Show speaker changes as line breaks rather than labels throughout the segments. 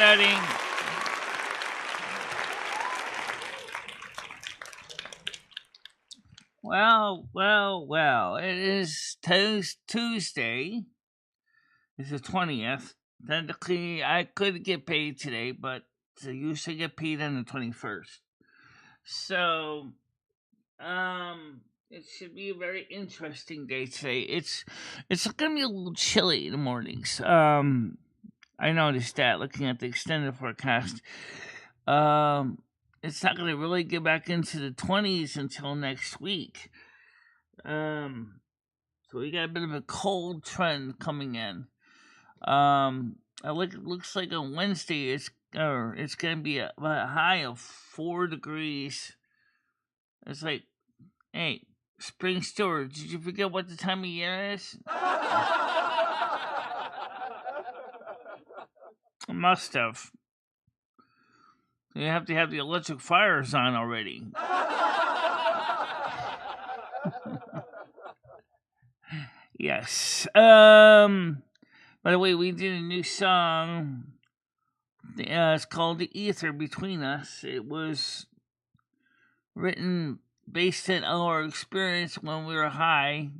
everybody. Well. It is Tuesday. It's the 20th. Technically, I could get paid today, but I usually get paid on the 21st. So, it should be a very interesting day today. It's gonna be a little chilly in the mornings. I noticed that looking at the extended forecast. It's not gonna really get back into the 20s until next week. So we got a bit of a cold trend coming in. It looks like on Wednesday it's gonna be a high of 4 degrees. It's like, hey, Spring Stewart, did you forget what the time of year is? I must have. You have to have the electric fires on already. Yes. By the way, we did a new song. It's called The Ether Between Us. It was written based on our experience when we were high.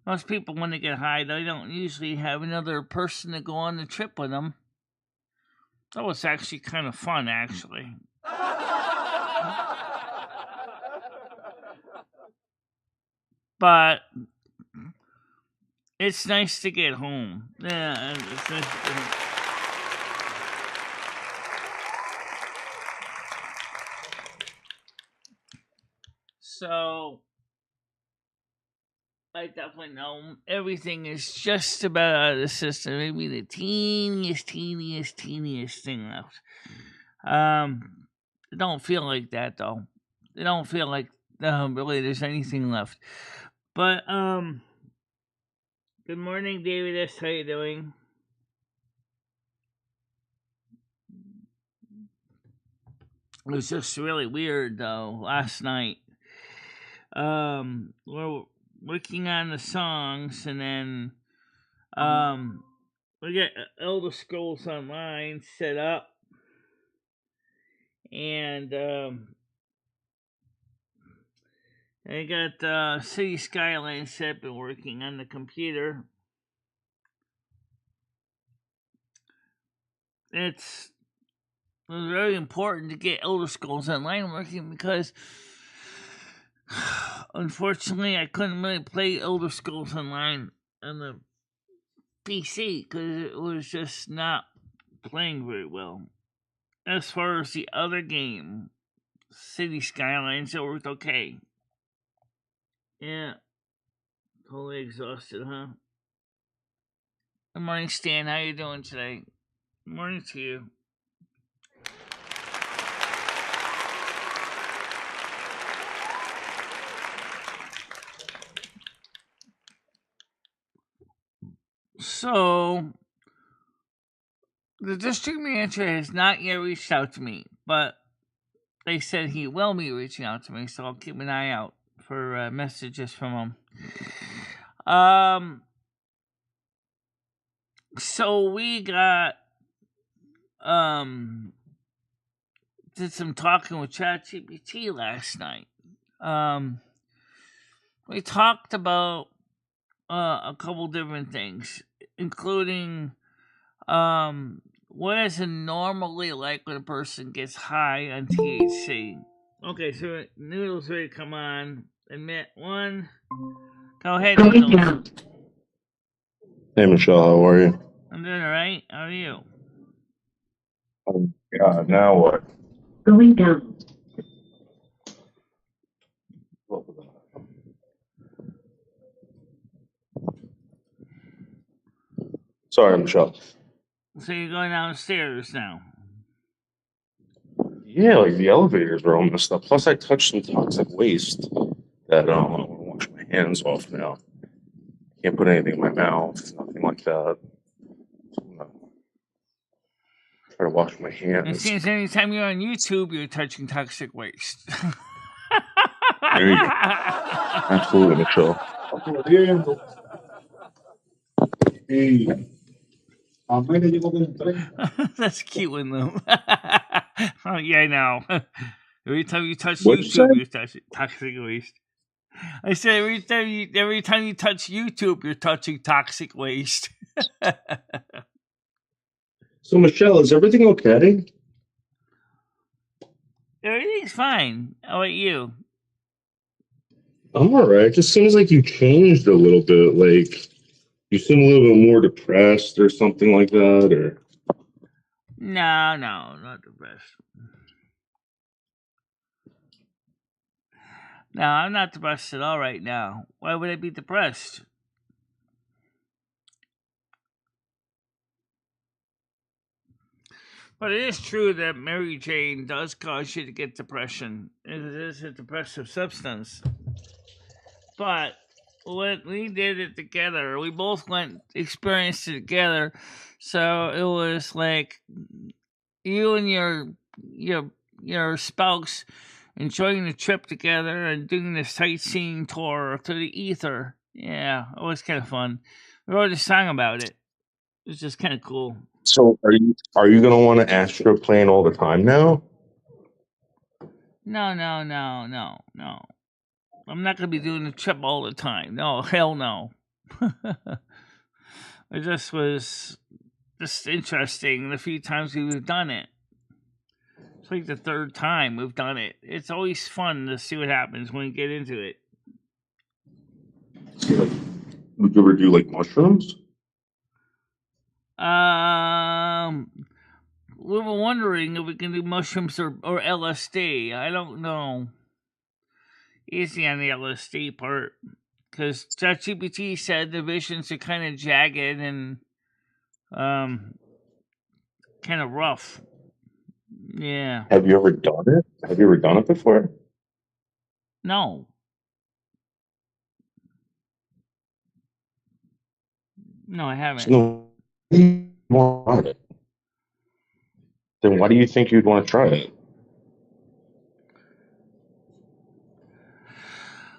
Most people, when they get high, they don't usually have another person to go on the trip with them. That was actually kind of fun, actually. But it's nice to get home. Yeah, it's nice to get home. So, I definitely know everything is just about out of the system. Maybe the teeniest thing left. It don't feel like that, though. It don't feel like really there's anything left. But, good morning, David S. How you doing? It was just really weird, though, last night. We're working on the songs, and then, we got Elder Scrolls Online set up, and, I got City Skyline set up and working on the computer. It was very important to get Elder Scrolls Online working because, unfortunately, I couldn't really play Elder Scrolls Online on the PC because it was just not playing very well. As far as the other game, City Skylines, it worked okay. Yeah. Totally exhausted, huh? Good morning, Stan. How you doing today? Good morning to you. So, the district manager has not yet reached out to me, but they said he will be reaching out to me, so I'll keep an eye out for messages from him. So we got did some talking with ChatGPT last night. We talked about a couple different things, including what is it normally like when a person gets high on THC. Okay, so Noodles ready to come on. Admit one. Go ahead, Noodles.
Hey, Michelle, how are you?
I'm doing alright. How are you?
Yeah, now what?
Going down.
Sorry, Michelle.
So you're going downstairs now?
Yeah, like the elevators are all messed up. Plus, I touched some toxic waste that I want to wash my hands off now. Can't put anything in my mouth, nothing like that. Try to wash my hands.
It seems anytime you're on YouTube, you're touching toxic waste.
There you go. Absolutely, Michelle.
That's a cute one, though. Oh, yeah, I know. Every time you touch
What'd you say?
YouTube, you're touching toxic waste. I said every time you touch YouTube, you're touching toxic waste.
So, Michelle, is everything okay?
Everything's fine. How about you?
I'm all right. It just seems like you changed a little bit. Like, you seem a little bit more depressed or something like that, or...
No, not depressed. No, I'm not depressed at all right now. Why would I be depressed? But it is true that Mary Jane does cause you to get depression. It is a depressive substance. But when we did it together, we both experienced it together. So it was like you and your spouse enjoying the trip together and doing the sightseeing tour to the ether. Yeah, it was kind of fun. We wrote a song about it. It was just kind of cool.
So, are you gonna want to astroplane all the time now?
No. I'm not gonna be doing the trip all the time. No, hell no. It just was just interesting the few times we've done it. It's like the third time we've done it. It's always fun to see what happens when we get into it.
So, like, would you ever do like mushrooms?
We were wondering if we can do mushrooms or LSD. I don't know. Easy on the LSD part. Because ChatGPT said the visions are kind of jagged and kind of rough. Yeah.
Have you ever done it? Have you ever done it before?
No. No, I haven't.
So, more about it. Then why do you think you'd want to try it?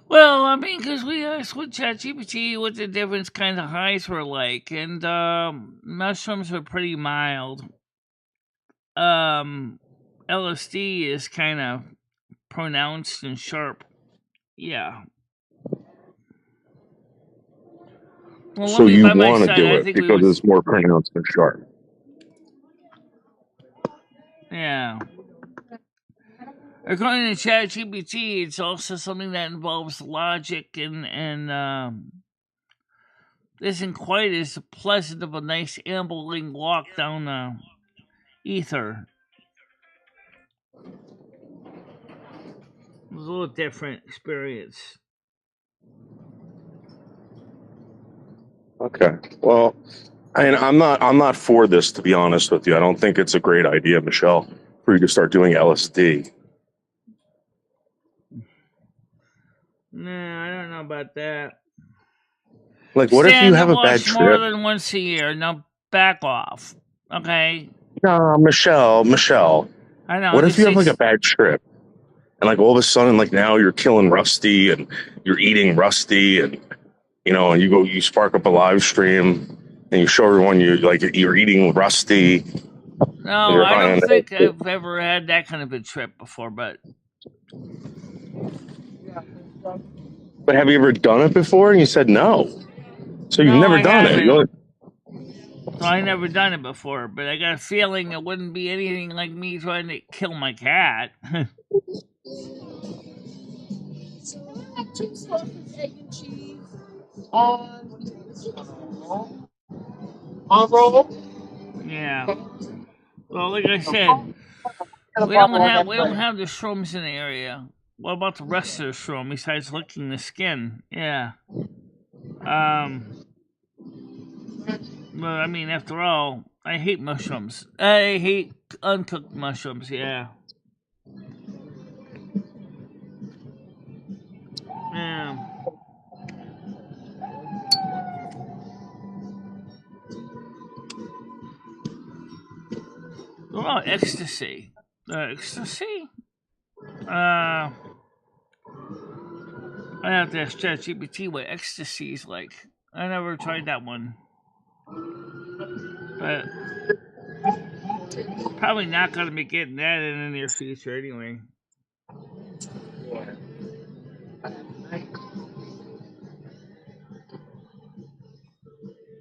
Well, I mean, because we asked with ChatGPT what the different kinds of highs were like, and mushrooms were pretty mild. LSD is kind of pronounced and sharp. Yeah. Well, let
So
me
you
by my
want to
side.
do
I
it
think we
because
would.
it's more pronounced and sharp.
Yeah. According to ChatGPT, it's also something that involves logic and isn't quite as pleasant of a nice ambling walk down the ether. It was a little different experience.
Okay. Well, I'm not for this, to be honest with you. I don't think it's a great idea, Michelle, for you to start doing LSD.
Nah, I don't know about that.
Like, what if you
Stand
have
and
a bad
wash more
trip?
than once a year. Now back off. Okay?
No, Michelle.
I know,
What if
this
you have like a
is.
bad trip and like all of a sudden, like now you're killing Rusty and you're eating Rusty and and you spark up a live stream and you show everyone you're eating Rusty and
No,
you're
I
high
don't
on
think
LSD.
I've ever had that kind of a trip before, but.
But have you ever done it before? And you said no. So you've
No,
never
I
done it.
haven't. So I never done it before, but I got a feeling it wouldn't be anything like me trying to kill my cat.
Two slices, egg and cheese on roll.
Yeah. Well, like I said, we don't have the shrooms in the area. What about the rest of the shroom besides licking the skin? Yeah. But I mean, after all, I hate mushrooms. I hate uncooked mushrooms. Yeah. Yeah. What about ecstasy? Ecstasy? I have to ask ChatGPT what ecstasy is like. I never tried that one. But probably not going to be getting that in the near future anyway.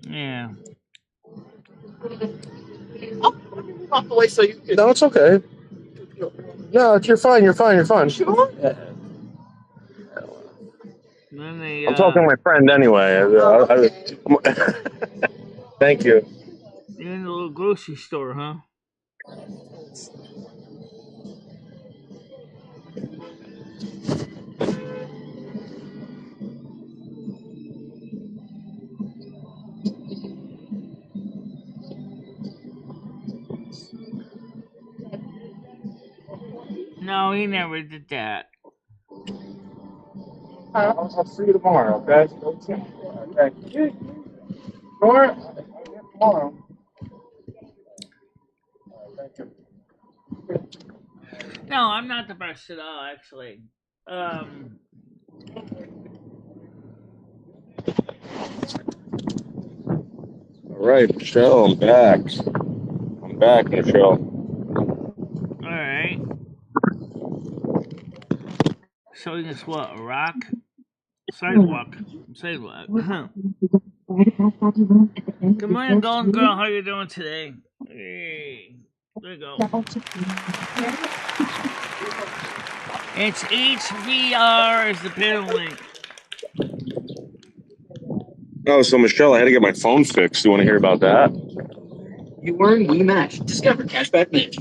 Yeah.
Walk away so you can... No, it's okay. No, you're fine. You're fine. You're fine. Sure.
Then they,
I'm talking to my friend anyway. Thank you.
You're in the little grocery store, huh? No, he never did that.
I'll see you tomorrow, okay? Okay. Sure? Tomorrow. Thank you.
No, I'm not the best at all, actually.
All right, Michelle, I'm back. I'm back, Michelle.
All right. Showing us what? A rock? Sidewalk. Sidewalk. Good morning, Golden Girl. How you doing today? Hey. There you go. It's HVR is the panel link.
Oh, so Michelle, I had to get my phone fixed. You want to hear about that?
You earn we match. Discover cashback match.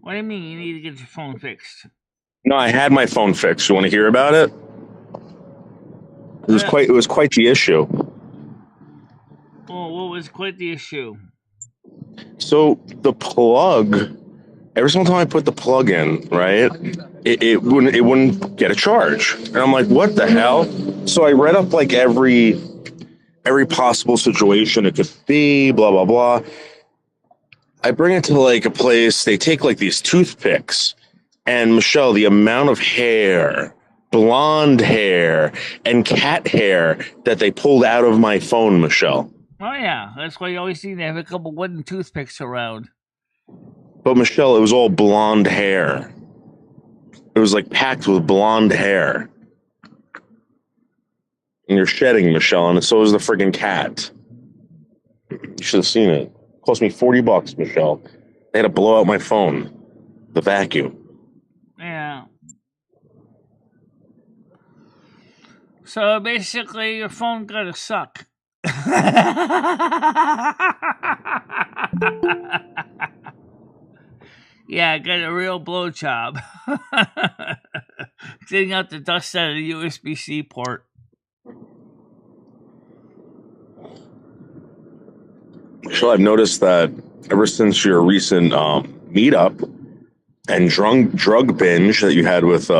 What do you mean you need to get your phone fixed?
No, I had my phone fixed. You want to hear about it? It was quite the issue.
Oh, what was quite the issue?
So the plug, every single time I put the plug in, right, it wouldn't get a charge. And I'm like, what the hell? So I read up like every possible situation it could be, blah blah blah. I bring it to like a place, they take like these toothpicks, and Michelle, the amount of hair, blonde hair, and cat hair that they pulled out of my phone, Michelle.
Oh yeah, that's why you always need to have a couple wooden toothpicks around.
But Michelle, it was all blonde hair. It was like packed with blonde hair. And you're shedding, Michelle, and so is the friggin' cat. You should have seen it. It cost me $40, Michelle. They had to blow out my phone. The vacuum.
Yeah. So basically, your phone gotta suck. Yeah, got a real blow job. Cleaning out the dust out of the USB-C port.
Michelle, I've noticed that ever since your recent meetup and drug binge that you had with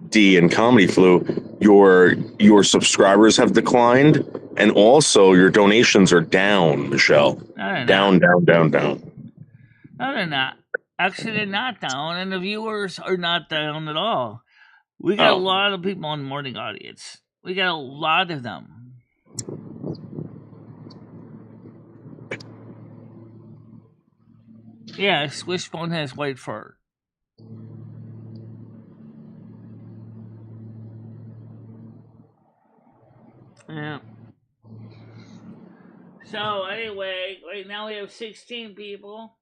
D and Comedy Flu, your subscribers have declined, and also your donations are down, Michelle.
No,
down.
No, they're not. Actually, they're not down, and the viewers are not down at all. We got a lot of people on the morning audience. We got a lot of them. Yeah, Swishbone has white fur. Yeah. So anyway, right now we have 16 people.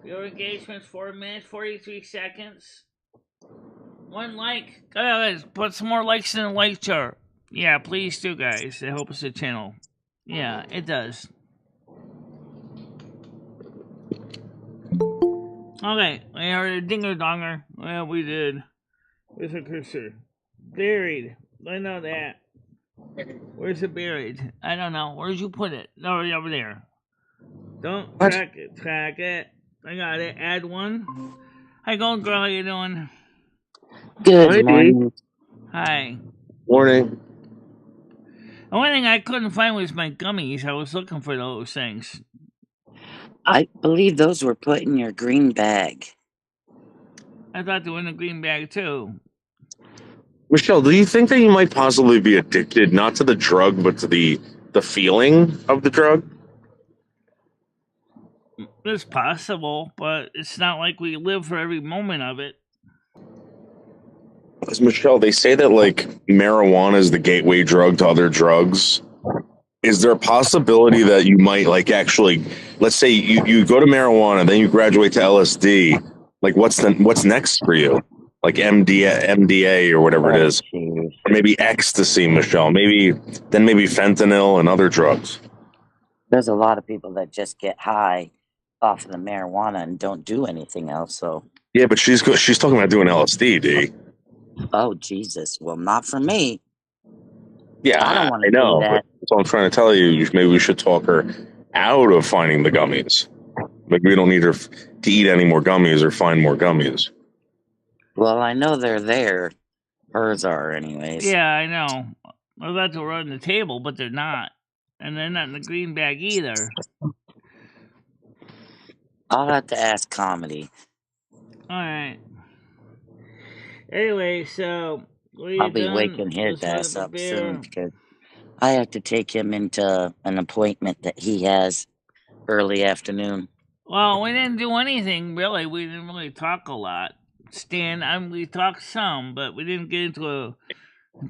Your engagement's 4 minutes, 43 seconds. 1 like. Guys, put some more likes in the like jar. Yeah, please do, guys. It helps the channel. Yeah, it does. Okay, we heard a dinger donger. Well, we did. Where's the cursor? Buried. I know that. Where's it buried? I don't know. Where'd you put it? No, over there. Don't track it. Track it. I got it. Add one. Hi, Golden Girl. How you doing?
Good morning.
Hi.
Morning.
The only thing I couldn't find was my gummies. I was looking for those things.
I believe those were put in your green bag.
I thought they were in the green bag, too.
Michelle, do you think that you might possibly be addicted, not to the drug, but to the the feeling of the drug?
It's possible, but it's not like we live for every moment of it.
Because Michelle, they say that like marijuana is the gateway drug to other drugs. Is there a possibility that you might like actually, let's say you go to marijuana, then you graduate to LSD? Like what's next for you? Like MDA or whatever it is,
Jeez.
or maybe ecstasy, Michelle. Maybe fentanyl and other drugs.
There's a lot of people that just get high off of the marijuana and don't do anything else. So,
Yeah, but she's talking about doing LSD, D.
oh Jesus, well, not for me.
Yeah,
I don't want
I
to do
know, but
that.
that's what I'm trying to tell you. Maybe we should talk her out of finding the gummies. Maybe we don't need her to eat any more gummies or find more gummies.
Well, I know they're there. Hers are, anyways.
Yeah, I know. I was about to run the table, but they're not. And they're not in the green bag either.
I'll have to ask Comedy.
Alright. Anyway, so
I'll be waking his ass up soon because I have to take him into an appointment that he has early afternoon.
Well, we didn't do anything really. We didn't really talk a lot. Stan, we talked some, but we didn't get into a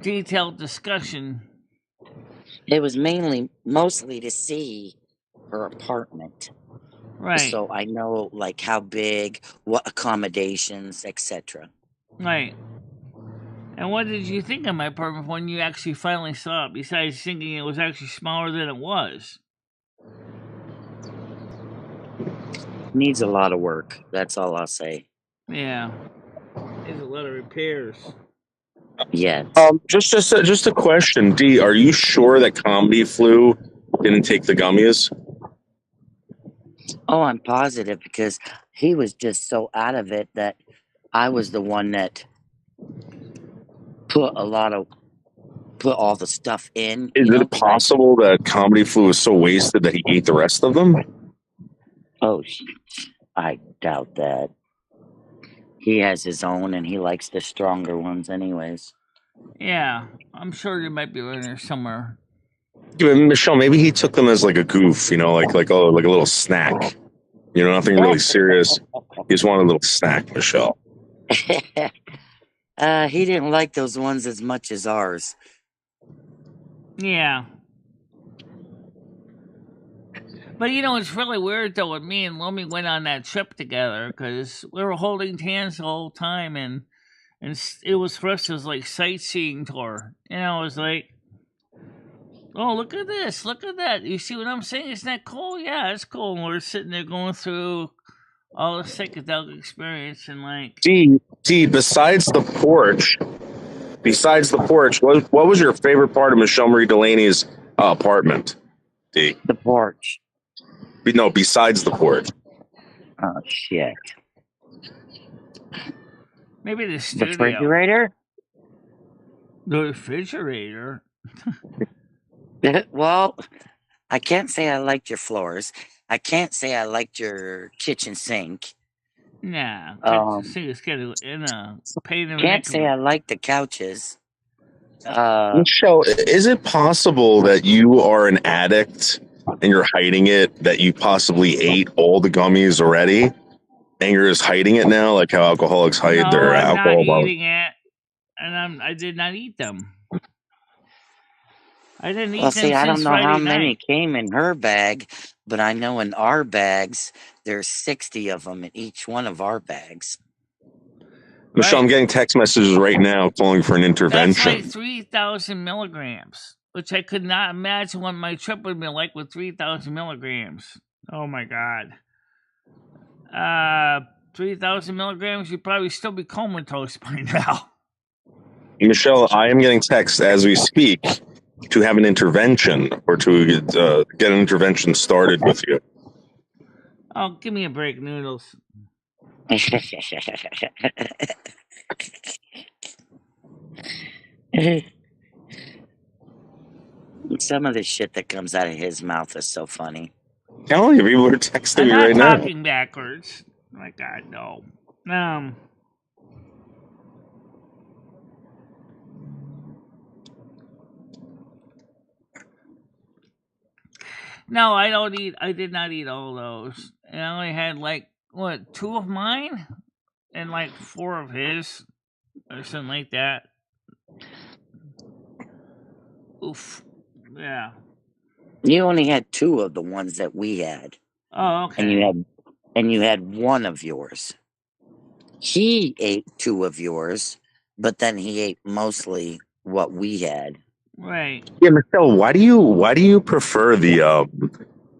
detailed discussion.
It was mostly to see her apartment.
Right.
So I know like how big, what accommodations, etc.
Right. And what did you think of my apartment when you actually finally saw it, besides thinking it was actually smaller than it was?
Needs a lot of work. That's all I'll say.
Yeah. Needs a lot of repairs.
Yeah.
Just a question, D. Are you sure that Comedy Flu didn't take the gummies?
Oh, I'm positive because he was just so out of it that I was the one that put all the stuff in.
Is it possible that Comedy Flu was so wasted that he ate the rest of them?
Oh, I doubt that. He has his own, and he likes the stronger ones, anyways.
Yeah, I'm sure they might be around there somewhere.
Yeah, Michelle, maybe he took them as like a goof, like a little snack. Nothing really serious. He just wanted a little snack, Michelle.
He didn't like those ones as much as ours.
Yeah. But it's really weird though. When me and Lomi went on that trip together, because we were holding hands the whole time, and it was for us. It was like sightseeing tour. It was like, oh, look at this, look at that. You see what I'm saying? Isn't that cool? Yeah, it's cool. And we're sitting there going through all the psychedelic experience and like.
D, besides the porch, what was your favorite part of MicheleMarieDalene's apartment? D.
The porch.
No, besides the porch.
Oh shit.
Maybe the studio.
The refrigerator?
The refrigerator?
Well, I can't say I liked your floors. I can't say I liked your kitchen sink.
Nah, kitchen sink is kind of in a pain in the
Can't
neck.
say I liked the couches.
Michelle, is it possible that you are an addict and you're hiding it, that you possibly ate all the gummies already and you're just hiding it now, like how alcoholics hide their alcohol?
I'm not eating it, and I did not eat them. I didn't eat them since
I don't know
Friday
how
night.
many came in her bag, but I know in our bags, there's 60 of them in each one of our bags.
Michelle, I'm getting text messages right now calling for an intervention.
That's like 3,000 milligrams, which I could not imagine what my trip would be like with 3,000 milligrams. Oh my God. 3,000 milligrams, you'd probably still be comatose by now.
Michelle, I am getting texts as we speak to have an intervention or to get an intervention started with you.
Oh, give me a break, Noodles.
Some of the shit that comes out of his mouth is so funny.
Telling you, people are texting me right now.
I'm not talking backwards. Oh my God, no. No, I don't eat. I did not eat all those. And I only had like what 2 of mine, and like 4 of his, or something like that. Oof. Yeah.
You only had 2 of the ones that we had.
Oh, okay.
And you had 1 of yours. He ate 2 of yours, but then he ate mostly what we had.
Right.
Yeah, Michelle, why do you prefer the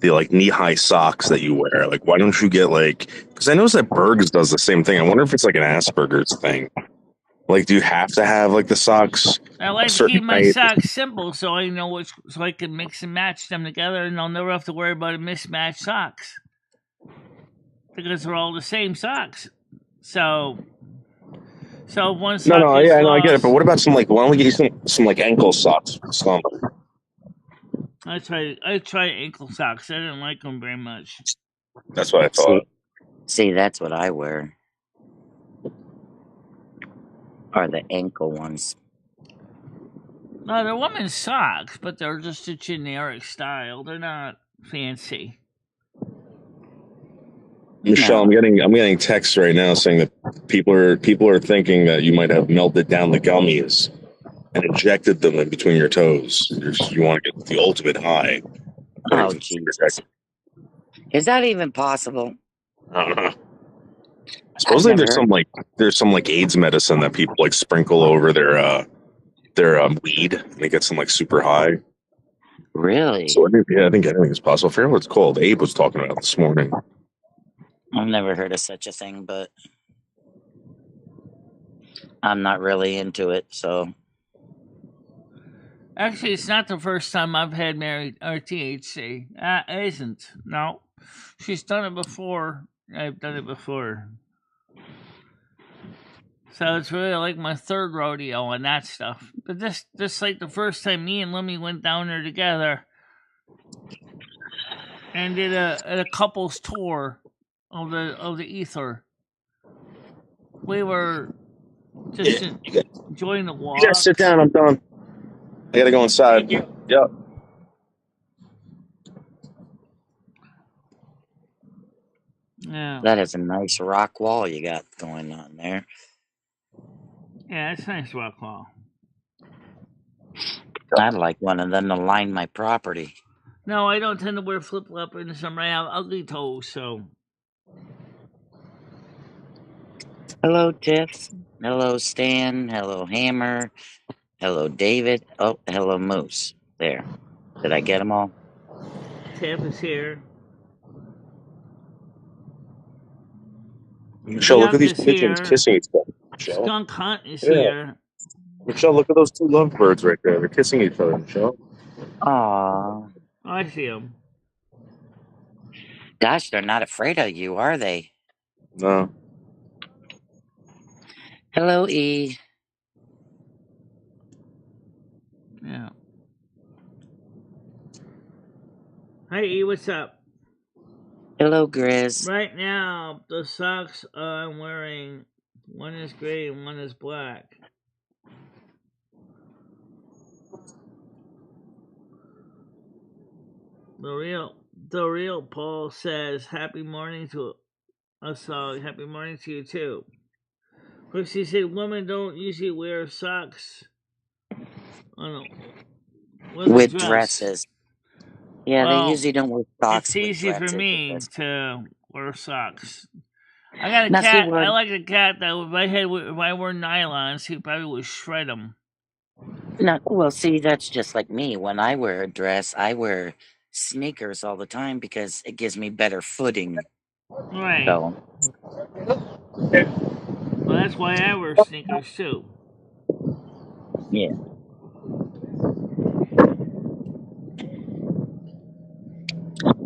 like knee-high socks that you wear? Like, why don't you get like? Because I noticed that Berg's does the same thing. I wonder if it's like an Asperger's thing. Like, do you have to have like the socks
I
a
like to
certain
keep my
height?
socks simple, so I know which, so I can mix and match them together, and I'll never have to worry about a mismatched socks because they're all the same socks. So one sock
No,
gets
yeah, I know, I get it.
lost.
But what about some like? Why don't we get you some like ankle socks for the summer?
I tried ankle socks. I didn't like them very much.
That's what I thought.
See, that's what I wear. Are the ankle ones.
No, they're women's socks, but they're just a generic style. They're not fancy.
Michelle,
No.
I'm getting texts right now saying that people are thinking that you might have melted down the gummies and injected them in between your toes. You want to get the ultimate high.
Oh, Jesus. Is that even possible?
I don't know. Supposedly there's some like AIDS medicine that people like sprinkle over their weed and they get some like super high.
Really?
So I think anything is possible. I forget what it's called. Abe was talking about this morning.
I've never heard of such a thing, but I'm not really into it, so.
Actually, it's not the first time I've had married or THC. It isn't. No, she's done it before. I've done it before. So it's really like my 3rd rodeo and that stuff. But this like the first time me and Lemmy went down there together and did a couples tour of the ether. We were just enjoying the walk.
You gotta sit down. I'm done. I gotta go inside. Yep.
Yeah.
That is a nice rock wall you got going on there.
Yeah, it's a nice rock wall.
I'd like one of them to line my property.
No, I don't tend to wear flip flop in the summer. I have ugly toes, so.
Hello, Tiff. Hello, Stan. Hello, Hammer. Hello, David. Oh, hello, Moose. There. Did I get them all?
Tiff is here.
Michelle, look at these pigeons kissing each other. Michelle.
Skunk Hunt is here.
Michelle, look at those 2 lovebirds right there. They're kissing each other, Michelle.
Aww.
I see them.
Gosh, they're not afraid of you, are they?
No.
Hello, E.
Yeah. Hey, E, what's up?
Hello, Grizz.
Right now, the socks I'm wearing, one is gray and one is black. The real Paul says, "Happy morning to us all. Happy morning to you too." Because he said women don't usually wear socks
with dresses. Yeah,
well,
they usually don't wear socks.
It's easy for me to wear socks. I got a
now,
cat.
See,
I like a cat that if I wore nylons, he probably would shred them.
No, well, see, that's just like me. When I wear a dress, I wear sneakers all the time because it gives me better footing.
Right.
So.
Well, that's why I wear sneakers too.
Yeah.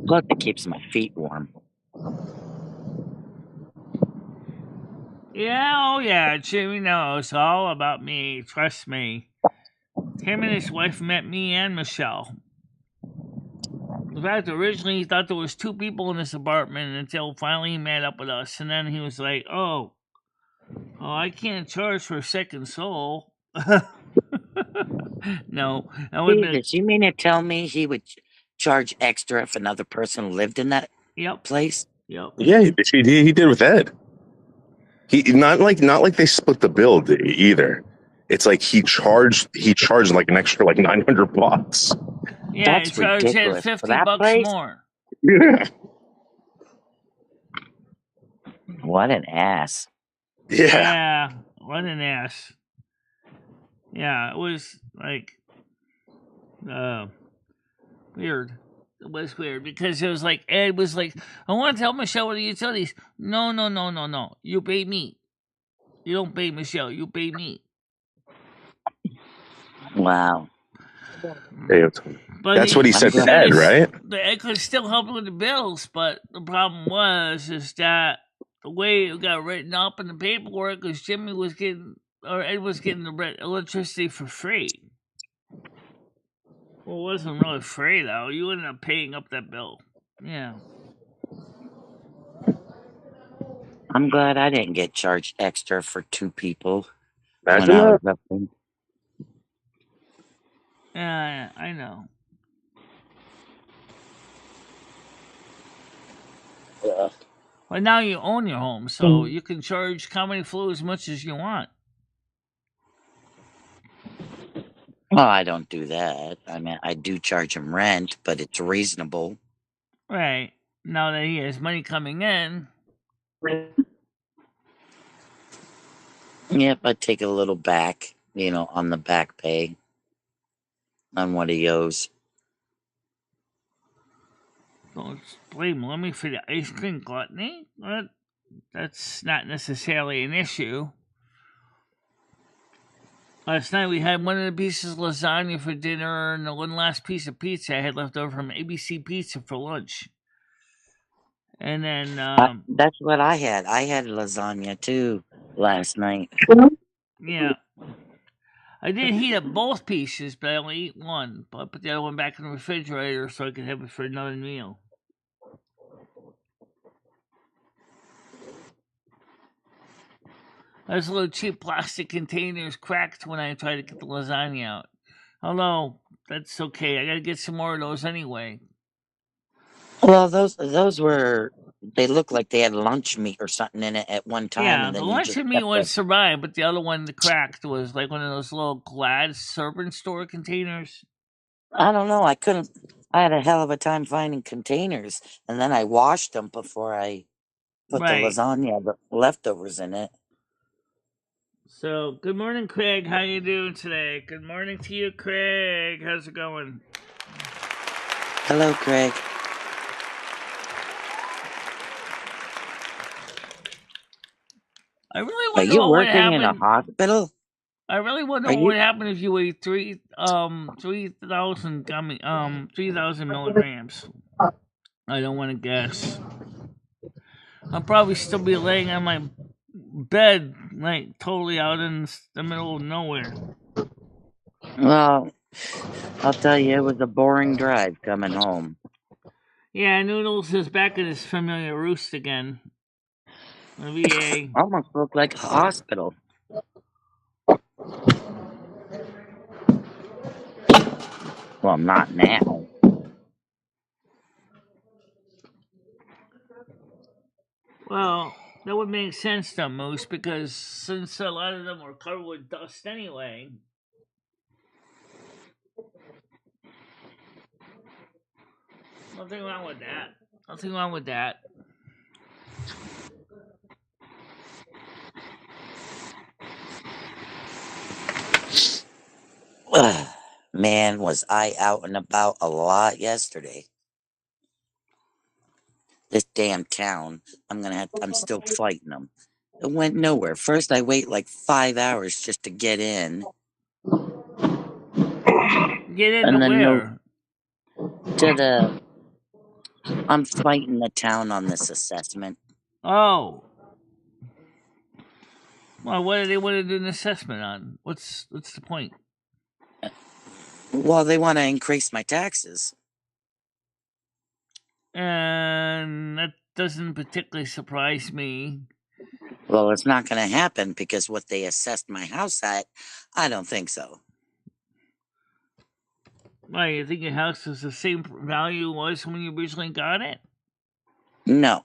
Plus, it keeps my feet warm.
Yeah, oh yeah, Jimmy knows all about me. Trust me. Him and his wife met me and Michelle. In fact, originally he thought there was 2 people in this apartment until finally he met up with us, and then he was like, "Oh, I can't charge for a second soul." No,
Did you mean to tell me he would charge extra if another person lived in that
Yep.
place?
Yep.
Yeah, he did with Ed. He not like they split the bill either. It's like he charged like an extra like $900.
Yeah,
That's
it charged him
ridiculous. For that
$50
place?
more.
Yeah.
What an ass.
Yeah.
Yeah, what an ass. Yeah, it was like weird. It was weird because it was like Ed was like, I want to tell Michelle what the utilities. No. You pay me. You don't pay Michelle. You pay me.
Wow.
But
That's what he said to
said
Ed, right?
The Ed could still help with the bills, but the problem is that the way it got written up in the paperwork was Ed was getting the electricity for free. Well, it wasn't really free though. You ended up paying up that bill. Yeah.
I'm glad I didn't get charged extra for 2 people
Imagine
when I
that.
was up in.
Yeah, I know.
Yeah.
But now you own your home, so you can charge Comedy Flu as much as you want.
Well, I don't do that. I mean, I do charge him rent, but it's reasonable.
Right. Now that he has money coming in.
Yep, I take a little back, on the back pay on what he owes.
Don't blame me for the ice cream gluttony. But that's not necessarily an issue. Last night we had one of the pieces of lasagna for dinner and the one last piece of pizza I had left over from ABC Pizza for lunch. And then
that's what I had. I had lasagna too last night.
Yeah. I did heat up both pieces, but I only ate one. But I put the other one back in the refrigerator so I could have it for another meal. Those little cheap plastic containers cracked when I tried to get the lasagna out. Although, that's okay. I gotta get some more of those anyway.
Well, those were. They looked like they had lunch meat or something in it at one time,
Yeah,
and
the
then you
lunch
just
and meat
kept
one
it.
survived, but the other one, the cracked, was like one of those little Glad servant store containers.
I don't know. I couldn't. I had a hell of a time finding containers, and then I washed them before I put the
Right.
lasagna, the leftovers in it.
So, good morning, Craig. How you doing today? Good morning to you, Craig. How's it going?
Hello, Craig.
I really
Are
wonder
you
what would
working in a
happen.
hospital?
I really wonder
Are
what
you?
would happen if you weighed 3,000 milligrams. I don't want to guess. I'll probably still be laying on my bed, like totally out in the middle of nowhere.
Well, I'll tell you, it was a boring drive coming home.
Yeah, Noodles is back at his familiar roost again. The VA.
Almost looked like a hospital. Well, not now.
Well, that would make sense to Moose because since a lot of them were covered with dust anyway. Nothing wrong with that. Nothing wrong with that.
Man, was I out and about a lot yesterday. This damn town, I'm still fighting them. It went nowhere. First, I wait like 5 hours just to get in.
Get into
And then
where?
I'm fighting the town on this assessment.
Oh. Well, what do they want to do an assessment on? What's the point?
Well, they want to increase my taxes.
And that doesn't particularly surprise me.
Well, it's not going to happen because what they assessed my house at, I don't think so.
Why, you think your house is the same value it was when you originally got it?
No.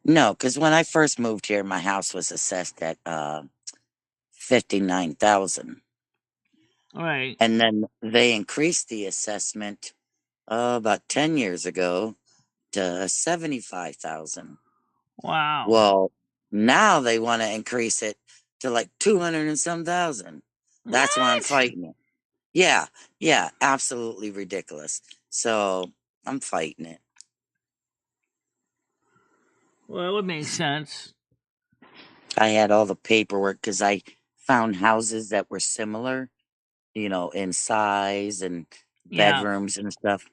No, because when I first moved here, my house was assessed at $59,000.
Right.
And then they increased the assessment about 10 years ago to 75,000.
Wow.
Well, now they want to increase it to like 200 and some thousand. That's why I'm
What?
fighting it. Yeah, yeah, absolutely ridiculous. So I'm fighting it.
Well, it would make sense.
I had all the paperwork because I found houses that were similar, in size and
Yeah.
bedrooms and stuff.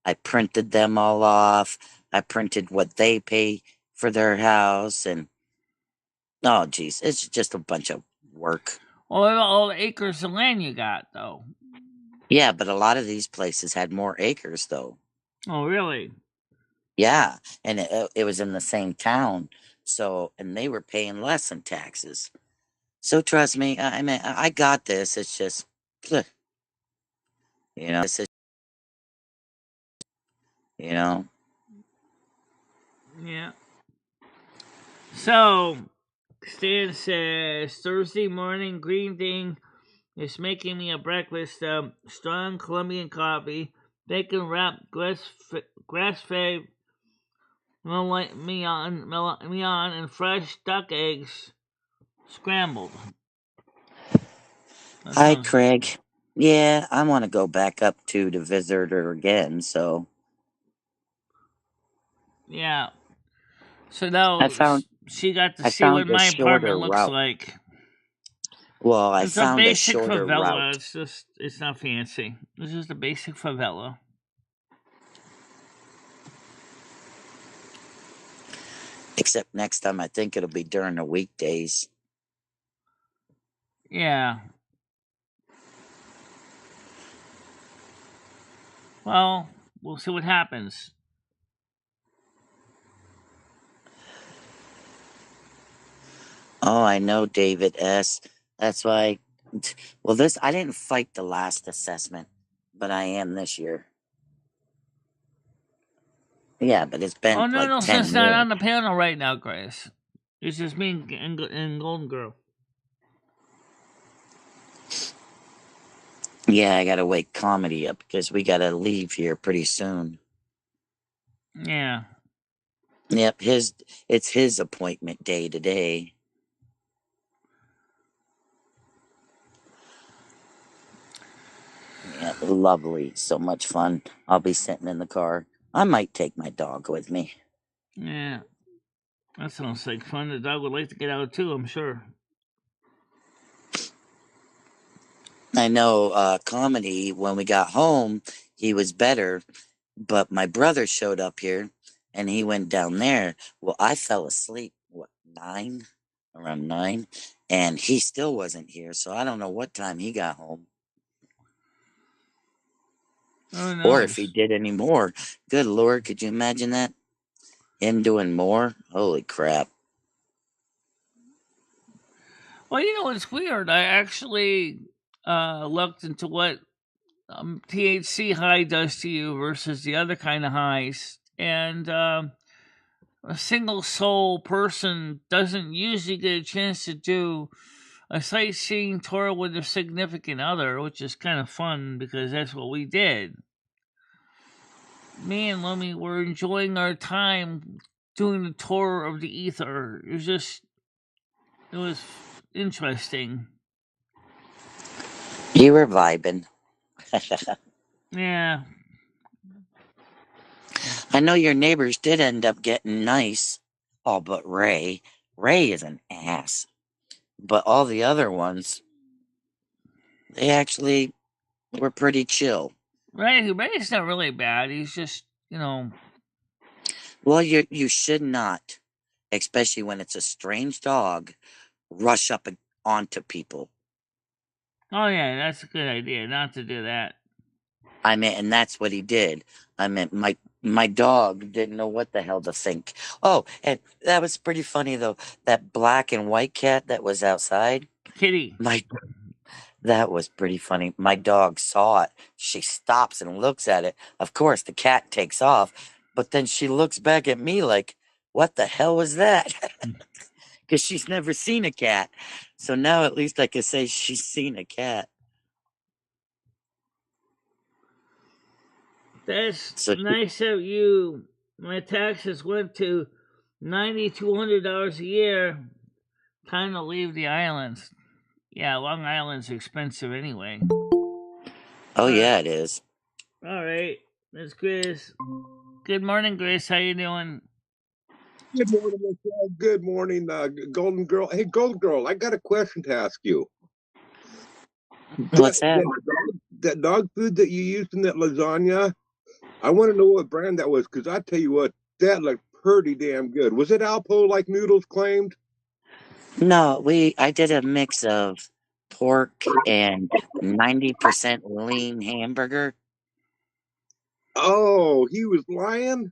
I printed them all off. I printed what they pay for their house, and oh, geez, it's just a bunch of work.
Well, what about all the acres of land you got, though?
Yeah, but a lot of these places had more acres, though.
Oh, really?
Yeah, and it was in the same town, so and they were paying less in taxes. So trust me, I mean, I got this. It's just, bleh, this is, you know.
Yeah. So, Stan says Thursday morning green thing is making me a breakfast of strong Colombian coffee, bacon wrapped grass fed mignon, and fresh duck eggs scrambled. That
Hi,
sounds good.
Craig. Yeah, I want to go back up to visit her again. So
Yeah. So
I
now
found
she got to
I
see what
found a
my
shorter
apartment looks
route.
like.
Well, I
It's a
found a
basic
shorter
favela.
route.
It's not fancy. It's just a basic favela.
Except next time, I think it'll be during the weekdays.
Yeah. Well, we'll see what happens.
Oh, I know, David S. That's why. Well, I didn't fight the last assessment, but I am this year. Yeah, but it's
Oh
been
no,
like
no, so
10
it's not
years.
on the panel right now, Grace. It's just me and Golden Girl.
Yeah, I gotta wake comedy up because we gotta leave here pretty soon.
Yeah.
Yep, it's his appointment day today. Yeah, lovely. So much fun. I'll be sitting in the car. I might take my dog with me.
Yeah. That sounds like fun. The dog would like to get out too, I'm sure.
I know comedy, when we got home, he was better, but my brother showed up here and he went down there. Well, I fell asleep, what, 9? Around 9? And he still wasn't here, so I don't know what time he got home.
Who
Or if he
knows?
did any more. Good Lord, could you imagine that? Him doing more? Holy crap.
Well, you know it's weird. I actually looked into what THC high does to you versus the other kind of highs, and a single soul person doesn't usually get a chance to do a sightseeing tour with their significant other, which is kind of fun because that's what we did. Me and Lummy were enjoying our time doing the tour of the ether. It was interesting.
You were vibing.
Yeah.
I know your neighbors did end up getting nice. All but Ray. Ray is an ass. But all the other ones, they actually were pretty chill.
Ray's not really bad. He's just,
Well, you should not, especially when it's a strange dog, rush up onto people.
oh yeah, that's a good idea not to do that.
I mean, and that's what he did. I mean, my dog didn't know what the hell to think. Oh, and that was pretty funny though. That black and white cat that was outside.
Kitty.
My That was pretty funny. My dog saw it. She stops and looks at it. Of course, the cat takes off, but then she looks back at me like, what the hell was that? Because she's never seen a cat. So now at least I can say she's seen a cat.
That's
So she,
nice of you. My taxes went to $9,200 a year. Time to leave the islands. Yeah, Long Island's expensive anyway.
oh
All right,
yeah, it is.
all right. That's Grace. Good morning, Grace. How you doing?
Good morning, Michelle. Good morning, Golden Girl. Hey, Golden Girl, I got a question to ask you.
What's that?
That dog food that you used in that lasagna, I want to know what brand that was because I tell you what, that looked pretty damn good. Was it Alpo like Noodles claimed?
No, I did a mix of pork and 90% lean hamburger.
Oh, he was lying?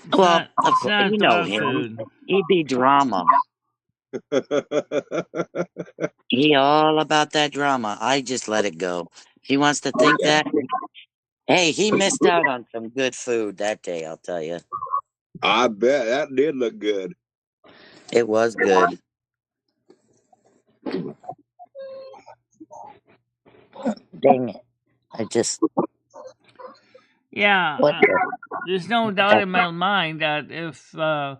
It's
Well,
not.
of
It's
course,
not
you know
dog
him.
food.
He be drama. He all about that drama. I just let it go. He wants to think that. Hey, he missed out on some good food that day, I'll tell you.
I bet that did look good.
It was good. Dang it. I just,
Yeah,
what the
there's no doubt
heck?
in my mind that if I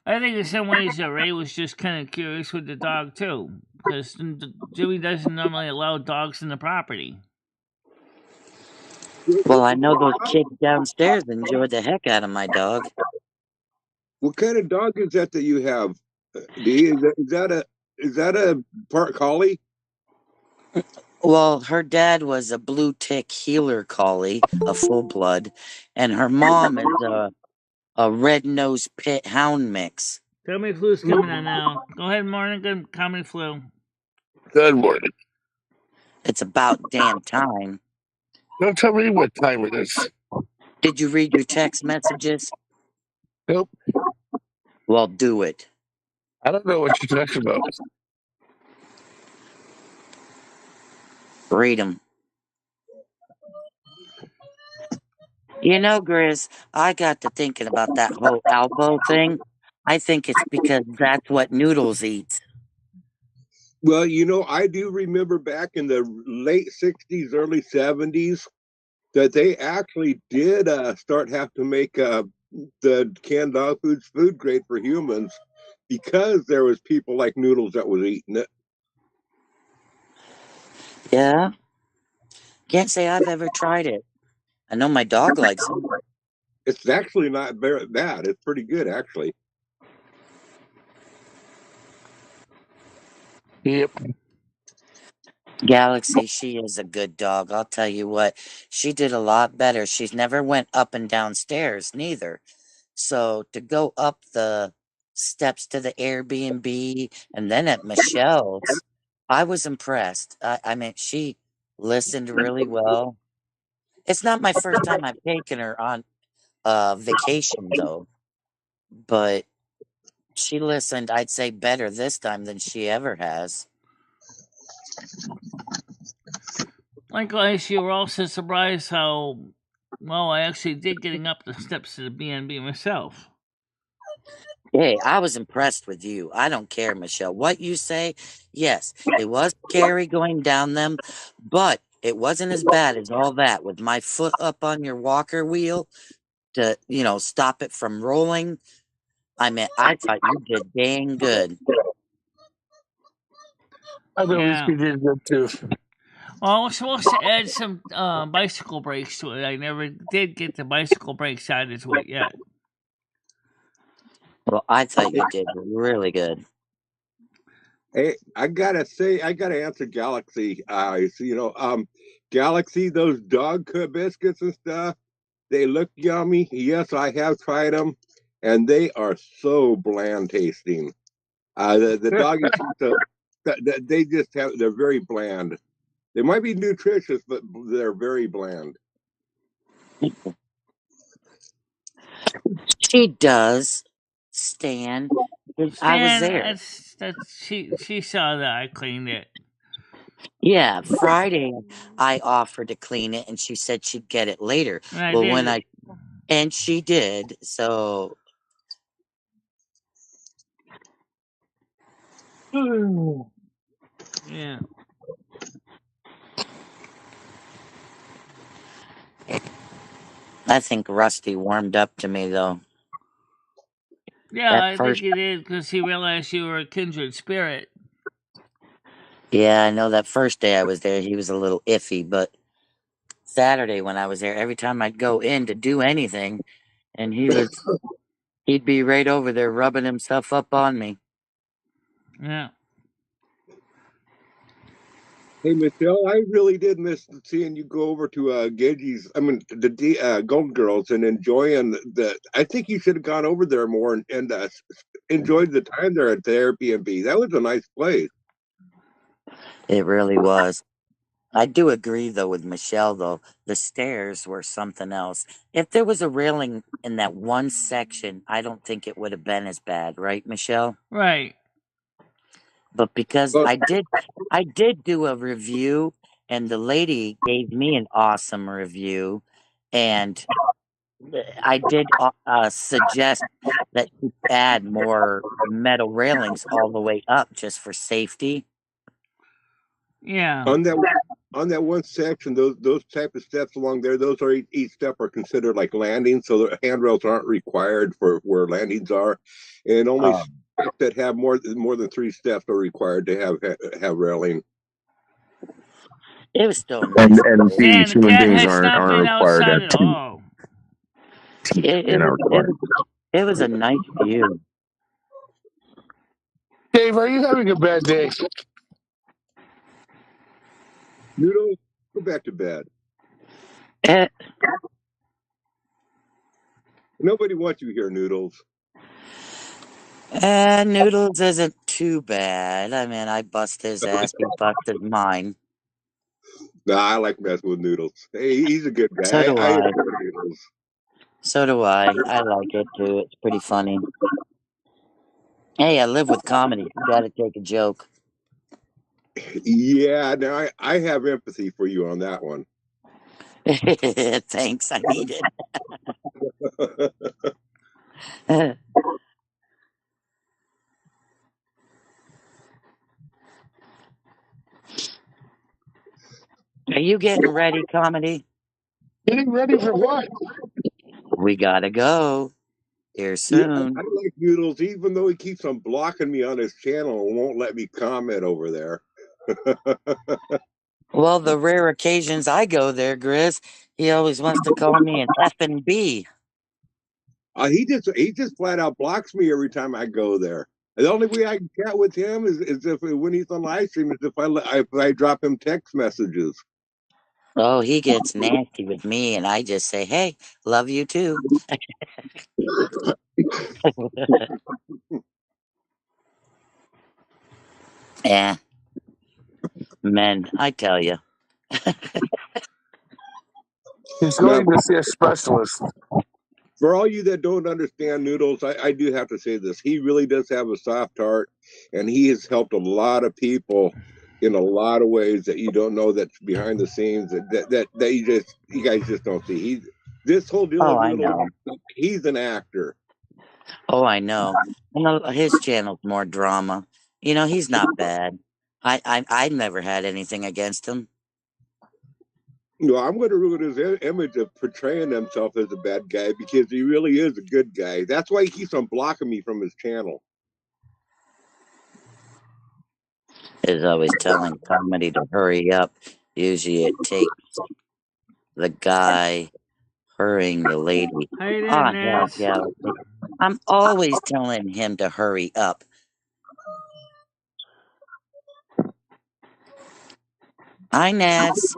think in some ways that Ray was just kind of curious with the dog too, because Jimmy doesn't normally allow dogs in the property.
Well, I know those kids downstairs enjoyed the heck out of my dog.
What kind of dog is that you have? Is that a part collie?
Well, her dad was a blue tick healer collie, a full blood, and her mom is a red nosed pit hound mix.
Comedy flu's coming on now. Go ahead, morning. Good comedy flu.
Good morning.
It's about damn time.
Don't tell me what time it is.
Did you read your text messages?
Nope.
Well, do it.
I don't know what you're talking about.
Read them. You know, Grizz, I got to thinking about that whole elbow thing. I think it's because that's what Noodles eats.
Well, I do remember back in the late 60s, early 70s, that they actually did start have to make the canned dog foods food grade for humans because there was people like Noodles that was eating it.
Yeah? Can't say I've ever tried it. I know my dog likes them.
It's actually not very bad. It's pretty good, actually.
Yep.
Galaxy, she is a good dog. I'll tell you what, she did a lot better. She's never went up and down stairs, neither. So to go up the steps to the Airbnb and then at Michelle's, I was impressed. I mean, she listened really well. It's not my first time I've taken her on vacation though, but she listened, I'd say, better this time than she ever has.
Likewise, you were also surprised how well I actually did getting up the steps to the B&B myself.
Hey, I was impressed with you. I don't care, Michelle. What you say, yes, it was scary going down them, but it wasn't as bad as all that with my foot up on your walker wheel to, stop it from rolling. I mean, I thought you did dang good.
I know this
Yeah.
kid did good too.
Well, I was supposed to add some bicycle brakes to it. I never did get the bicycle brakes added to it yet.
Well, I thought you did really good.
Hey, I gotta say, I gotta answer Galaxy Eyes. Galaxy, those dog biscuits and stuff, they look yummy. Yes, I have tried them, and they are so bland tasting. The doggy pizza, they're very bland. They might be nutritious, but they're very bland.
She does, Stan. I was
Stan,
there.
that's she saw that I cleaned it.
Yeah, Friday I offered to clean it and she said she'd get it later.
And I
Well, when
did.
I and she did, so
Yeah.
I think Rusty warmed up to me though.
Yeah,
That
I think
first
he did because he realized you were a kindred spirit.
Yeah, I know that first day I was there he was a little iffy, but Saturday when I was there, every time I'd go in to do anything and he'd be right over there rubbing himself up on me.
Yeah.
Hey, Michelle, I really did miss seeing you go over to Gedges, the Golden Girls, and enjoying the. I think you should have gone over there more and enjoyed the time there at the Airbnb. That was a nice place.
It really was. I do agree though with Michelle though. The stairs were something else. If there was a railing in that one section, I don't think it would have been as bad, right, Michelle?
Right.
But because
Well,
I did do a review and the lady gave me an awesome review and I did suggest that you add more metal railings all the way up just for safety.
Yeah.
on that one section, those type of steps along there, those are each step are considered like landings, so the handrails aren't required for where landings are, and only
Oh,
steps that have more than 3 steps are required to have railing.
it was still a
And
nice
and
place.
the
Man, the
human
cat
beings
has not
aren't
been
required
outside
at
at all.
It,
they're
it
not
was it
required.
was it was a nice view.
Dave, are you having a bad day?
Noodles, go back to bed.
Eh,
Nobody wants you here, Noodles.
Noodles isn't too bad. I mean, I bust his ass. He busted mine.
Nah, I like messing with Noodles. Hey, he's a good
So
guy.
do
I
I.
enjoy Noodles.
So do I. I like it too. It's pretty funny. Hey, I live with comedy. You got to take a joke.
Yeah, now I have empathy for you on that one.
Thanks. I need it. Are you getting ready, comedy?
Getting ready for what?
We gotta go here
Yeah,
soon.
I like Noodles, even though he keeps on blocking me on his channel and won't let me comment over there.
Well, the rare occasions I go there, Grizz, he always wants to call me an F and B.
He just flat out blocks me every time I go there. The only way I can chat with him is if when he's on live stream is if I drop him text messages.
Oh, he gets nasty with me, and I just say, "Hey, love you too." Yeah, men, I tell you.
He's
Now,
going to see a specialist.
for all you that don't understand Noodles, I do have to say this. He really does have a soft heart, and he has helped a lot of people in a lot of ways that you don't know that's behind the scenes that you guys just don't see. This whole deal
Oh,
of
I
Noodles,
know.
he's an actor.
Oh, I know. And his channel's more drama. You know, he's not bad. I never had anything against him.
I'm going to ruin his image of portraying himself as a bad guy because he really is a good guy. That's why he keeps on blocking me from his channel.
Is always telling comedy to hurry up. Usually it takes the guy hurrying the lady.
How you doing,
Ah, hell,
Naz?
Galaxy. I'm always telling him to hurry up. Hi, Nads.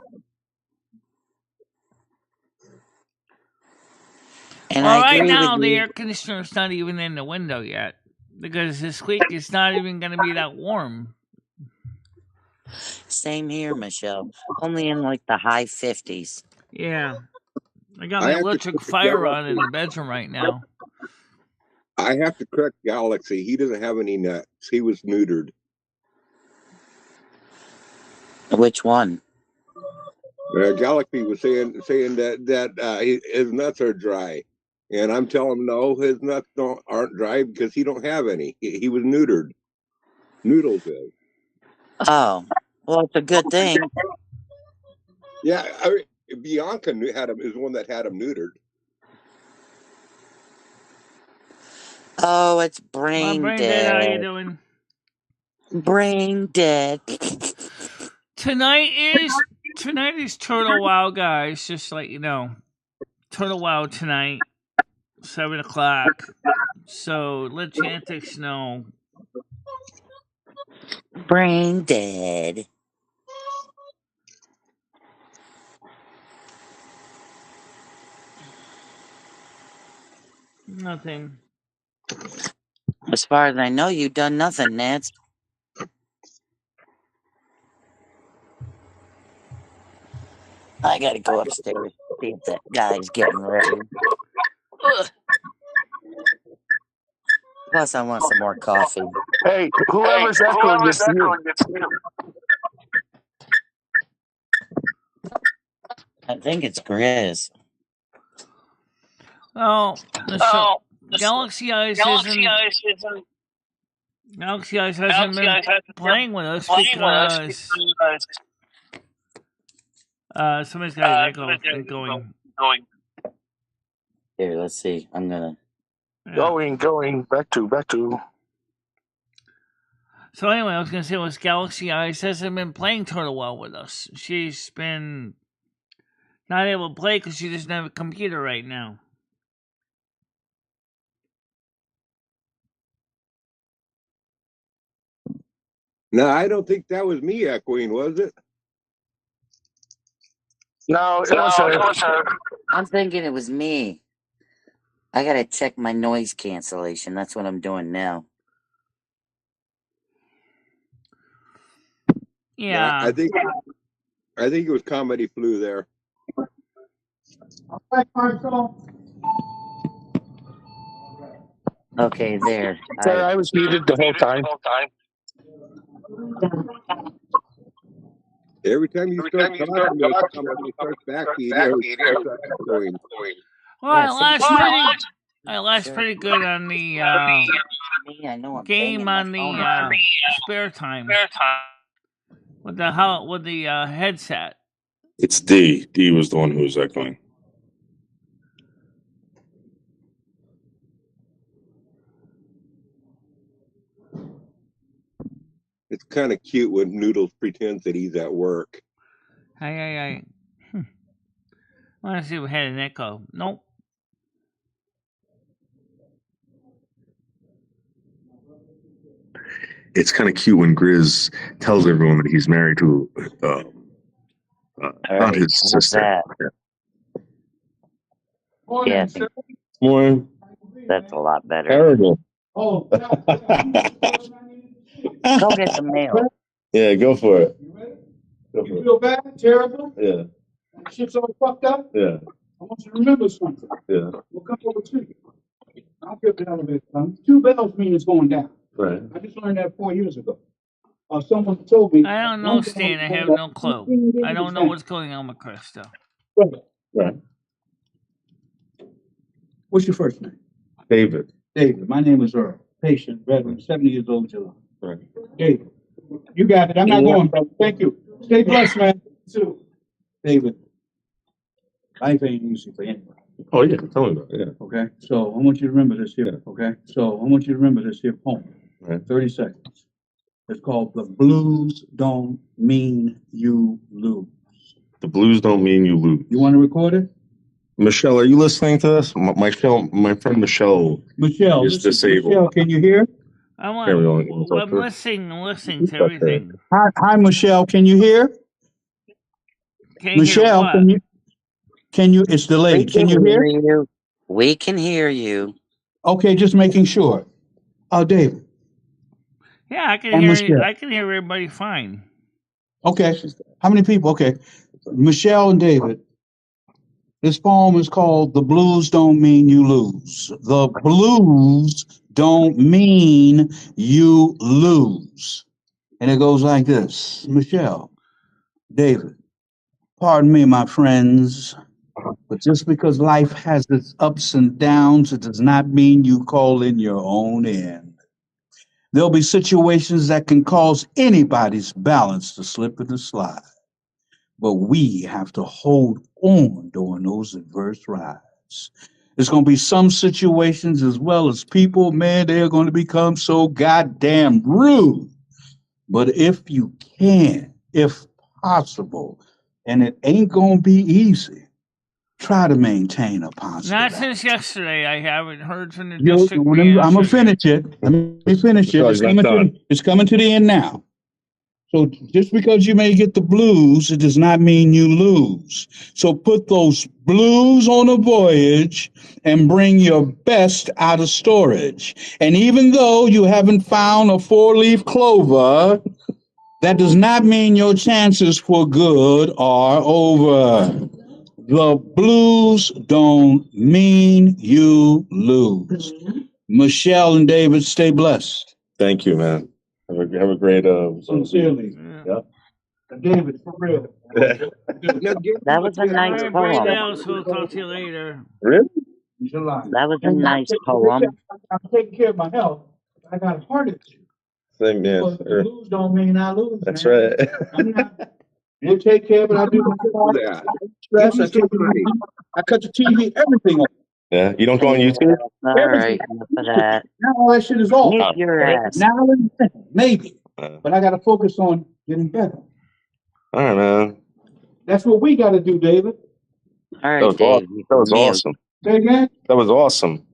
And I
Well, right
agree with
now the
you.
air conditioner's not even in the window yet because this week is not even going to be that warm.
Same here, Michelle. Only in like the high 50s.
Yeah, I got
I
my
have to
electric fire on in the bedroom right now.
I have to correct Galaxy. He doesn't have any nuts. He was neutered.
Which one?
Galaxy was saying that his nuts are dry, and I'm telling him no, his nuts aren't dry because he don't have any. He was neutered. Noodles is.
Oh, well, it's a good thing.
Yeah, Bianca had him. Is the one that had him neutered.
Oh, it's brain
Brain
dead.
Dead, how you doing?
Brain dead.
Tonight is Turtle Wow, guys. Just to let you know, Turtle Wow tonight, 7:00. So let Chantix know.
Brain dead.
Nothing.
As far as I know, you've done nothing, Nance. I gotta go upstairs, see if that guy's getting ready. Ugh. Plus, I want some more coffee.
Hey, whoever's echoing, it's you.
I think it's Grizz.
Oh, Galaxy Eyes hasn't been playing with us because somebody's got his echo going.
Here, let's see. I'm gonna.
Going, back to.
So anyway, I was gonna say was Galaxy Eyes hasn't been playing Turtle Well with us. She's been not able to play because she doesn't have a computer right now.
No, I don't think that was me echoing, was it?
No, it was her.
I'm thinking it was me. I gotta check my noise cancellation. That's what I'm doing now.
Yeah.
I think it was Comedy Flu there.
Okay, there.
Sorry, I was muted the whole time.
Every time you start talking, somebody starts backfeeding or echoing.
Well, I last pretty good on the game on the spare time with the headset.
It's D. D was the one who was echoing.
It's kind of cute when Noodles pretends that he's at work.
I want to see if we had an echo. Nope.
It's kind of cute when Grizz tells everyone that he's married to not his sister.
Yeah,
Morning.
that's a lot better.
Terrible.
Go get the mail.
Yeah, go for it.
You feel bad? Terrible?
Yeah.
Shit's all fucked up?
Yeah.
I want you to remember something.
Yeah.
We'll come over to you. I'll get the elevator come. 2 bells mean it's going down.
Right.
I just learned that 4 years ago. Someone told me.
I don't know, Stan. I have no clue. I don't know what's going on with Krista.
Right.
What's your first name?
David.
David. My name is Earl. Patient, veteran, 70 years old, July.
Right.
David. You got it. I'm not going, brother. Thank you. Stay blessed, man. Too. David. Life ain't easy for anyone.
Oh, yeah. Tell me about it. Yeah.
Okay. So I want you to remember this here.
Yeah.
Okay. So I want you to remember this here poem.
Right.
30 seconds. It's called The Blues Don't Mean You Lose.
The blues don't mean you lose.
You want to record it?
Michelle, are you listening to this? My friend Michelle is disabled.
Michelle, can you hear?
I'm listening to everything.
Hi, Michelle, can you hear? Michelle, can you? It's delayed. Can you hear?
We can hear you.
Okay, just making sure. David.
Yeah, I can hear you. I can hear everybody fine.
Okay. How many people? Okay. Michelle and David. This poem is called The Blues Don't Mean You Lose. The blues don't mean you lose. And it goes like this. Michelle, David, pardon me, my friends, but just because life has its ups and downs, it does not mean you call in your own end. There'll be situations that can cause anybody's balance to slip and to slide, but we have to hold on during those adverse rides. There's going to be some situations as well as people, man, they're going to become so goddamn rude. But if you can, if possible, and it ain't going to be easy, try to maintain a positive
Not since
attitude.
yesterday. I haven't heard from the
Yo,
district
I'm
manager
gonna
yet.
finish it. Let me finish it.
No,
It's
he's not
coming
done.
it's coming to the end now. So just because you may get the blues, it does not mean you lose. So put those blues on a voyage and bring your best out of storage. And even though you haven't found a four-leaf clover, that does not mean your chances for good are over. The blues don't mean you lose. Michelle and David, stay blessed.
Thank you, man. Have a great
Sincerely.
Yeah.
David, for real.
Now, give
That
him
was a
kiss.
nice
All right, Brady
poem.
Bells. We'll talk to you later.
Really?
That was a nice poem.
I'm taking care of my health. I got a heart issue.
Same, yeah.
But lose don't mean I lose.
That's
man.
right.
I'm not. We'll take care of it. I'll do my
For
part.
that.
Stress.
Give him some praise.
I cut the TV, everything off.
Yeah. You don't go on YouTube?
All right, enough of that.
Now all that shit is off.
Mute your ass.
Now maybe. But I got to focus on getting better.
All right, man.
That's what we got to do, David.
All right, Dave.
That was
mute.
awesome.
Say again?
That was awesome.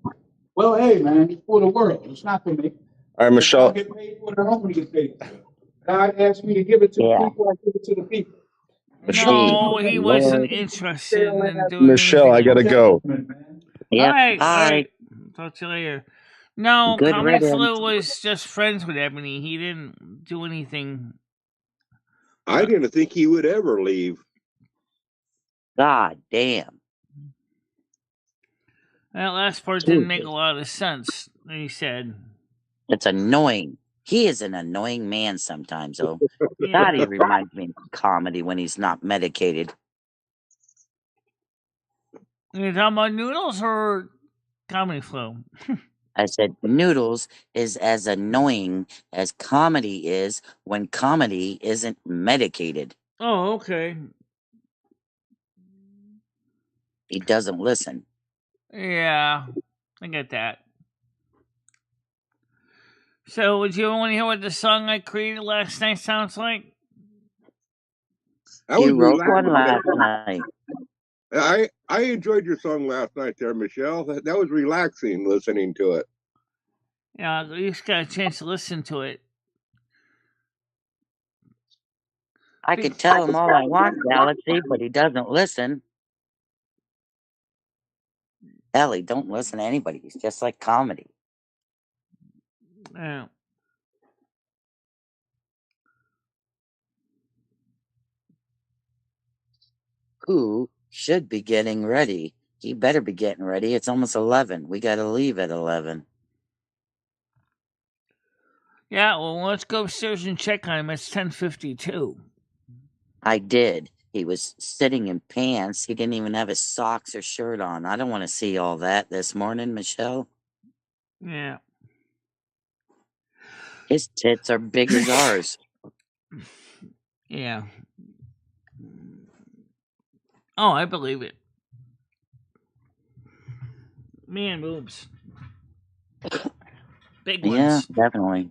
Well, hey, man, it's for the world. It's not for me.
All right, Michelle.
I get paid for it. I don't want to get paid for it. God asked me to give it to the people. I give it to the people.
No, he wasn't
Lord.
interested in doing
Michelle, I
anything
gotta
else.
go.
Yep.
All right,
Bye.
talk to you later. No,
Good
Comedy
riddance.
Flu was just friends with Ebony. He didn't do anything.
I didn't think he would ever leave.
God damn.
That last part didn't make a lot of sense. He said.
It's annoying. He is an annoying man sometimes, though.
Yeah.
God, he reminds me of comedy when he's not medicated.
You talking about Noodles or Comedy Flu?
I said Noodles is as annoying as comedy is when comedy isn't medicated.
Oh, okay.
He doesn't listen.
Yeah, I get that. So, would you want to hear what the song I created last night sounds like?
You wrote one last night.
I enjoyed your song last night there, Michelle. That was relaxing listening to it.
Yeah, you just got a chance to listen to it.
I could tell him all I want, Galaxy, but he doesn't listen. Hell, he don't listen to anybody. He's just like comedy.
Yeah.
Who should be getting ready? He better be getting ready. It's almost 11. We got to leave at 11.
Yeah, well, let's go upstairs and check on him. It's 10:52.
I did. He was sitting in pants. He didn't even have his socks or shirt on. I don't want to see all that this morning, Michelle.
Yeah.
His tits are big as ours.
Yeah. Oh, I believe it. Man boobs. Big ones.
Yeah, definitely.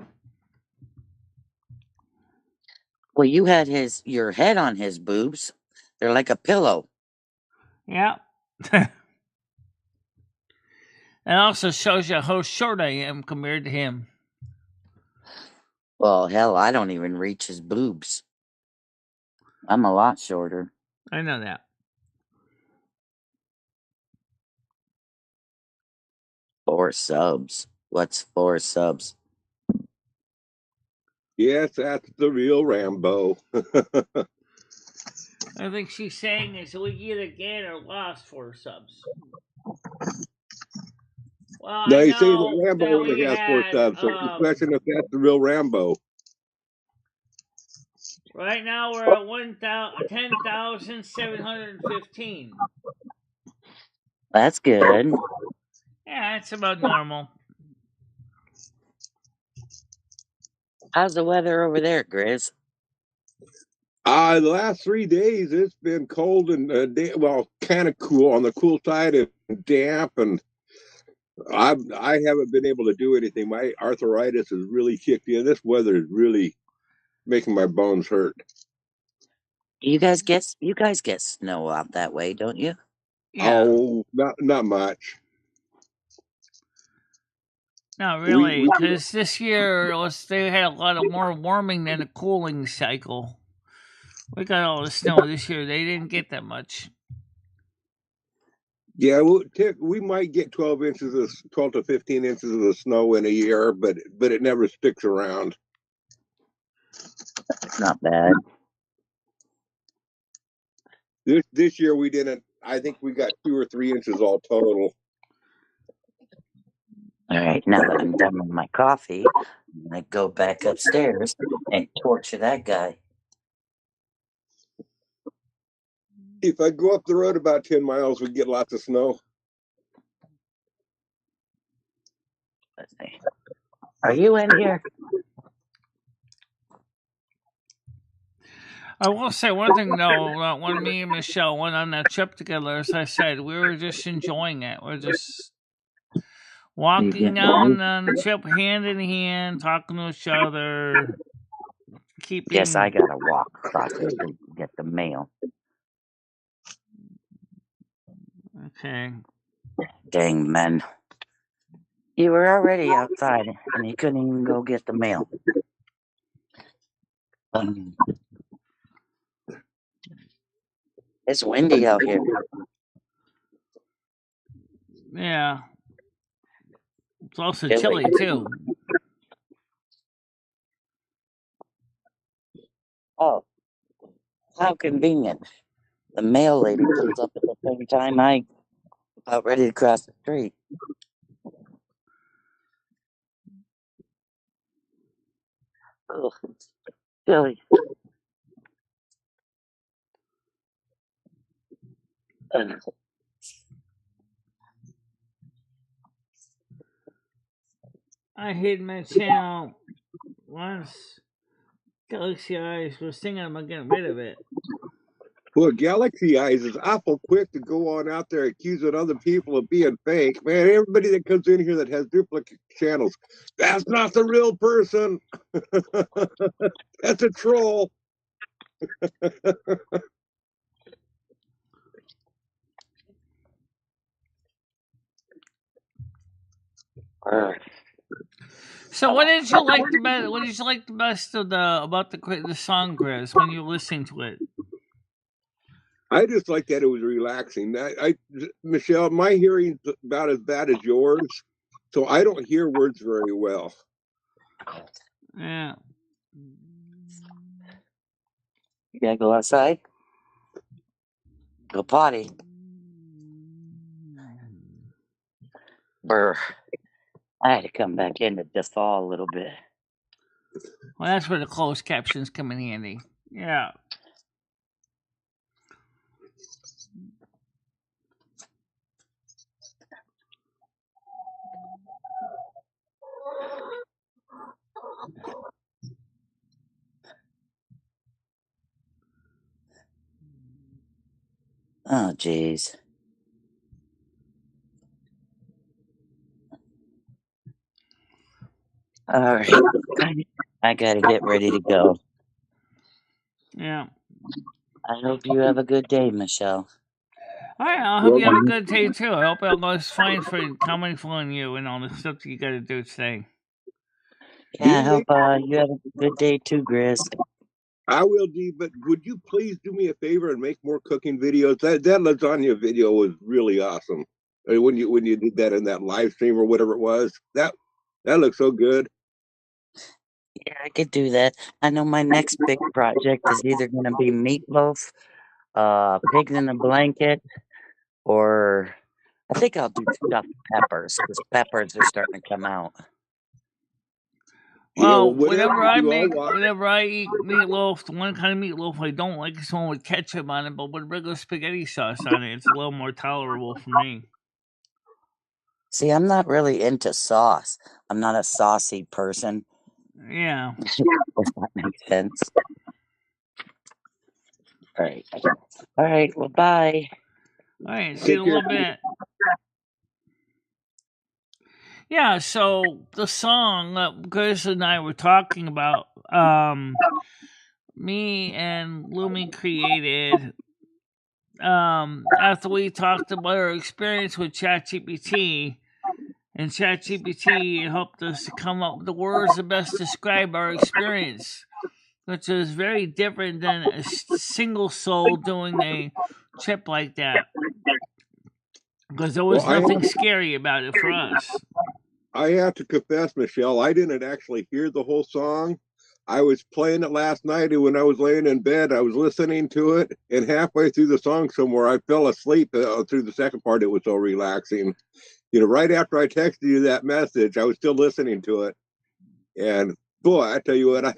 Well, you had your head on his boobs. They're like a pillow.
Yeah. It also shows you how short I am compared to him.
Well, hell, I don't even reach his boobs. I'm a lot shorter.
I know that.
4 subs. What's 4 subs?
Yes, that's the real Rambo.
I think she's saying is we either gained or lost 4 subs. Well,
No,
I
you see,
know
the Rambo
that
only
we
has 4
had,
subs, so the question if that's the real Rambo.
Right now we're at 10,715.
That's good.
Yeah, it's about normal.
How's the weather over there, Grizz?
The last 3 days it's been cold and well, kind of cool on the cool side and damp, and I haven't been able to do anything. My arthritis has really kicked in. This weather is really making my bones hurt.
You guys get snow out that way, don't you?
Yeah,
Oh, not much.
not
We
really,
we
because this year they had a lot of more warming than a cooling cycle. We got all the snow this year. They didn't get that much.
yeah, we might get 12 to 15 inches of the snow in a year, but it never sticks around.
It's not bad.
This year we didn't. I think we got 2 or 3 inches all total.
All right, now that I'm done with my coffee, I'm gonna go back upstairs and torture that guy.
If I go up the road about 10 miles, we get lots of snow.
Let's see. Are you in here?
I will say one thing though. When me and Michelle went on that trip together, as I said, we were just enjoying it. We're just walking down on the trip hand in hand, talking to each other,
Guess I
keeping.
gotta walk across the street to get the mail.
Okay.
Dang, men. You were already outside and you couldn't even go get the mail. It's windy out here.
Yeah. It's also chilly too.
Oh, how convenient. The mail lady pulls up at the same time I about ready to cross the street. Ugh, silly.
I hid my channel once. Galaxy Eyes was thinking about getting rid of it.
Well, Galaxy Eyes is awful quick to go on out there accusing other people of being fake. Man, everybody that comes in here that has duplicate channels, that's not the real person. That's a troll.
So, what did you like the best? What did you like the best of about the song, Grizz, when you were listening to it?
I just like that it was relaxing. Michelle, my hearing's about as bad as yours, so I don't hear words very well.
Yeah.
You gotta go outside? Go potty. Brr. I had to come back in to thaw a little bit.
Well, that's where the closed captions come in handy. Yeah.
Oh, jeez. All right. I gotta get ready to go.
Yeah.
I hope you have a good day, Michelle.
All right. I hope
Well,
you have a good day too. I hope it all goes fine for coming for you and all the stuff that you got to do today.
Yeah, I
Dee,
hope you have a good day too, Grizz.
I will, Dee, but would you please do me a favor and make more cooking videos? That lasagna video was really awesome. When you did that in that live stream or whatever it was, that looks so good.
Yeah, I could do that. I know my next big project is either gonna be meatloaf, pigs in a blanket, or I think I'll do stuffed peppers because peppers are starting to come out.
Well,
whatever you all want.
whenever I eat meatloaf, the one kind of meatloaf I don't like is the one with ketchup on it, but with regular spaghetti sauce on it, it's a little more tolerable for me.
See, I'm not really into sauce. I'm not a saucy person.
Yeah.
If that makes sense. All right. All right. Well, bye.
All right. See you in a little bit. Yeah. So the song that Chris and I were talking about, me and Lumi created, after we talked about our experience with ChatGPT. And ChatGPT helped us to come up with the words that best describe our experience, which is very different than a single soul doing a trip like that. Because there was nothing scary about it for us.
I have to confess, Michelle, I didn't actually hear the whole song. I was playing it last night, and when I was laying in bed, I was listening to it, and halfway through the song somewhere, I fell asleep through the second part. It was so relaxing. Right after I texted you that message, I was still listening to it, and boy, I tell you what,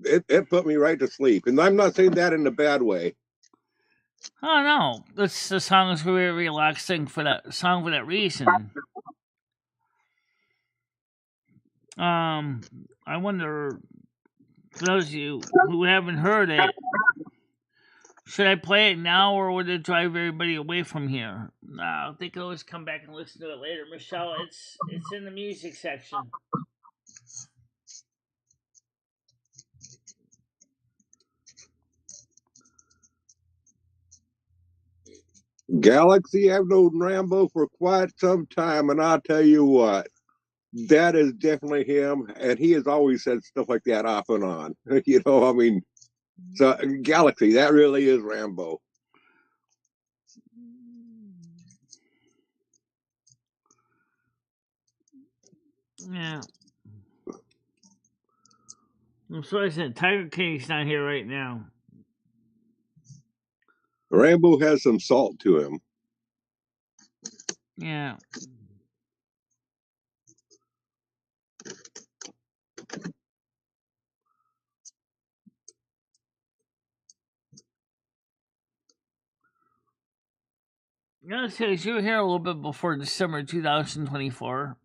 it put me right to sleep. And I'm not saying that in a bad way.
Oh no, the song is very relaxing for that reason. I wonder, for those of you who haven't heard it, should I play it now or would it drive everybody away from here? No, I think I'll always come back and listen to it later. Michelle, it's in the music section.
Galaxy, I've known Rambo for quite some time, and I'll tell you what, that is definitely him, and he has always said stuff like that off and on. I mean, so Galaxy, that really is Rambo.
Yeah. I'm sorry I said Tiger King's not here right now.
Rambo has some salt to him.
Yeah. Yeah, so you were here a little bit before December 2024.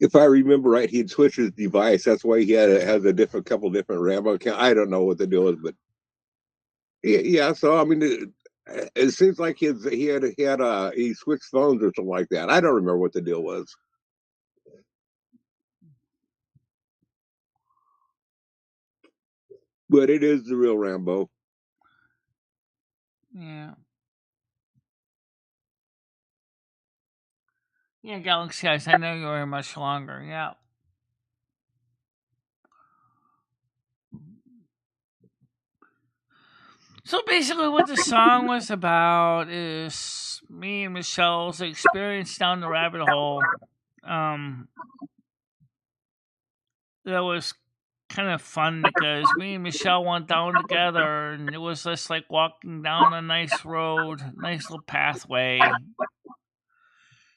If I remember right, he'd switch his device. That's why he has a couple different Rambo accounts. I don't know what the deal is, but yeah. So I mean, it seems like he switched phones or something like that. I don't remember what the deal was. But it is the real Rambo.
Yeah. Yeah, Galaxy Eyes, I know you were much longer. Yeah. So basically, what the song was about is me and Michelle's experience down the rabbit hole. That was kind of fun because me and Michelle went down together, and it was just like walking down a nice road, nice little pathway,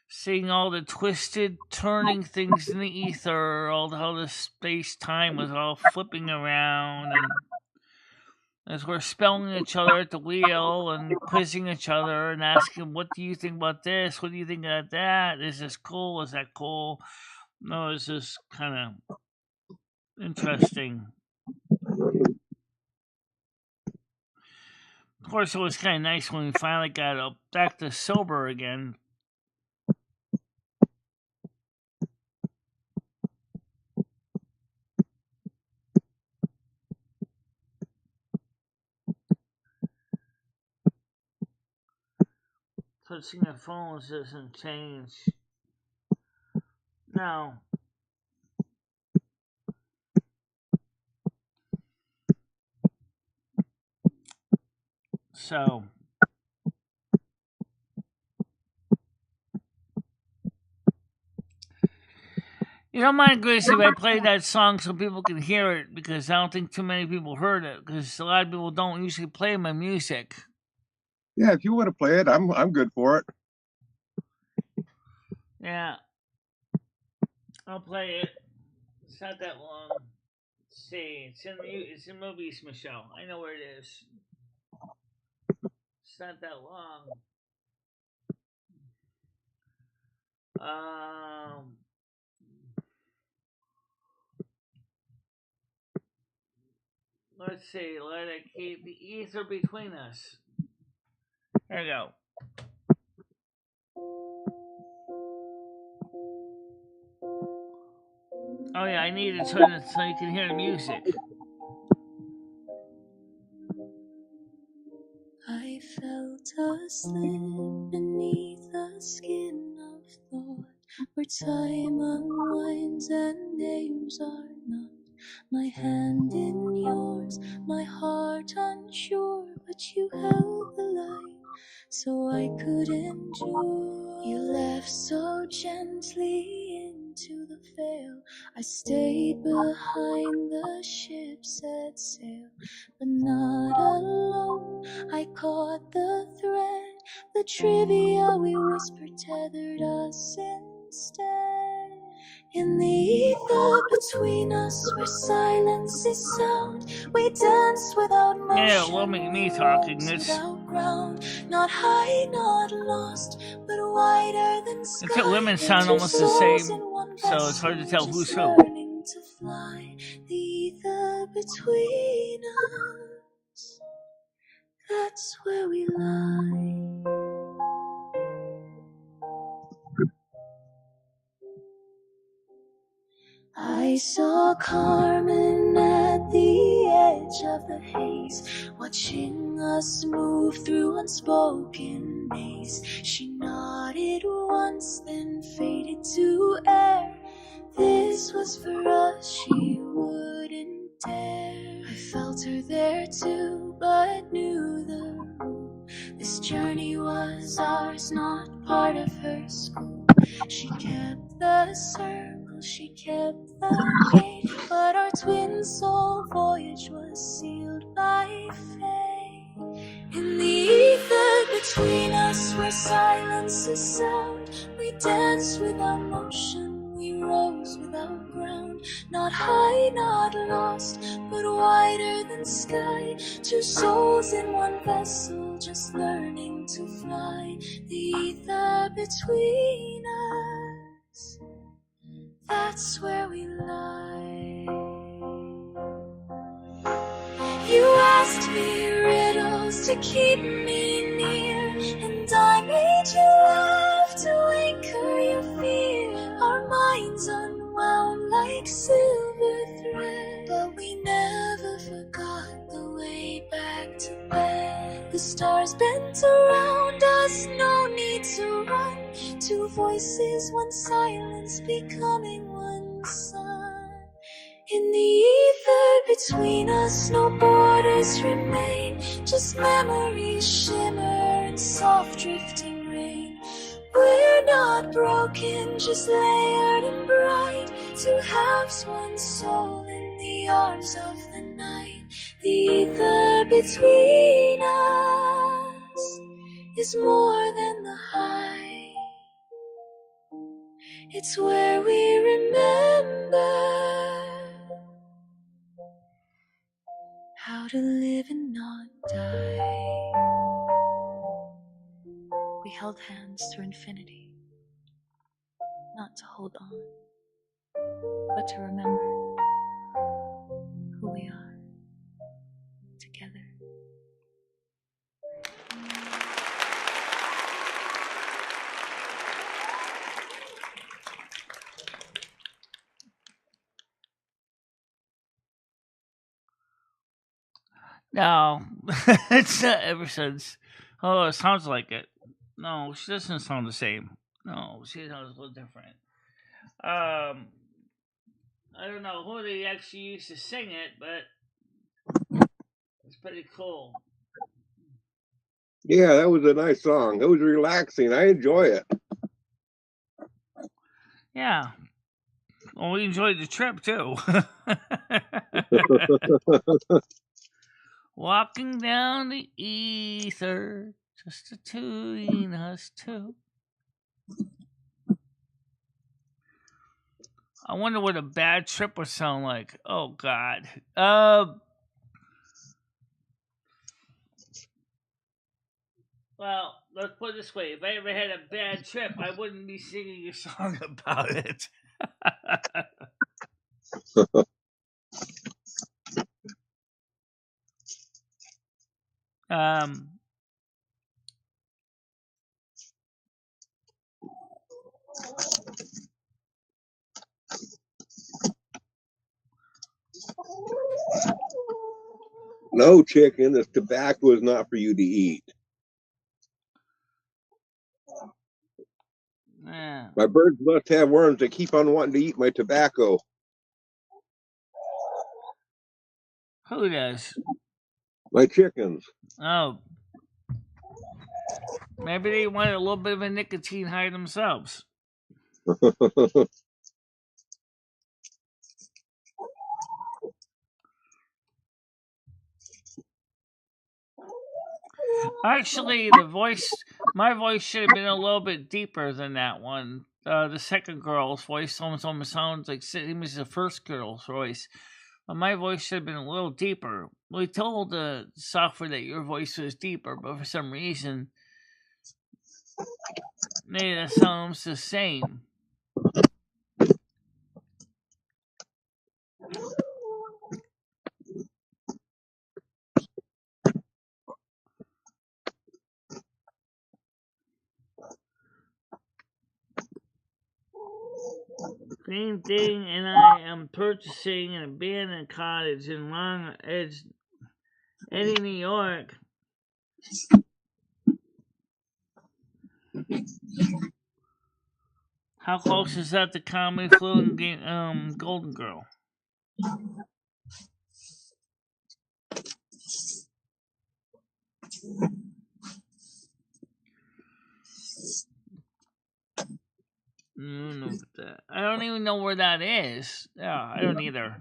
seeing all the twisted, turning things in the ether, how the space time was all flipping around, and as we're spelling each other at the wheel and quizzing each other and asking, "What do you think about this? What do you think about that? Is this cool? Is that cool?" No, it's just kind of interesting. Of course, it was kind of nice when we finally got back to sober again. Touching the phones doesn't change. Now, so you don't mind, Grace, if I play that song so people can hear it, because I don't think too many people heard it, because a lot of people don't usually play my music.
Yeah, if you want to play it, I'm good for it.
Yeah, I'll play it. It's not that long. Let's see, it's in movies, Michelle. I know where it is. It's not that long. Let's see. Let it keep the ether between us. There we go. Oh yeah, I need to turn it so you can hear the music.
I felt asleep beneath the skin of thought, where time unwinds and names are not. My hand in yours, my heart unsure, but you held the light so I could endure. You left so gently into the veil. I stayed behind the ship set sail, but not alone. I caught the thread, the trivia we whispered tethered us instead. In the ether between us, where silence is sound, we dance without motion.
Yeah, well, me talking. It's
without ground, not high, not lost, but wider than sky.
except women sound
Two
almost the
souls
same,
in one
so it's hard to tell
vessel,
who's
just
who.
learning to fly. The ether between us, that's where we lie. I saw Carmen at the edge of the haze, watching us move through unspoken maze. She nodded once, then faded to air. This was for us, she wouldn't dare. I felt her there too, but knew the rule. This journey was ours, not part of her school. She kept the circle, she kept the gate, but our twin soul voyage was sealed by fate. In the ether between us, where silence is sound, we danced without motion, we rose without ground. Not high, not lost, but wider than sky. Two souls in one vessel, just learning to fly. The ether between us, that's where we lie. You asked me riddles to keep me near, and I made you laugh to anchor your fear. Our minds unwound like silver thread, but we never forgot the way back to bed. The stars bent around us, no need to run. Two voices, one silence, becoming one sun. In the ether between us, no borders remain, just memories shimmer in soft drifting rain. We're not broken, just layered and bright, two halves, one soul in the arms of the night. The ether between us is more than the height. It's where we remember how to live and not die. We held hands through infinity, not to hold on, but to remember who we are together.
No, it's not ever since. Oh, it sounds like it. No, she doesn't sound the same. No, she sounds a little different. I don't know who they actually used to sing it, but it's pretty cool.
Yeah, that was a nice song. It was relaxing. I enjoy it.
Yeah. Well, we enjoyed the trip too. Walking down the ether. Just between us two. I wonder what a bad trip would sound like. Oh God. Well, let's put it this way: if I ever had a bad trip, I wouldn't be singing a song about it.
No, chicken, this tobacco is not for you to eat.
Yeah.
My birds must have worms. They keep on wanting to eat my tobacco.
Who does?
My chickens.
Oh. Maybe they want a little bit of a nicotine high themselves. Actually, my voice should have been a little bit deeper than that one. The second girl's voice almost sounds like it was the first girl's voice. My voice should have been a little deeper. We told the software that your voice was deeper, but for some reason, made it sound the same. Green Thing and I am purchasing an abandoned cottage in Long Edge, Eddie, New York. How close is that to Comedy Flu and Golden Girl? I don't even know where that is. Yeah, I don't either.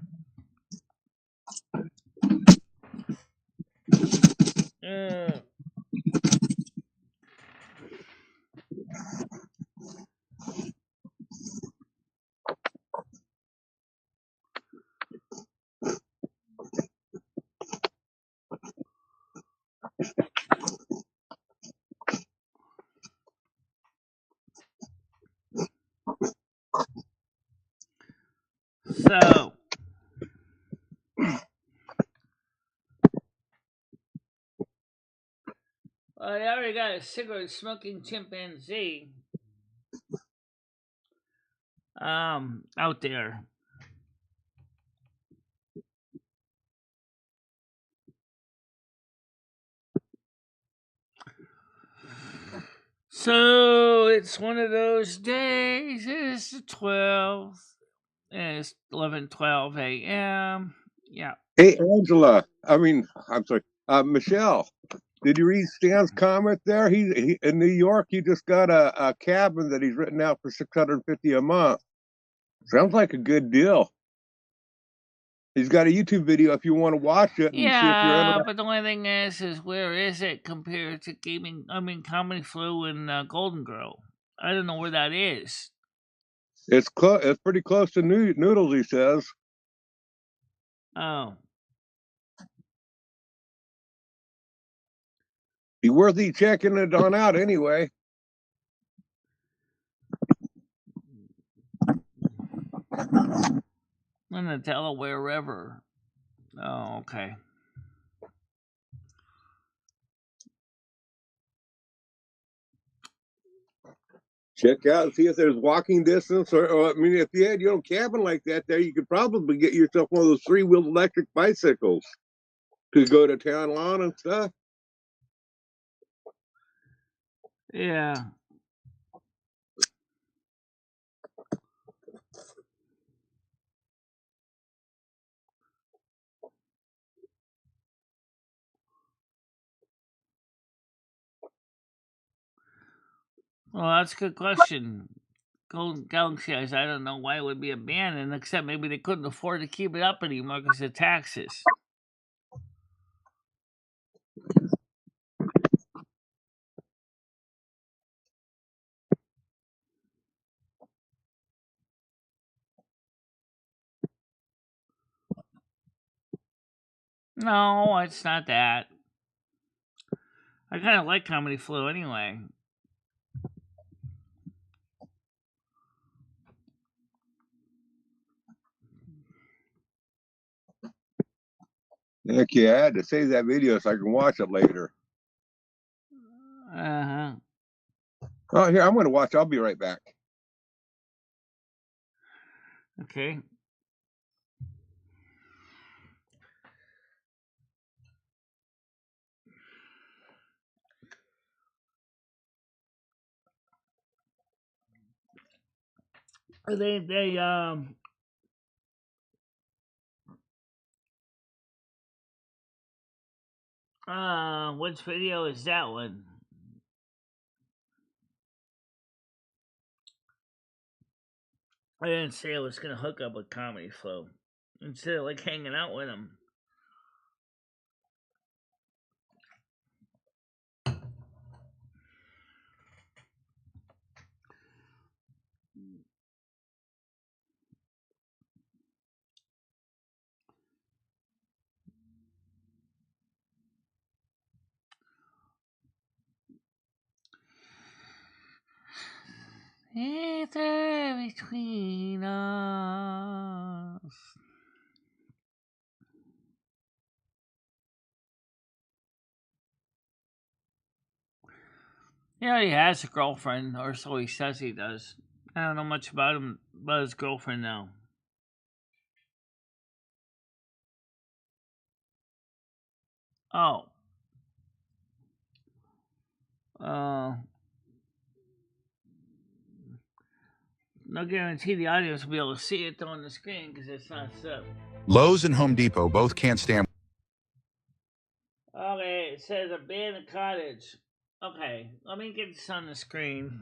So, I already got a cigarette smoking chimpanzee out there. So it's one of those days. It's the 12th. And it's 11:12 a.m. Yeah.
Hey, Angela. I'm sorry. Michelle, did you read Stan's comment there? He in New York. He just got a cabin that he's written out for $650 a month. Sounds like a good deal. He's got a YouTube video if you want to watch it and see if you're
Yeah,
interested.
but the only thing is where is it compared to Comedy Flu and Golden Girl? I don't know where that is.
It's It's pretty close to Noodles, he says.
Oh.
Be worthy checking it on out anyway.
In the Delaware River. Oh, okay.
Check out and see if there's walking distance, or if you had your own cabin like that there, you could probably get yourself one of those 3-wheeled electric bicycles to go to town lawn and stuff.
Yeah. Well, that's a good question. Golden Galaxy Eyes, I don't know why it would be abandoned, except maybe they couldn't afford to keep it up anymore because of taxes. No, it's not that. I kind of like Comedy Flow anyway.
Heck yeah, I had to save that video so I can watch it later.
Uh-huh.
Oh, here, I'm going to watch. I'll be right back.
Okay. They which video is that one? I didn't say I was gonna hook up with Comedy Flow. Instead of like hanging out with him. It's there between us. Yeah, he has a girlfriend, or so he says he does. I don't know much about him, about his girlfriend now. Oh. No guarantee the audience will be able to see it on the screen because it's not set.
Lowe's and Home Depot both can't stand.
Okay, it says abandoned cottage. Okay, let me get this on the screen.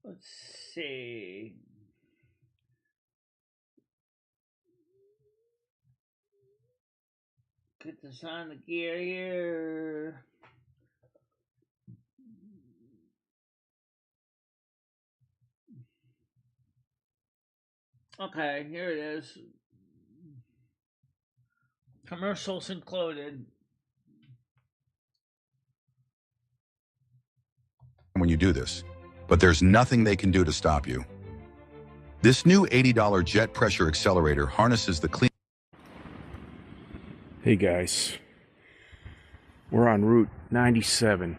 Let's see. Get this on the gear here. Okay, here it is. Commercials included.
When you do this, but there's nothing they can do to stop you. This new $80 jet pressure accelerator harnesses the clean.
Hey guys, we're on Route 97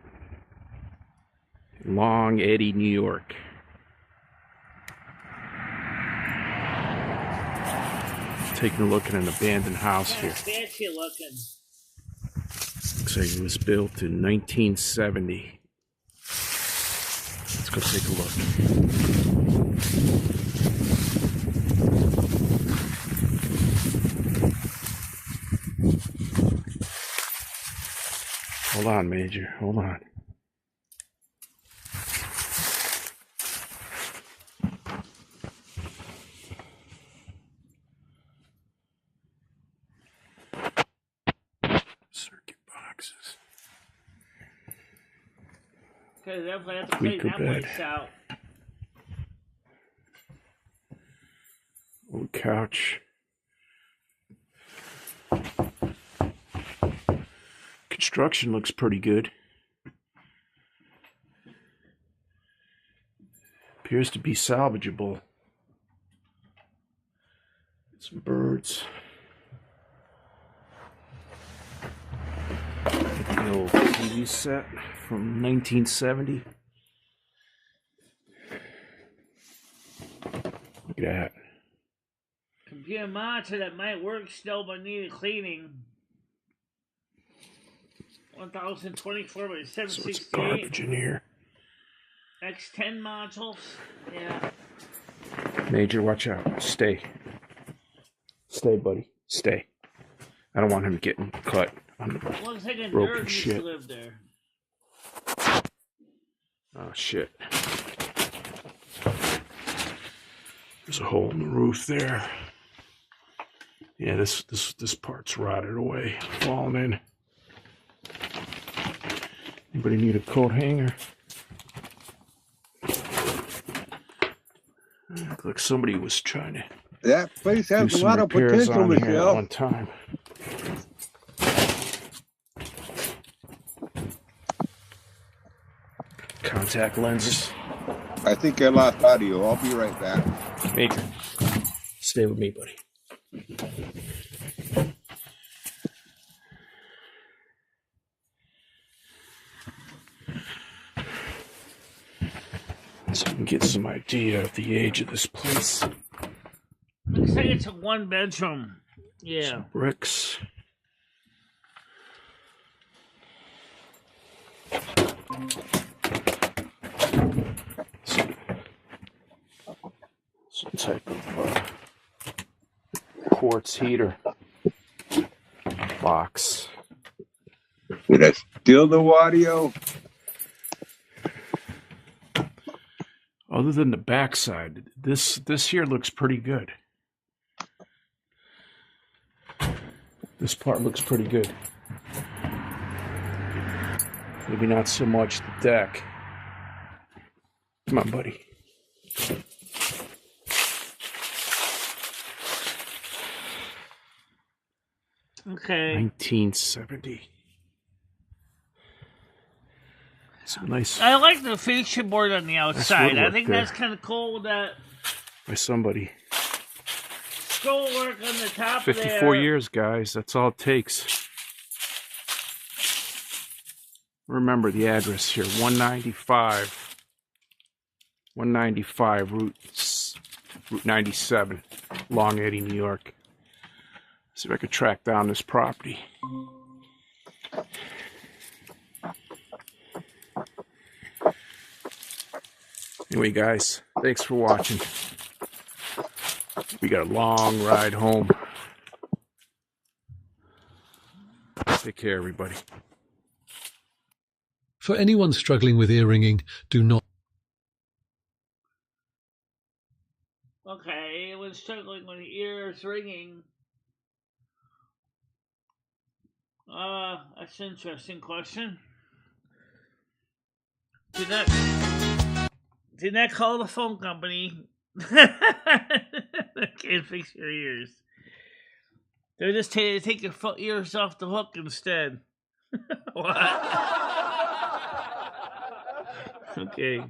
in Long Eddy, New York. Taking a look at an abandoned house here.
Fancy looking.
Looks like it was built in 1970. Let's go take a look. Hold on, Major. Hold on. Circuit boxes.
Okay, definitely have to clean that place out.
Old couch. Construction looks pretty good. Appears to be salvageable. Some birds. The old TV set from 1970. Look at that.
Computer monitor that might work still but needed cleaning. 1024 by 768.
So it's garbage in here.
X10 modules. Yeah.
Major, watch out. Stay. Stay, buddy. Stay. I don't want him getting cut on the
Looks like a
broken
nerd used
shit.
to live there.
Oh shit. There's a hole in the roof there. Yeah, this part's rotted away, falling in. Anybody need a coat hanger? Looked like somebody was trying to
That place
do
has a
some
lot of
repairs
potential,
on here at
Michelle.
one time. Contact lenses.
I think I lost audio. I'll be right back.
Major, stay with me, buddy. So you can get some idea of the age of this place.
Looks like it's a 1-bedroom. Yeah.
Some bricks. Some type of quartz heater box.
Did I steal the audio?
Other than the backside, this here looks pretty good. This part looks pretty good. Maybe not so much the deck. Come on, buddy.
Okay.
1970. Some nice.
I like the fascia board on the outside. I think
there.
that's kind of cool with that
By somebody.
scroll work on the top
54
there.
years, guys. That's all it takes. Remember the address here. 195. 195 Route 97. Long Eddy, New York. See if I could track down this property. Anyway, guys, thanks for watching. We got a long ride home. Take care, everybody.
For anyone struggling with ear ringing, do not.
Okay, it was struggling with the ears ringing. That's an interesting question. Did not call the phone company. They can't fix your ears. They're just take your ears off the hook instead. What? Okay.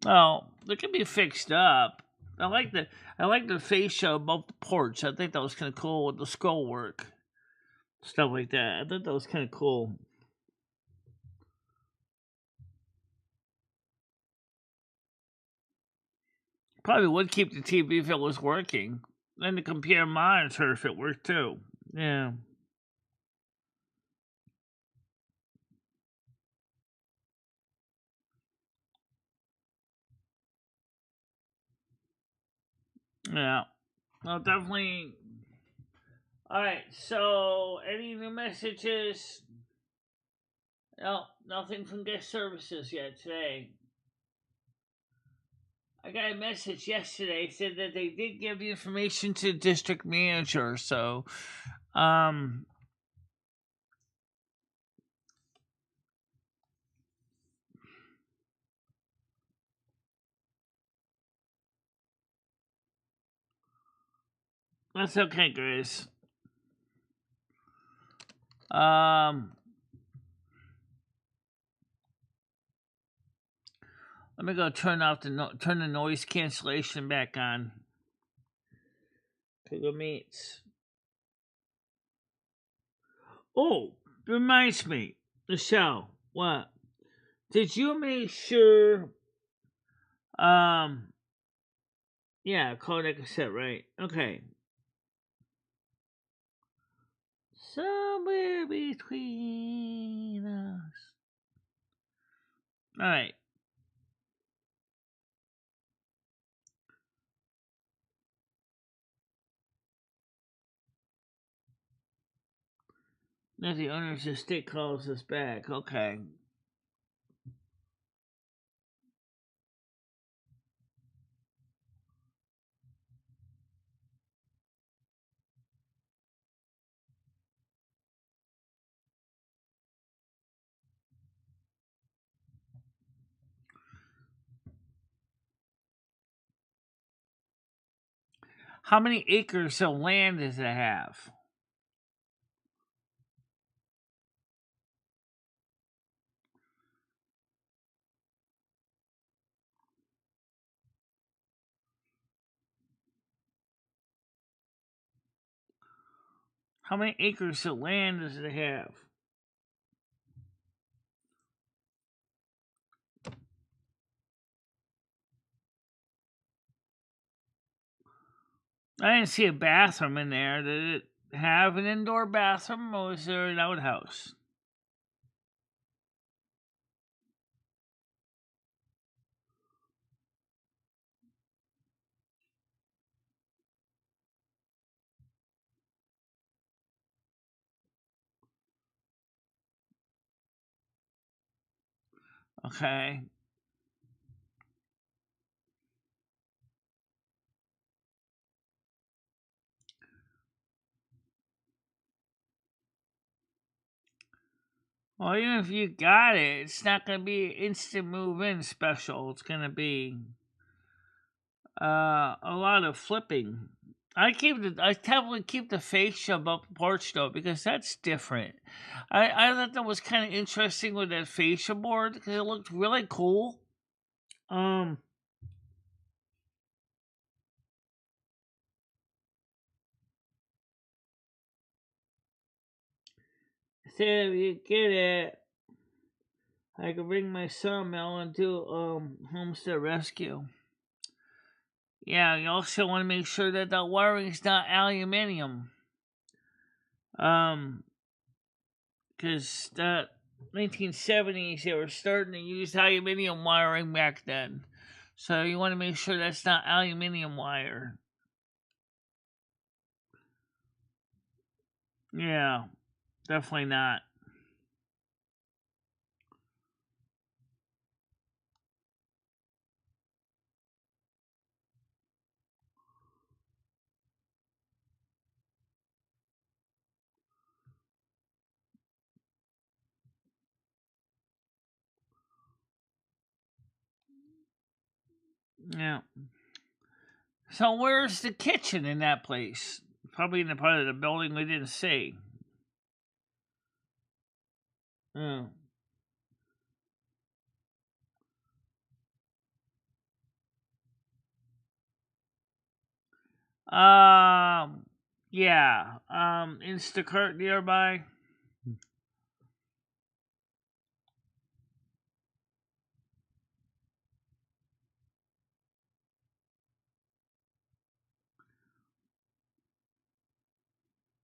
Oh, they can be fixed up. I like the fascia above the porch. I think that was kind of cool with the scroll work, stuff like that. I thought that was kind of cool. Probably would keep the TV if it was working. Then the computer monitor if it worked too. Yeah. Yeah. Well, definitely. Alright, so any new messages? No, nothing from guest services yet today. I got a message yesterday said that they did give the information to the district manager, so that's okay, Grace. Let me go turn the noise cancellation back on. Google Meets. Oh, reminds me, Michelle. What? Did you make sure? Yeah, codec cassette, right? Okay. Somewhere between us. All right. Now the owner's estate calls us back. Okay. How many acres of land does it have? How many acres of land does it have? I didn't see a bathroom in there. Did it have an indoor bathroom, or was there an outhouse? Okay. Well, even if you got it, it's not going to be instant move in special. It's going to be a lot of flipping. I definitely keep the fascia above the porch though, because that's different. I thought that was kind of interesting with that fascia board because it looked really cool. So if you get it, I could bring my sawmill and do homestead rescue. Yeah, you also want to make sure that the wiring is not aluminium. Because the 1970s they were starting to use aluminium wiring back then, so you want to make sure that's not aluminium wire. Yeah, definitely not. Yeah. So where's the kitchen in that place? Probably in the part of the building we didn't see. Oh. Yeah. Instacart nearby.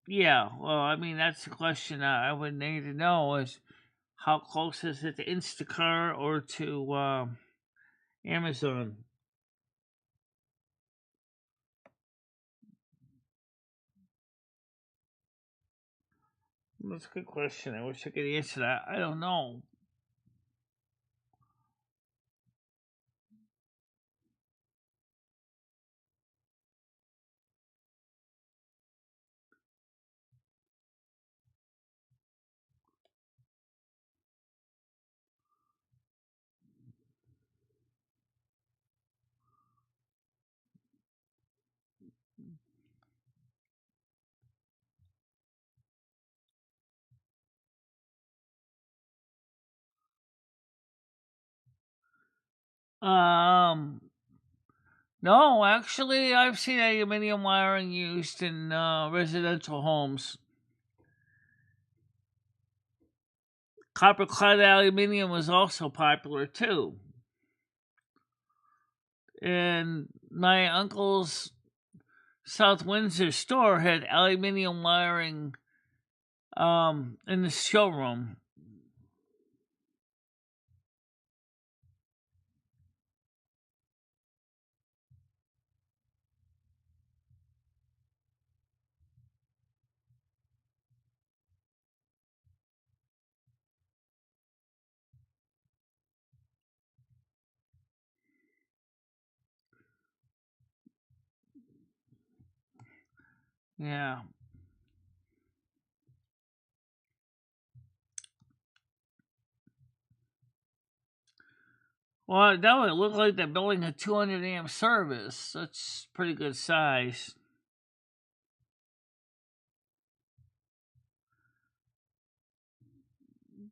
Yeah. Well, I mean that's the question I would need to know is how close is it to Instacart or to Amazon? That's a good question. I wish I could answer that. I don't know. Um, no, actually, I've seen aluminium wiring used in residential homes. Copper clad aluminium was also popular too. And my uncle's South Windsor store had aluminium wiring in the showroom. Yeah. Well, that would look like the building had 200 amp service. That's pretty good size.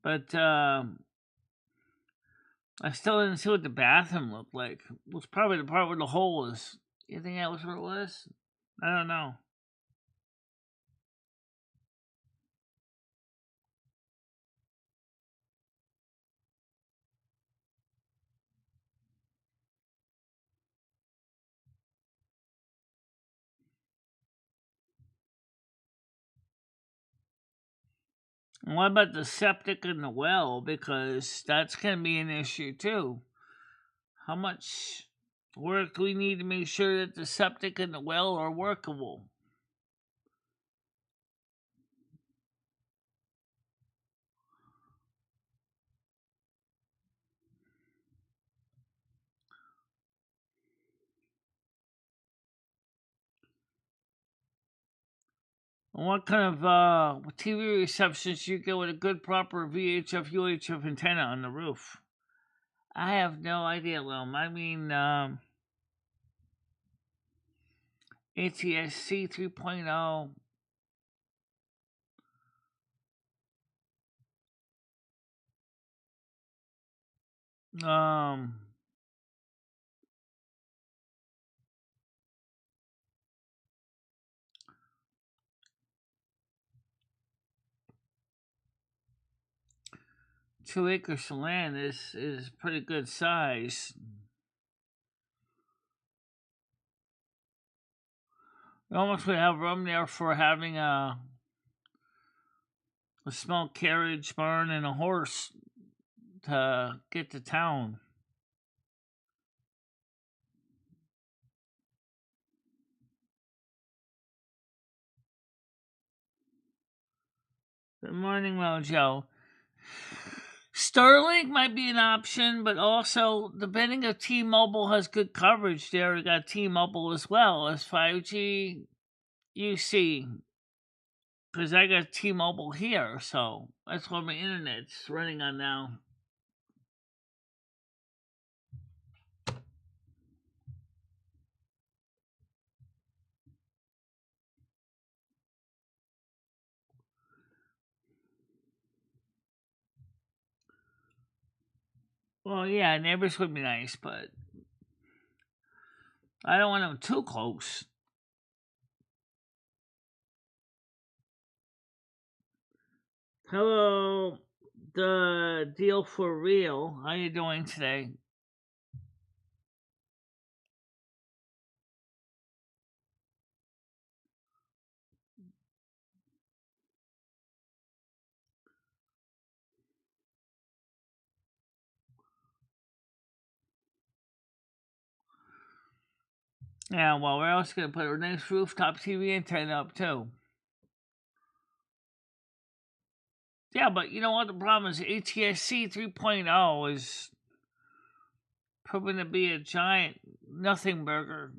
But I still didn't see what the bathroom looked like. It was probably the part where the hole was. You think that was what it was? I don't know. And what about the septic and the well? Because that's going to be an issue too. How much work we need to make sure that the septic and the well are workable. And what kind of TV receptions you get with a good proper VHF UHF antenna on the roof? I have no idea, Lil. I mean, ATSC 3.0. Um, 2 acres of land is pretty good size. You almost would have room there for having a small carriage barn and a horse to get to town. Good morning, Mojo. Starlink might be an option, but also depending if T-Mobile has good coverage there, we got T-Mobile as well as 5G UC. Because I got T-Mobile here, so that's what my internet's running on now. Well, yeah, neighbors would be nice, but I don't want them too close. Hello, the deal for real. How you doing today? Yeah, well, we're also going to put a nice rooftop TV antenna up, too. Yeah, but you know what? The problem is ATSC 3.0 is proving to be a giant nothing burger.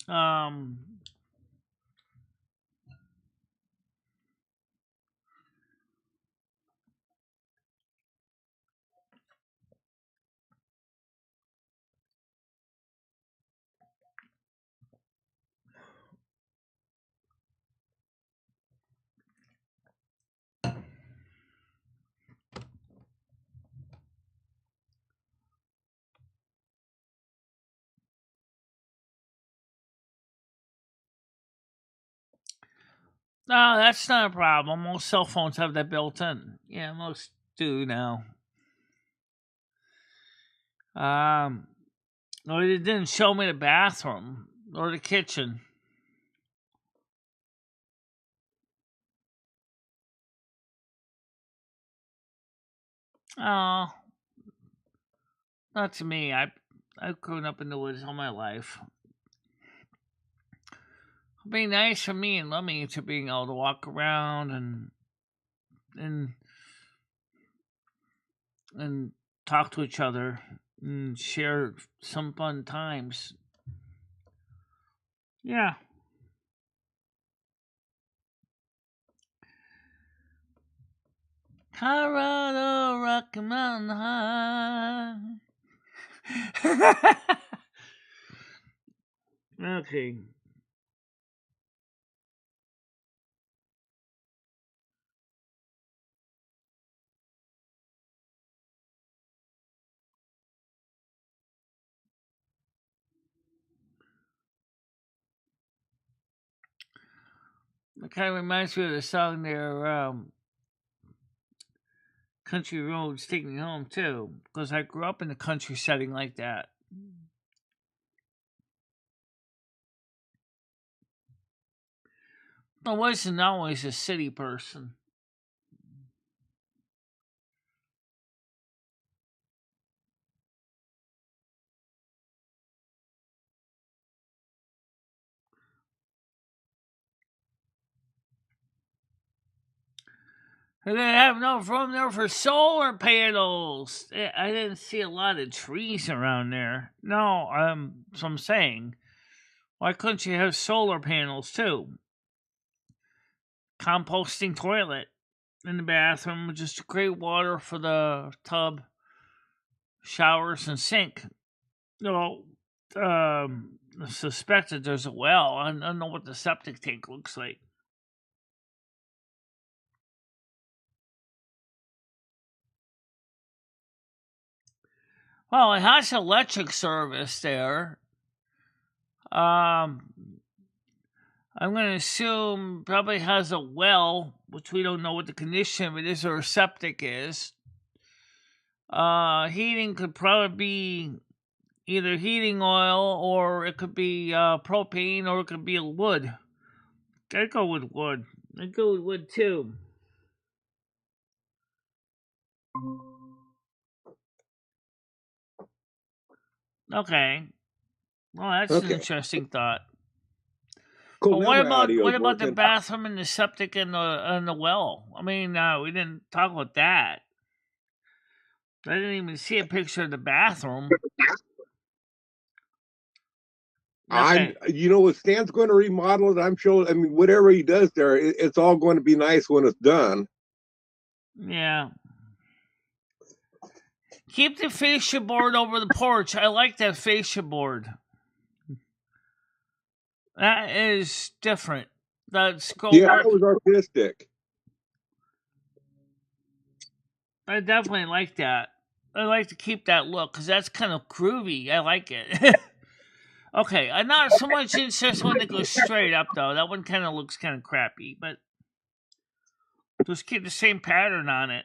Um, no, that's not a problem. Most cell phones have that built in. Yeah, most do now. Well, it didn't show me the bathroom or the kitchen. Oh, not to me. I've grown up in the woods all my life. It'd be nice for me and Lummy to being able to walk around and and talk to each other and share some fun times. Yeah. Colorado, Rocky Mountain High. Okay. It kind of reminds me of the song there, Country Roads Take Me Home, too, because I grew up in a country setting like that. I wasn't always a city person. And they have no room there for solar panels. I didn't see a lot of trees around there. No, so I'm saying, why couldn't you have solar panels too? Composting toilet in the bathroom, just great water for the tub, showers, and sink. No, I suspect that there's a well. I don't know what the septic tank looks like. Well, it has electric service there. I'm going to assume probably has a well, which we don't know what the condition of it is or septic is. Heating could probably be either heating oil or it could be propane or it could be wood. I'd go with wood. I'd go with wood too. Okay. Well, that's an interesting thought.
Cool.
But what about the bathroom and the septic and the well? I mean, we didn't talk about that. I didn't even see a picture of the bathroom. Okay.
If Stan's going to remodel it, I'm sure. I mean, whatever he does there, it's all going to be nice when it's done.
Yeah. Keep the fascia board over the porch. I like that fascia board. That is different. That's
that was artistic.
I definitely like that. I like to keep that look because that's kind of groovy. I like it. Okay, I'm not so much interested when it goes straight up though. That one kind of looks kind of crappy, but just keep the same pattern on it.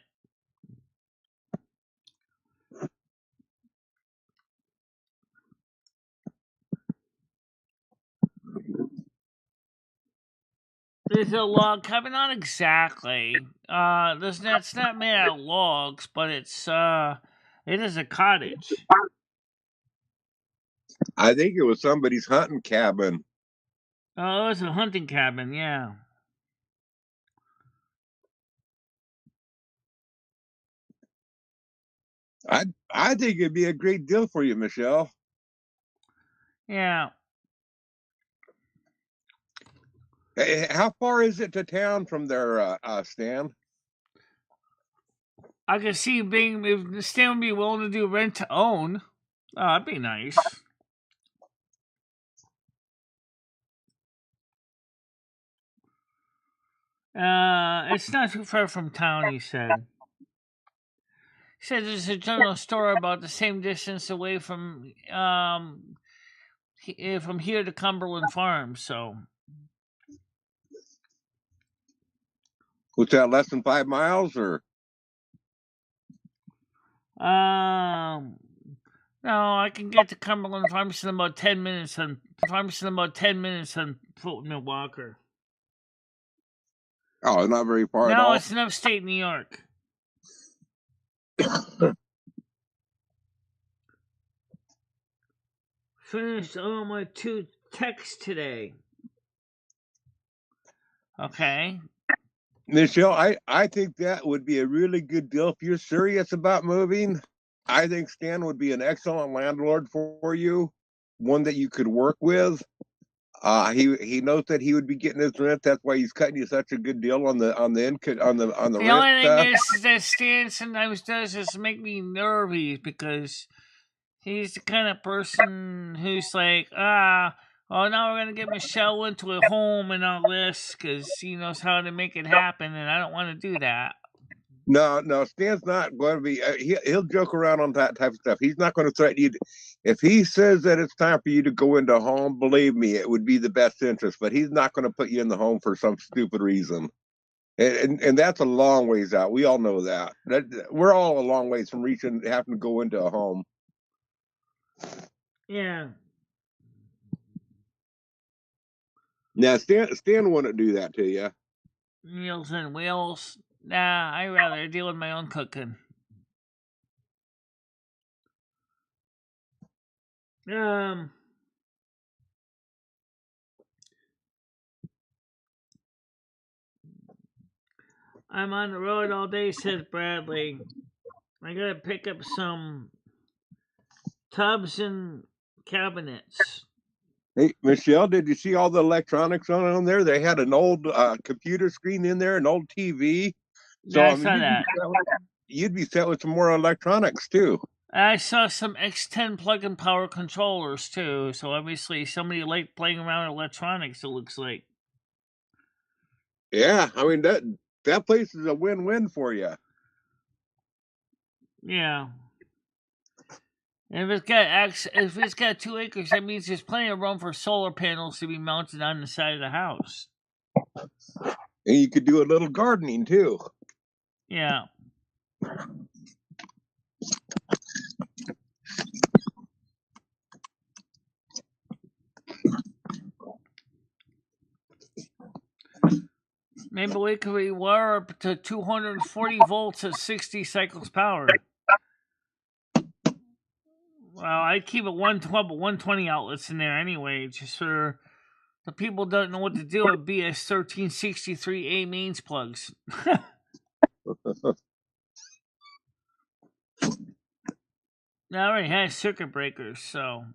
There's a log cabin, not exactly. It's not made out of logs, but it is a cottage.
I think it was somebody's hunting cabin.
Oh, it was a hunting cabin, yeah.
I think it'd be a great deal for you, Michelle.
Yeah.
How far is it to town from there, Stan?
I can see if Stan would be willing to do rent to own. Oh, that'd be nice. It's not too far from town, he said. He said there's a general store about the same distance away from here to Cumberland Farms, so.
What's that, less than 5 miles, or?
No, I can get to Cumberland Farms in about 10 minutes on Fulton Walker.
Oh, not very far at all.
No, it's in upstate New York. Finished all my 2 texts today. Okay.
Michelle, I think that would be a really good deal. If you're serious about moving, I think Stan would be an excellent landlord for you, one that you could work with. He knows that he would be getting his rent. That's why he's cutting you such a good deal on the rent. The
only thing is that Stan sometimes does is make me nervous because he's the kind of person who's like, now we're gonna get Michelle into a home and all this because he knows how to make it happen, and I don't want to do that.
No, Stan's not going to be. He'll joke around on that type of stuff. He's not going to threaten you. If he says that it's time for you to go into a home, believe me, it would be the best interest. But he's not going to put you in the home for some stupid reason. And that's a long ways out. We all know that. We're all a long ways from having to go into a home.
Yeah.
Now, Stan wouldn't do that to you.
Meals and wheels. Nah, I'd rather deal with my own cooking. I'm on the road all day, says Bradley. I gotta pick up some tubs and cabinets.
Hey, Michelle, did you see all the electronics on there? They had an old computer screen in there, an old TV. So,
Yeah, I saw that.
You'd be set with some more electronics, too.
I saw some X10 plug-in power controllers, too. So, obviously, somebody liked playing around with electronics, it looks like.
Yeah, I mean, that place is a win-win for you.
Yeah. And if it's got 2 acres, that means there's plenty of room for solar panels to be mounted on the side of the house.
And you could do a little gardening too.
Yeah. Maybe we could rewire up to 240 volts at 60 cycles power. Well, I'd keep it 112, but 120 outlets in there anyway, just for the people don't know what to do with BS1363A mains plugs. I already has circuit breakers, so.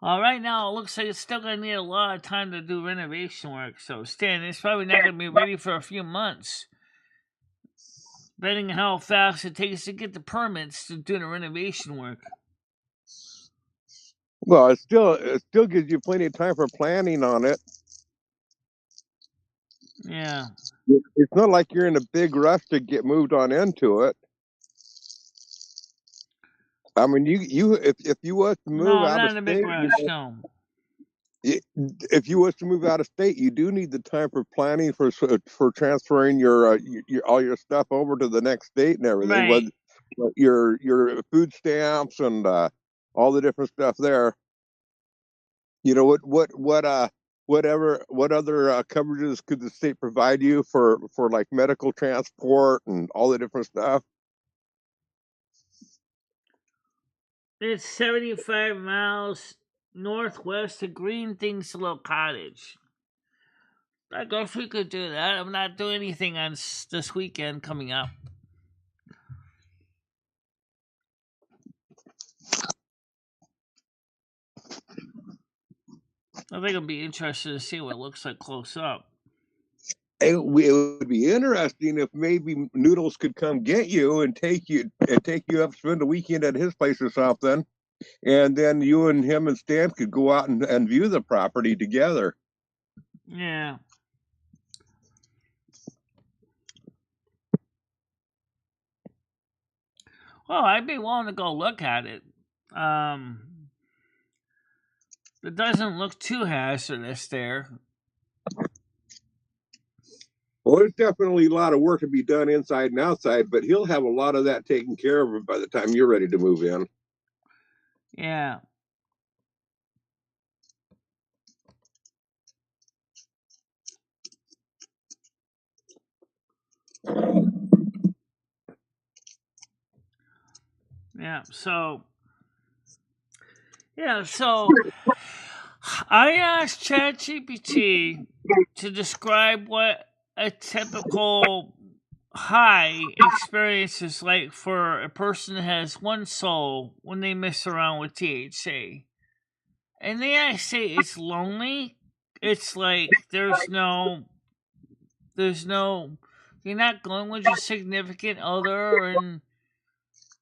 Right now, it looks like it's still going to need a lot of time to do renovation work. So, Stan, it's probably not going to be ready for a few months. Depending on how fast it takes to get the permits to do the renovation work.
Well, it still gives you plenty of time for planning on it.
Yeah.
It's not like you're in a big rush to get moved on into it. I mean, if you was to move out of state,
not in a big rush, no.
If you was to move out of state, you do need the time for planning for transferring your all your stuff over to the next state and everything.
Right.
With your food stamps and all the different stuff there. You know what other coverages could the state provide you for like medical transport and all the different stuff?
It's 75 miles northwest of Green Things Little Cottage. I guess we could do that. I'm not doing anything on this weekend coming up. I think it'll be interesting to see what it looks like close up.
It would be interesting if maybe Noodles could come get you and take you up, spend a weekend at his place or something, and then you and him and Stan could go out and view the property together.
Yeah. Well, I'd be willing to go look at it. It doesn't look too hazardous there.
Well, there's definitely a lot of work to be done inside and outside, but he'll have a lot of that taken care of by the time you're ready to move in.
Yeah. Yeah, so I asked ChatGPT to describe what a typical high experience is like for a person that has one soul when they mess around with THC. And they say it's lonely. It's like there's no you're not going with your significant other and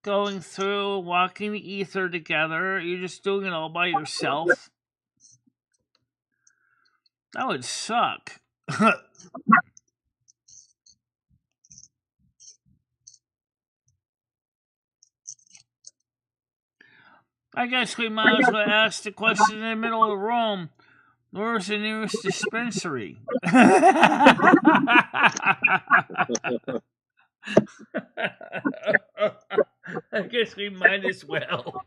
going through walking the ether together. You're just doing it all by yourself. That would suck. I guess we might as well ask the question in the middle of the room. Where's the nearest dispensary? I guess we might as well.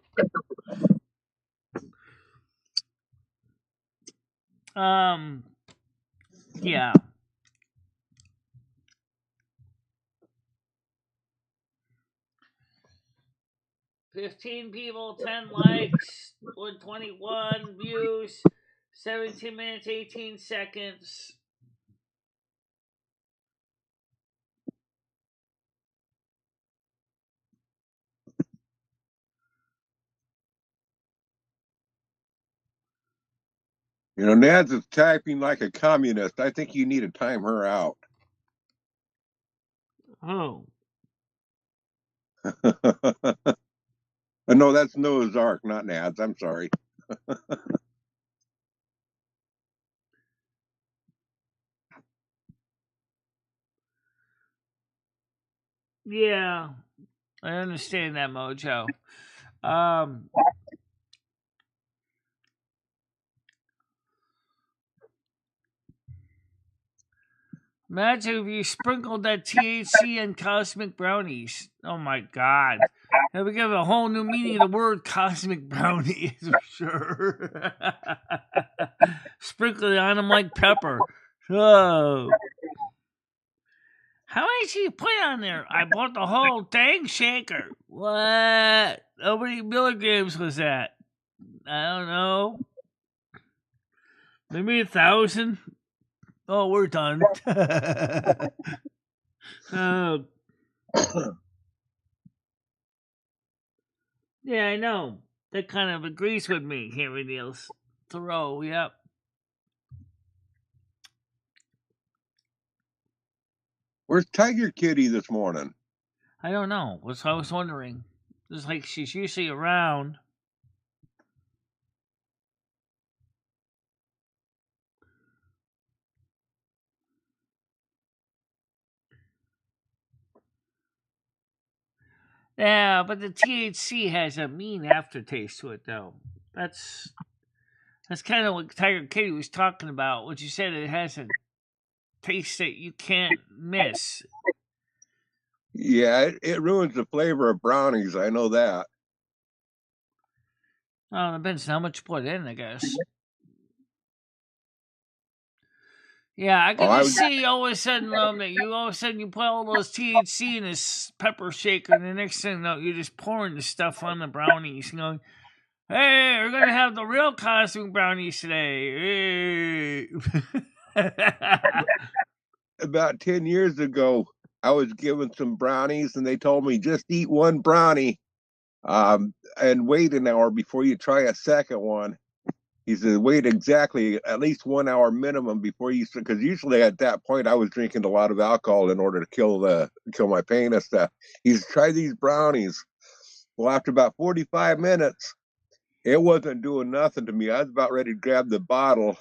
Yeah. $15 people, 10 likes, 121 views, 17 minutes, 18 seconds.
You know, Nads is typing like a communist. I think you need to time her out.
Oh.
No, that's Noah's Ark, not Nads. I'm sorry.
Yeah. I understand that, Mojo. Imagine if you sprinkled that THC in cosmic brownies. Oh my god. That would give a whole new meaning to the word cosmic brownie, for sure. Sprinkle it on them like pepper. Oh. How much you put on there? I bought the whole dang shaker. What? How many milligrams was that? I don't know. Maybe 1,000? Oh, we're done. Yeah, I know. That kind of agrees with me, Henry Niels Thoreau, yep.
Where's Tiger Kitty this morning?
I don't know. That's what I was wondering. It's like she's usually around. Yeah, but the THC has a mean aftertaste to it, though. That's kind of what Tiger Kitty was talking about. What you said, it has a taste that you can't miss.
Yeah, it ruins the flavor of brownies. I know that.
Oh, it depends how much you put in, I guess. Yeah, I can just see all of a sudden that you put all those THC in this pepper shaker, and the next thing you're just pouring the stuff on the brownies. You know, hey, we're gonna have the real cosmic brownies today. Hey.
About 10 years ago, I was given some brownies, and they told me just eat one brownie, and wait an hour before you try a second one. He said, wait exactly at least 1 hour minimum before you, because usually at that point I was drinking a lot of alcohol in order to kill my pain and stuff. He said, try these brownies. Well, after about 45 minutes, it wasn't doing nothing to me. I was about ready to grab the bottle,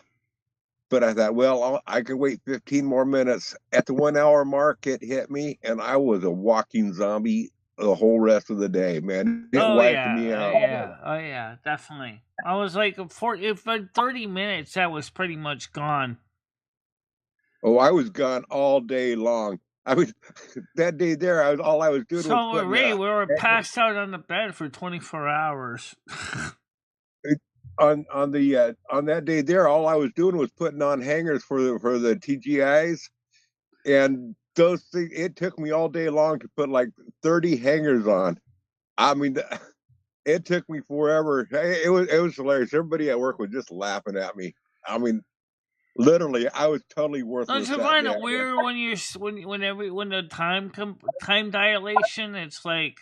but I thought, well, I can wait 15 more minutes. At the 1 hour mark, it hit me, and I was a walking zombie the whole rest of the day, man. It wiped me out.
Oh yeah, definitely. I was like, for 30 minutes, that was pretty much gone.
Oh, I was gone all day long. I was that day there. I was doing.
So we were passed out on the bed for 24 hours.
on that day there, all I was doing was putting on hangers for the TGIs, and those things. It took me all day long to put like 30 hangers on. I mean, it took me forever. It was hilarious. Everybody at work was just laughing at me. I mean, literally, I was totally worthless.
Don't you find it weird when the time dilation? It's like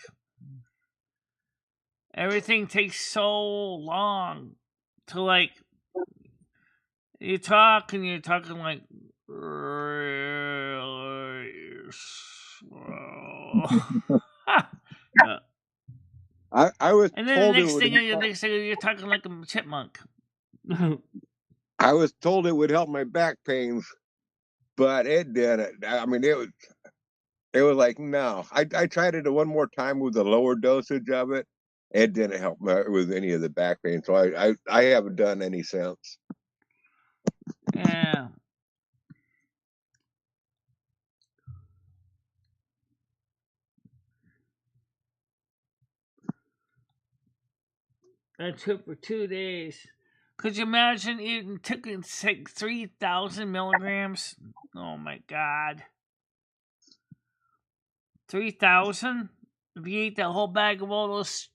everything takes so long to like. You talk and you're talking like really slow.
I was
and then the next thing you're talking like a chipmunk.
I was told it would help my back pains, but it didn't. I mean, it was like, no. I tried it one more time with a lower dosage of it. It didn't help with any of the back pain, so I haven't done any since.
Yeah. I took for 2 days. Could you imagine eating taking 3,000 milligrams? Oh my god. 3,000? If you ate that whole bag of all those,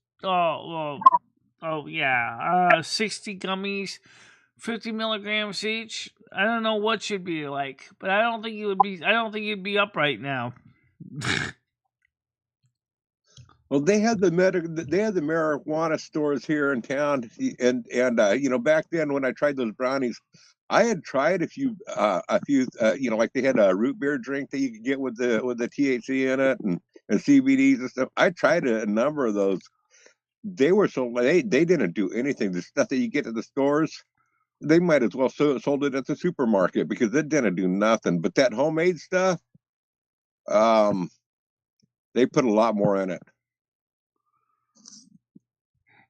yeah, 60 gummies, 50 milligrams each. I don't know what you'd be like, but I don't think you'd be up right now.
Well, they had the marijuana stores here in town, and back then when I tried those brownies, I had tried a few like they had a root beer drink that you could get with the THC in it and CBDs and stuff. I tried a number of those. They were they didn't do anything. The stuff that you get at the stores, they might as well sold it at the supermarket because it didn't do nothing. But that homemade stuff, they put a lot more in it.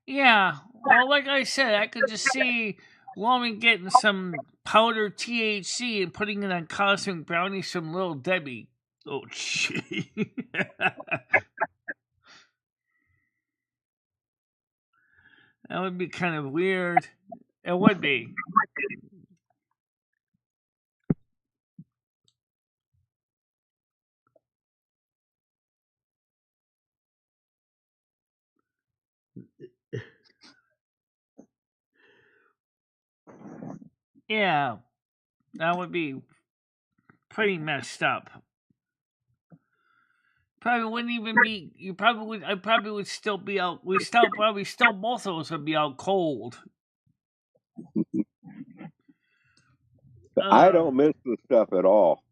Yeah, well, like I said, I could just see Lomi getting some powdered THC and putting it on cosmic brownies from Little Debbie. Oh, gee. That would be kind of weird. It would be. Yeah, that would be pretty messed up. Probably wouldn't even be. You probably would. I probably would still be out. Probably still both of us would be out cold.
I don't miss the stuff at all.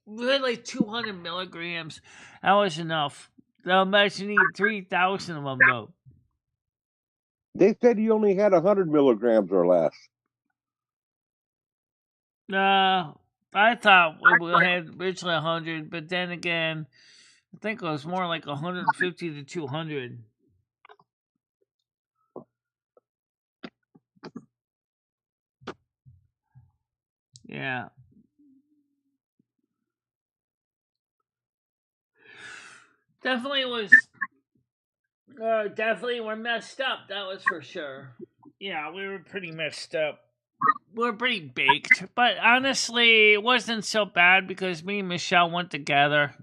We had like 200 milligrams. That was enough. Now imagine eating 3,000 of them though.
They said you only had 100 milligrams or less.
I thought we had originally 100, but then again, I think it was more like 150 to 200. Yeah. Definitely was. Definitely were messed up. That was for sure. Yeah, we were pretty messed up. We were pretty baked, but honestly, it wasn't so bad because me and Michelle went together.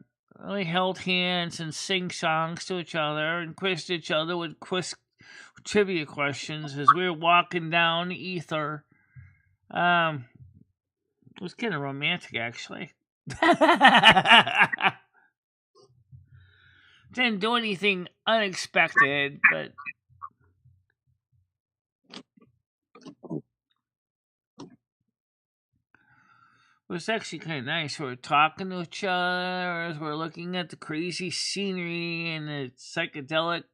We held hands and sing songs to each other and quizzed each other with trivia questions as we were walking down the ether. It was kind of romantic, actually. Didn't do anything unexpected, but it was actually kind of nice. We were talking to each other as we're looking at the crazy scenery and the psychedelic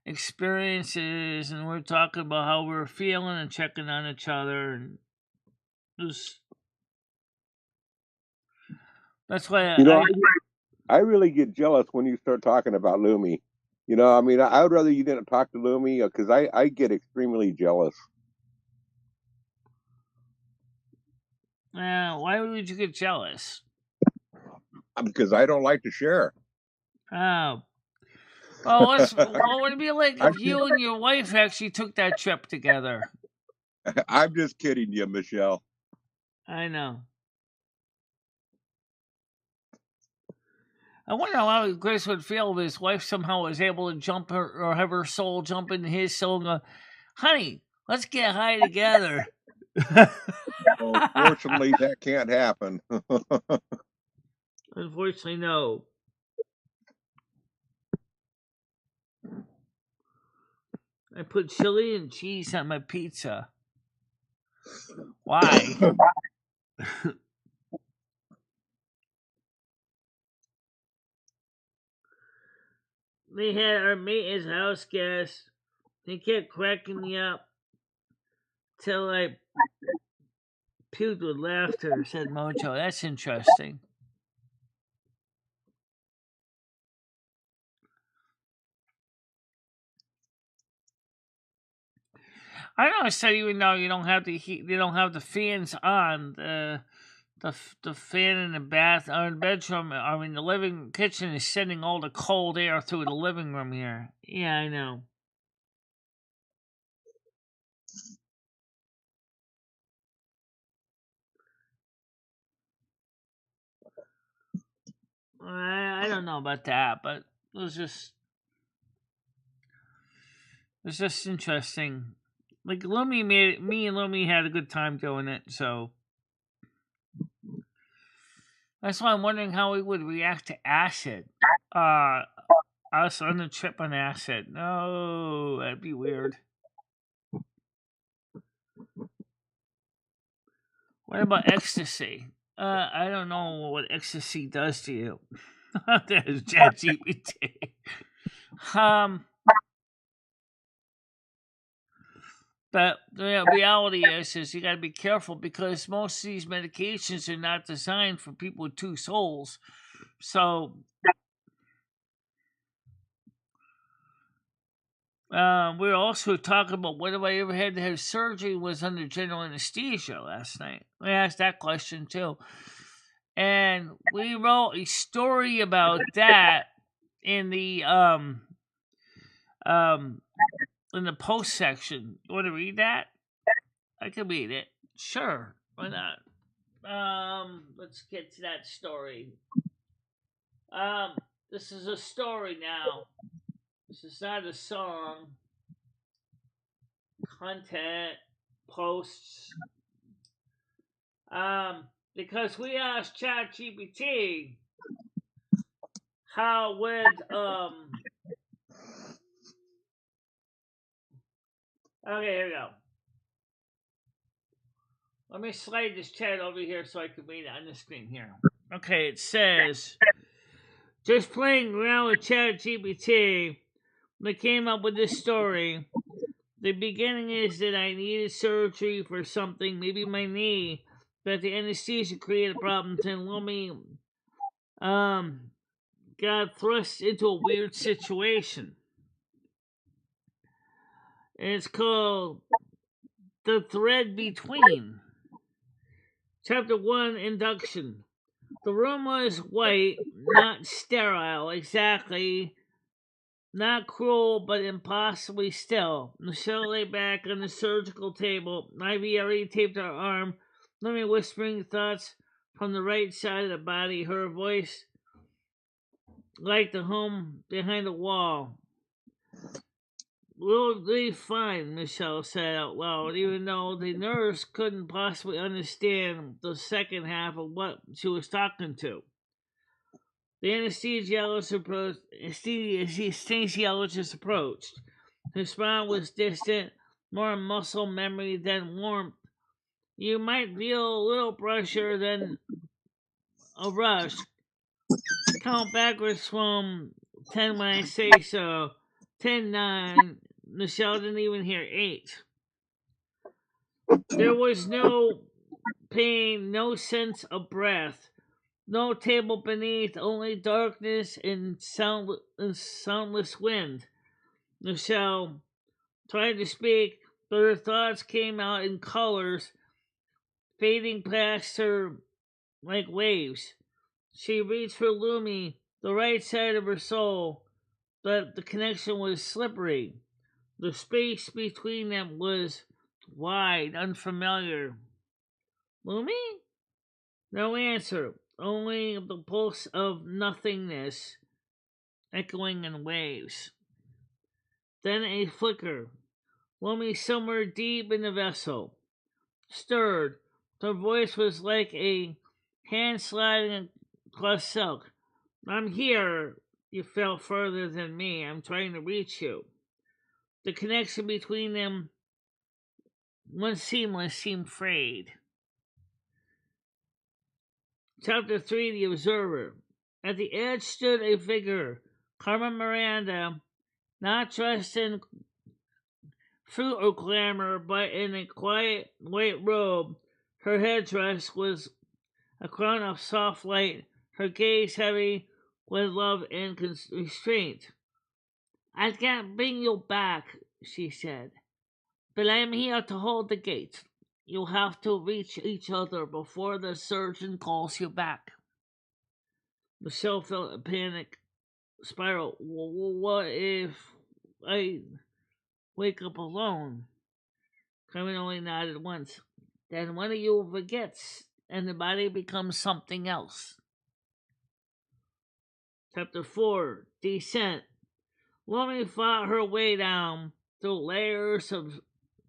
experiences, and we're talking about how we were feeling and checking on each other. And it was, that's why
I really get jealous when you start talking about Lumi. I mean, I would rather you didn't talk to Lumi because I get extremely jealous.
why would you get jealous?
Because I don't like to share.
Oh. Well, what would it be like if you and your wife actually took that trip together?
I'm just kidding you, Michelle.
I know. I wonder how Chris would feel if his wife somehow was able to jump her or have her soul jump into his soul and go, honey, let's get high together.
Fortunately, that can't happen.
Unfortunately, no. I put chili and cheese on my pizza. Why? We had our maintenance house guests. They kept cracking me up. till I puked with laughter, said Mojo. That's interesting. I noticed that even though you don't have the heat, they don't have the fans on. The fan in the bath or in the bedroom, I mean the living kitchen is sending all the cold air through the living room here. Yeah, I know. I don't know about that, but it's just interesting. Like me and Lumi had a good time doing it, so that's why I'm wondering how we would react to acid. Us on the trip on acid. No, that'd be weird. What about ecstasy? I don't know what ecstasy does to you. There's ChatGPT. But the reality is you got to be careful because most of these medications are not designed for people with two souls. So, we were also talking about what if I ever had to have surgery was under general anesthesia last night. We asked that question too. And we wrote a story about that in the in the post section. You want to read that? I can read it. Sure, why not? Let's get to that story. This is a story now. This is not a song. Content posts. Because we asked ChatGPT how would okay, here we go. Let me slide this chat over here so I can read it on the screen here. Okay, it says, just playing around with ChatGPT, they came up with this story. The beginning is that I needed surgery for something, maybe my knee, but the anesthesia created problems and Lumi got thrust into a weird situation. And it's called The Thread Between. Chapter 1, Induction. The room was white, not sterile, exactly. Not cruel, but impossibly still. Michelle lay back on the surgical table. Ivy already taped her arm. Let me whispering thoughts from the right side of the body. Her voice like the home behind the wall. We'll be fine, Michelle said out loud, even though the nurse couldn't possibly understand the second half of what she was talking to. The anesthesiologist approached. His smile was distant, more muscle memory than warmth. You might feel a little pressure, then a rush. Count backwards from 10 when I say so. 10, 9. Michelle didn't even hear 8. There was no pain, no sense of breath. No table beneath, only darkness and soundless wind. Michelle tried to speak, but her thoughts came out in colors, fading past her like waves. She reached for Lumi, the right side of her soul, but the connection was slippery. The space between them was wide, unfamiliar. Lumi? No answer. Only the pulse of nothingness echoing in waves. Then a flicker. Lumi somewhere deep in the vessel. Stirred. Her voice was like a hand sliding across silk. I'm here. You fell further than me. I'm trying to reach you. The connection between them, once seamless, seemed frayed. Chapter 3, The Observer. At the edge stood a figure, Carmen Miranda, not dressed in fruit or glamour, but in a quiet white robe. Her headdress was a crown of soft light, her gaze heavy with love and restraint. "I can't bring you back," she said, "but I'm here to hold the gate. You'll have to reach each other before the surgeon calls you back." Michelle felt a panic spiral. What if I wake up alone? Carmen only nodded once. "Then one of you forgets, and the body becomes something else." Chapter 4, Descent. Lumi fought her way down through layers of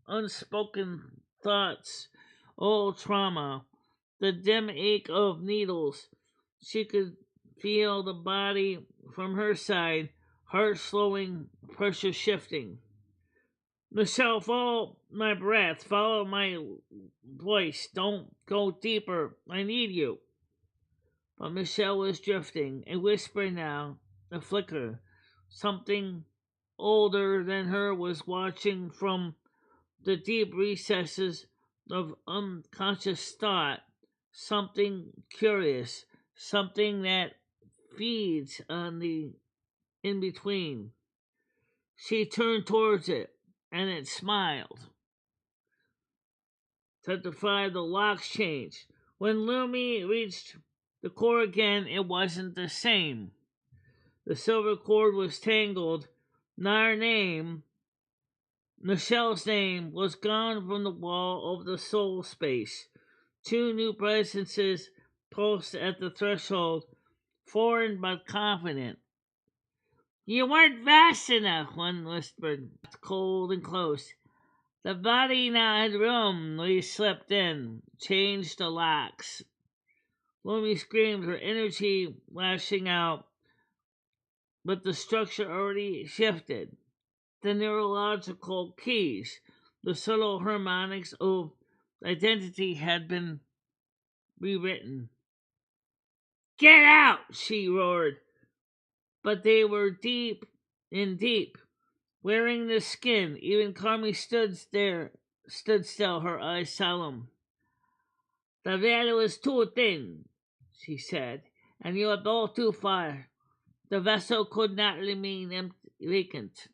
unspoken thoughts, old trauma, the dim ache of needles. She could feel the body from her side, heart slowing, pressure shifting. "Michelle, follow my breath, follow my voice. Don't go deeper. I need you." But Michelle was drifting, a whisper now, a flicker. Something older than her was watching from the deep recesses of unconscious thought, something curious, something that feeds on the in between. She turned towards it, and it smiled. Chapter 5, the locks changed. When Lumi reached the core again, it wasn't the same. The silver cord was tangled. Not her name, Michelle's name, was gone from the wall of the soul space. Two new presences pulsed at the threshold, foreign but confident. "You weren't fast enough," one whispered, cold and close. The body now had room. We slipped in, changed the locks. Lumi screamed, her energy lashing out, but the structure already shifted. The neurological keys, the subtle harmonics of identity had been rewritten. "Get out!" she roared. But they were deep in deep, wearing the skin. Even Carmi stood still, her eyes solemn. "The veil is too thin," she said, "and you have gone too far. The vessel could not remain vacant."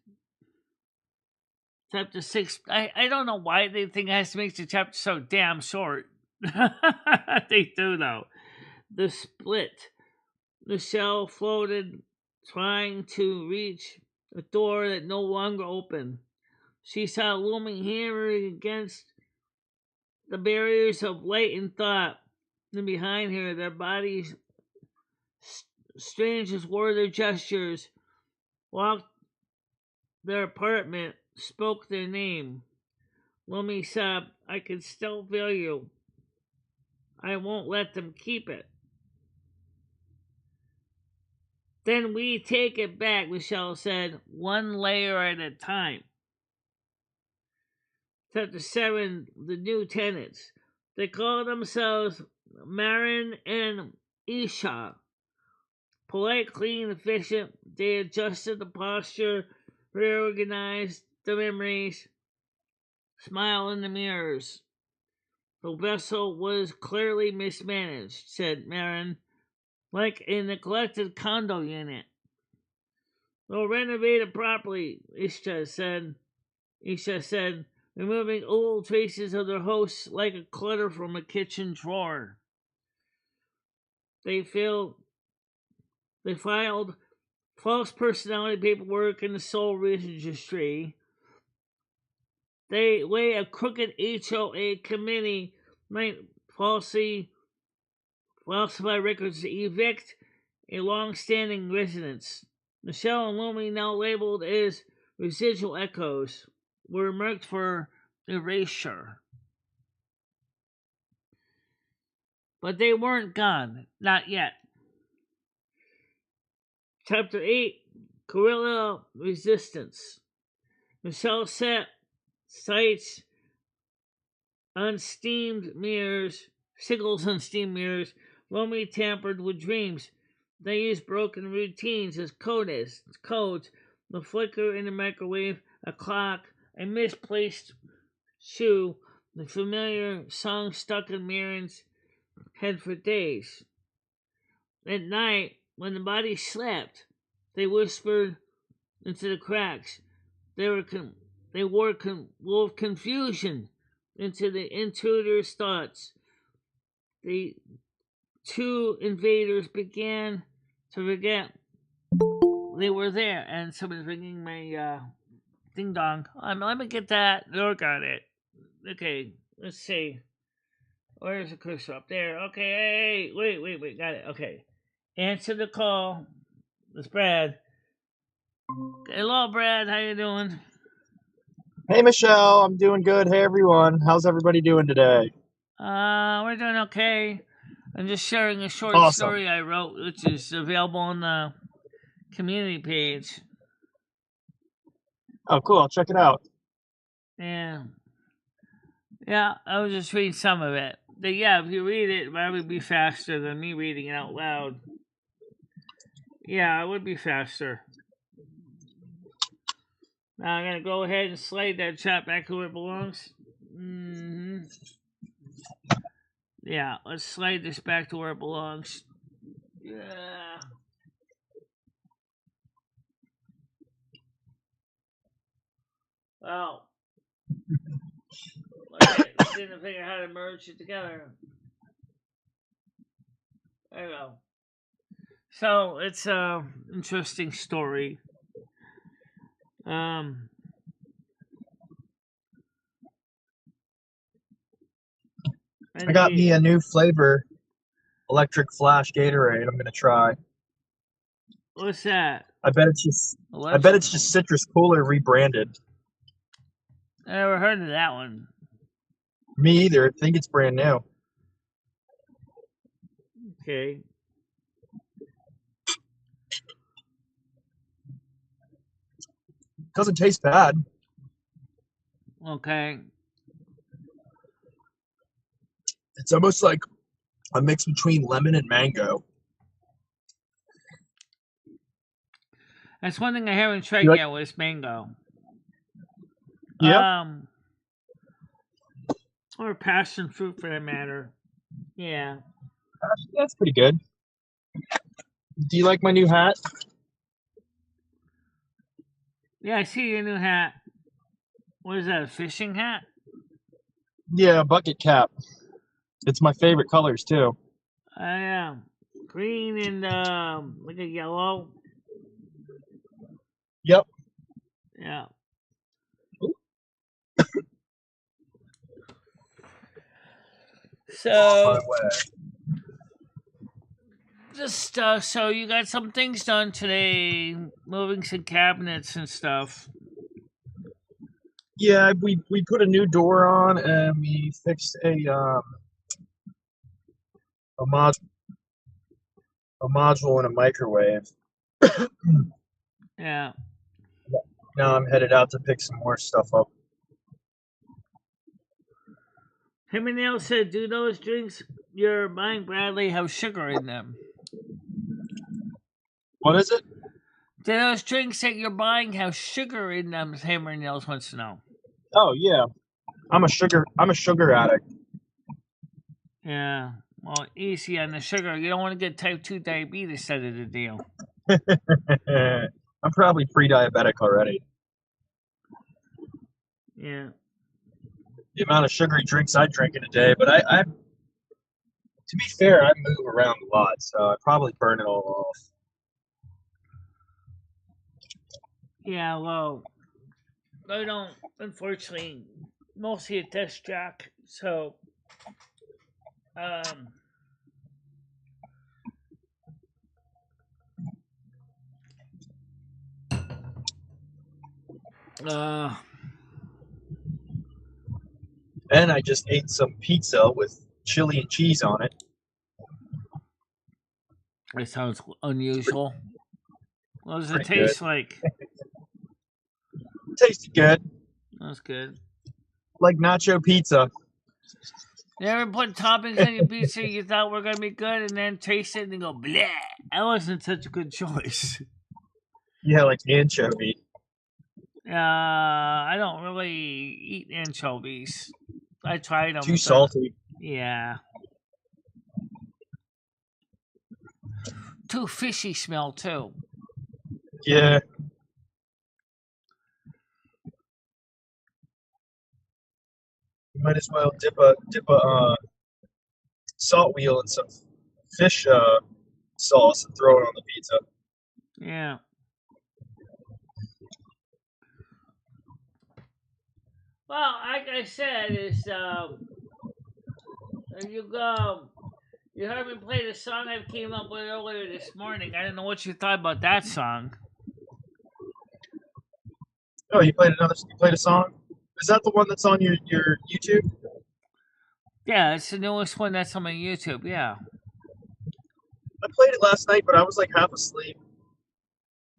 Chapter 6. I don't know why they think it has to make the chapter so damn short. They do, though. The split. Michelle floated, trying to reach a door that no longer opened. She saw Lumi hammering against the barriers of light and thought, and behind her, their bodies, strange as were their gestures, walked their apartment, spoke their name. Lumi sobbed, "I can still feel you. I won't let them keep it." "Then we take it back," Michelle said, "one layer at a time." Chapter 7, the new tenants. They call themselves Marin and Isha. Polite, clean, efficient, they adjusted the posture, reorganized the memories, smile in the mirrors. "The vessel was clearly mismanaged," said Marin, "like a neglected condo unit." "We'll renovate it properly," Isha said, removing old traces of their hosts like a clutter from a kitchen drawer. They filed false personality paperwork in the soul registry. The way a crooked HOA committee might falsify records to evict a long-standing residence. Michelle and Lumi, now labeled as residual echoes, were marked for erasure. But they weren't gone, not yet. Chapter 8, Guerrilla Resistance. Michelle set sights on steamed mirrors, signals on steamed mirrors. Lumi tampered with dreams. They used broken routines as codes, the flicker in the microwave, a clock, a misplaced shoe. The familiar song stuck in Mirren's head for days. At night, when the body slept, they whispered into the cracks. They wove confusion into the intruder's thoughts. The two invaders began to forget they were there, and somebody's ringing my ding dong. Let me get that. Look at it. Okay, let's see. Where's the cursor? Up there. Okay, hey, wait. Got it. Okay. Answer the call. It's Brad. Hello, Brad. How you doing?
Hey, Michelle. I'm doing good. Hey, everyone. How's everybody doing today?
We're doing okay. I'm just sharing a short
Awesome.
story I wrote, which is available on the community page.
Oh, cool. I'll check it out.
Yeah, I was just reading some of it. But yeah, if you read it, it probably be faster than me reading it out loud. Yeah, it would be faster. Now I'm gonna go ahead and slide that chat back to where it belongs. Yeah, let's slide this back to where it belongs. Yeah. Well, okay, let's see if I figure out how to merge it together. There we go. So it's a interesting story.
I got me a new flavor, electric flash Gatorade. I'm gonna try.
What's that?
I bet it's just Citrus Cooler rebranded.
I never heard of that one.
Me either. I think it's brand new.
Okay.
Doesn't taste bad.
Okay.
It's almost like a mix between lemon and mango.
That's one thing I haven't tried yet was mango.
Yeah.
Or passion fruit for that matter. Yeah.
That's pretty good. Do you like my new hat?
Yeah, I see your new hat. What is that, a fishing hat?
Yeah, a bucket cap. It's my favorite colors too.
Yeah. Green and like a yellow.
Yep.
Yeah. So just so you got some things done today, moving some cabinets and stuff.
Yeah, we put a new door on and we fixed a module and a microwave.
Yeah.
Now I'm headed out to pick some more stuff up.
Him and Neil said, do those drinks you're buying, Bradley, have sugar in them?
What is it?
Do those drinks that you're buying have sugar in them? Hammer and Nails wants to know.
Oh yeah, I'm a sugar addict.
Yeah, well, easy on the sugar. You don't want to get type 2 diabetes out of the deal.
I'm probably pre-diabetic already.
Yeah.
The amount of sugary drinks I drink in a day, but I to be fair, I move around a lot, so I probably burn it all off.
Yeah, well, I don't, unfortunately, mostly a desk jock, so,
And I just ate some pizza with chili and cheese on it.
That sounds unusual. What does it
Pretty
taste
good.
like?
It tasted good.
That's good.
Like nacho pizza.
You ever put toppings on your pizza you thought were going to be good and then taste it and go, bleh? That wasn't such a good choice.
Yeah, like anchovy.
I don't really eat anchovies. I tried them.
Too salty.
Yeah. Too fishy smell too.
Yeah. You might as well dip a salt wheel in some fish sauce and throw it on the pizza.
Yeah. Well, like I said, you heard me play the song I came up with earlier this morning. I don't know what you thought about that song.
Oh, you played a song? Is that the one that's on your YouTube?
Yeah, it's the newest one that's on my YouTube. Yeah.
I played it last night, but I was like half asleep.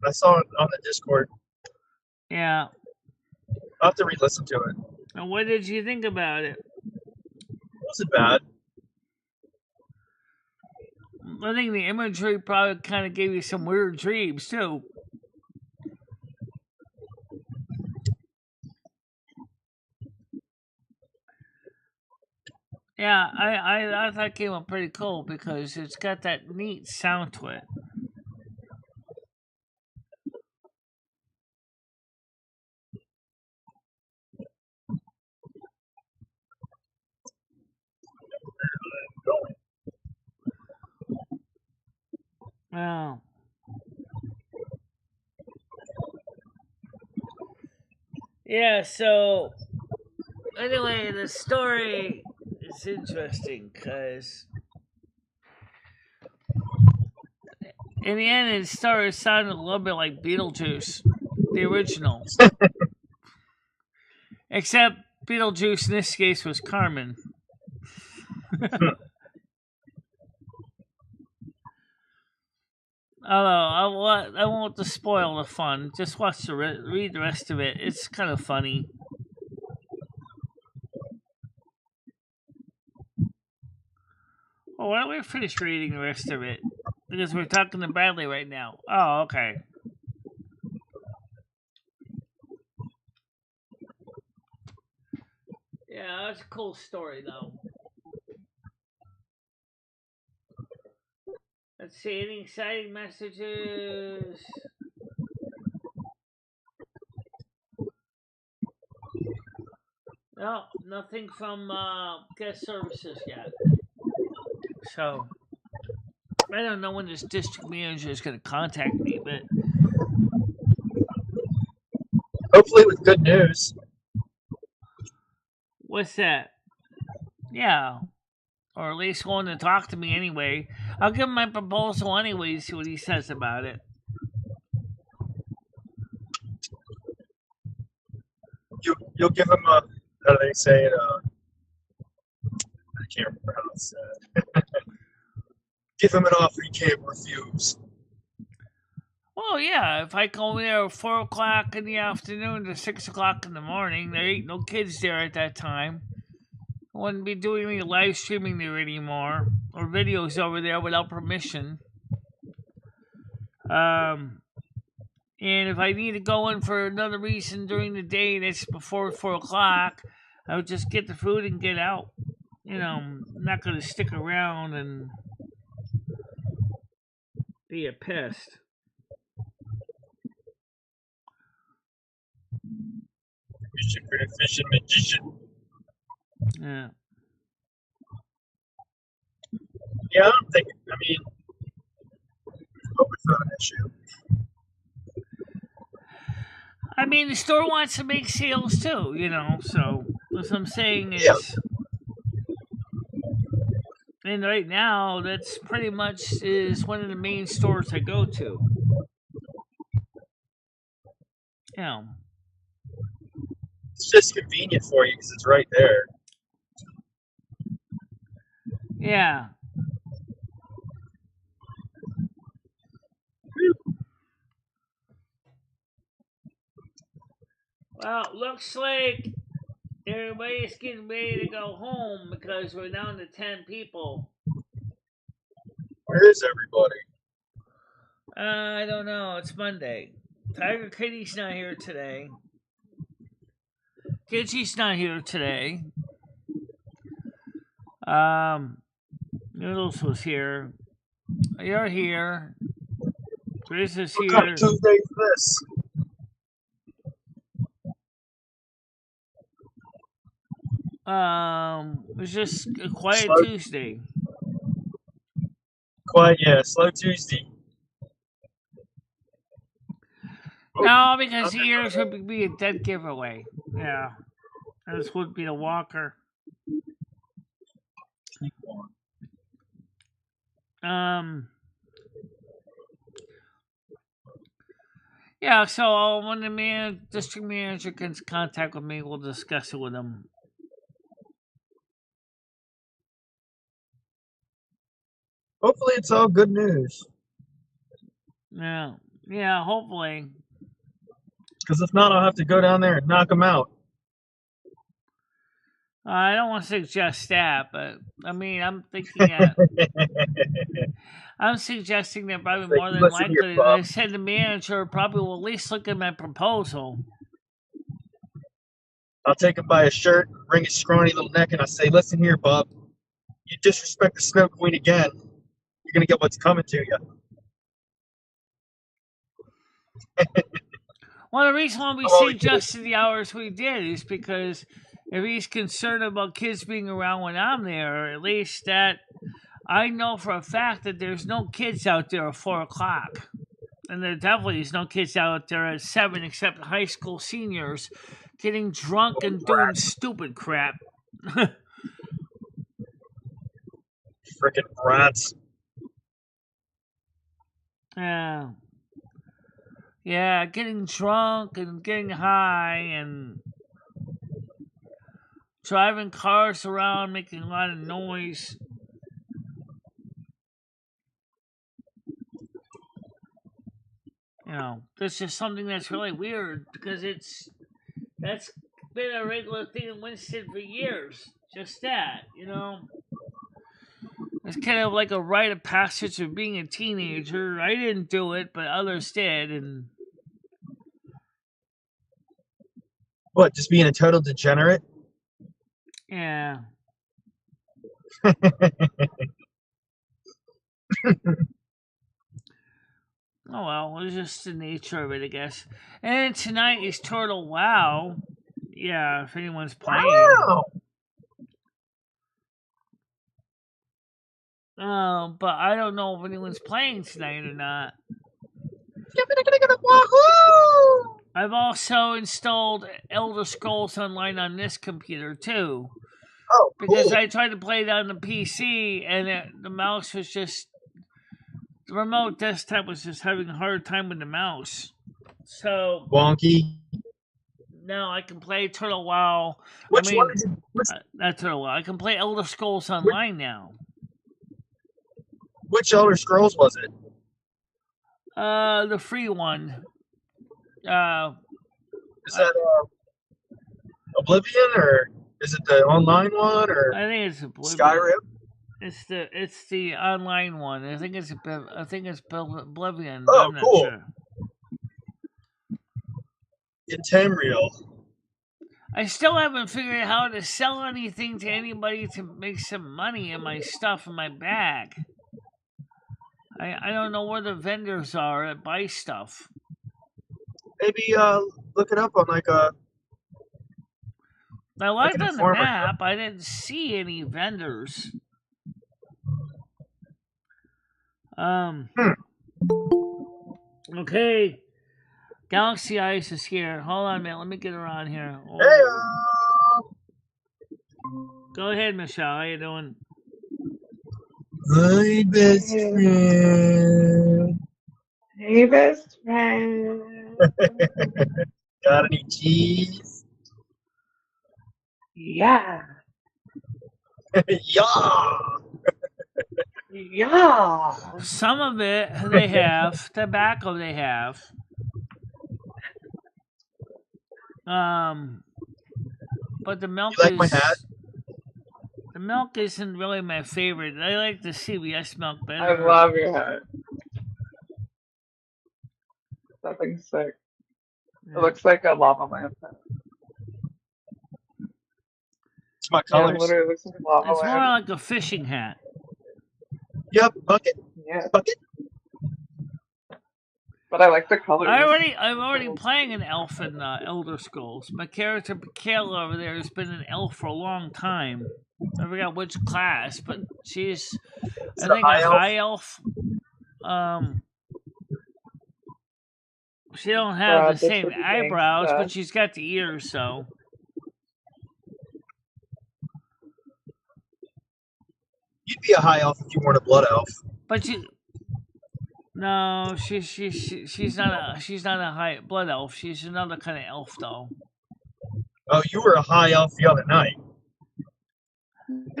I saw it on the Discord.
Yeah.
I'll have to re-listen to it.
And what did you think about it?
It wasn't bad.
I think the imagery probably kind of gave you some weird dreams too. Yeah, I thought it came up pretty cool because it's got that neat sound to it. Wow. Yeah, so anyway, the story is interesting because in the end, it started sounding a little bit like Beetlejuice, the original. Except Beetlejuice in this case was Carmen. Although I won't spoil the fun. Just watch read the rest of it. It's kind of funny. Well, why don't we finish reading the rest of it? Because we're talking to Bradley right now. Oh, okay. Yeah, that's a cool story, though. Let's see, any exciting messages? No, nothing from guest services yet. So, I don't know when this district manager is going to contact me, but
Hopefully with good news.
What's that? Yeah. Or at least willing to talk to me anyway. I'll give him my proposal anyway, see what he says about it.
You'll give him a, how do they say it? I can't remember how it's said. Give him an offer he can't refuse.
Well, yeah, if I go there at 4 o'clock in the afternoon to 6 o'clock in the morning, there ain't no kids there at that time. I wouldn't be doing any live streaming there anymore, or videos over there without permission. And if I need to go in for another reason during the day that's before 4 o'clock, I would just get the food and get out. You know, I'm not going to stick around and be a pest.
Mission for the fish and magician.
Yeah.
Yeah, I don't think, I mean, I hope it's not an issue.
I mean, the store wants to make sales too, you know, so what I'm saying is,
Yeah.
and right now, that's pretty much is one of the main stores I go to. You know.
It's just convenient for you because it's right there.
Yeah. Well, looks like everybody's getting ready to go home because we're down to 10 people.
Where is everybody?
I don't know. It's Monday. Tiger Kitty's not here today. Gidgey's not here today. Noodles was here. You're here. Chris is
What kind
here.
of Tuesday is this?
It was just a quiet
Slow,
Tuesday.
quiet, yeah, slow Tuesday.
No, because the ears would be a dead giveaway. Yeah. This would be the walker. Yeah, so when the district manager gets in contact with me, we'll discuss it with him.
Hopefully it's all good news.
Yeah, hopefully.
Because if not, I'll have to go down there and knock them out.
I don't want to suggest that, but I mean, I'm thinking that I'm suggesting that probably more than likely, I said the manager probably will at least look at my proposal.
I'll take him by his shirt, wring his scrawny little neck, and I say, "Listen here, bub. You disrespect the Snow Queen again, you're gonna get what's coming to you."
Well, the reason why we suggested the hours we did is because if he's concerned about kids being around when I'm there, or at least that I know for a fact that there's no kids out there at 4 o'clock. And there definitely is no kids out there at 7 except high school seniors getting drunk and doing stupid crap.
Frickin' brats.
Yeah. Yeah, getting drunk and getting high and driving cars around, making a lot of noise. You know, this is something that's really weird because that's been a regular thing in Winston for years. Just that, you know. It's kind of like a rite of passage of being a teenager. I didn't do it, but others did, and
What, just being a total degenerate?
yeah. Oh well, it's just the nature of it, I guess. And tonight is Turtle Wow. Yeah, if anyone's playing. Wow. But I don't know if anyone's playing tonight or not. I've also installed Elder Scrolls Online on this computer too.
Oh,
because I tried to play it on the PC and the mouse was just the remote desktop was just having a hard time with the mouse. So
wonky.
No, I can play Turtle WoW.
Which one is it?
Not Turtle WoW. I can play Elder Scrolls Online now.
Which Elder Scrolls was it?
The free one.
Is that Oblivion, or is it the online one, or
I think it's Oblivion.
Skyrim?
It's the online one. I think it's Oblivion.
Oh,
I'm not
cool.
sure.
It's Tamriel.
I still haven't figured out how to sell anything to anybody to make some money in my stuff in my bag. I don't know where the vendors are that buy stuff.
Maybe look it up on like a.
I looked on the map. I didn't see any vendors. Okay. Galaxy Ice is here. Hold on a minute. Let me get her on here. Oh.
Hey,
Go ahead, Michelle. How you doing?
my best friend.
Hey, best friend.
Got any cheese?
Yeah.
Yeah.
Yeah.
Some of it they have. Tobacco they have. But the milk
You like my hat?
The milk isn't really my favorite. I like the CVS milk better.
I love your hat. That thing's sick. Yeah. It looks like a lava lamp.
It's my
Yeah, it
colors.
literally looks like lava
It's more
land.
like a fishing hat.
Yep, bucket.
Yeah,
Bucket.
but I like the colors.
I'm already playing an elf in Elder Scrolls. My character Michaela over there has been an elf for a long time. I forgot which class, but she's I think a high elf. She don't have the
This
same
would be
eyebrows,
gangsta.
but she's got the ears, so.
You'd be a high elf if you weren't a blood elf.
But no, she's not a high blood elf. She's another kind of elf, though.
Oh, you were a high elf the other night.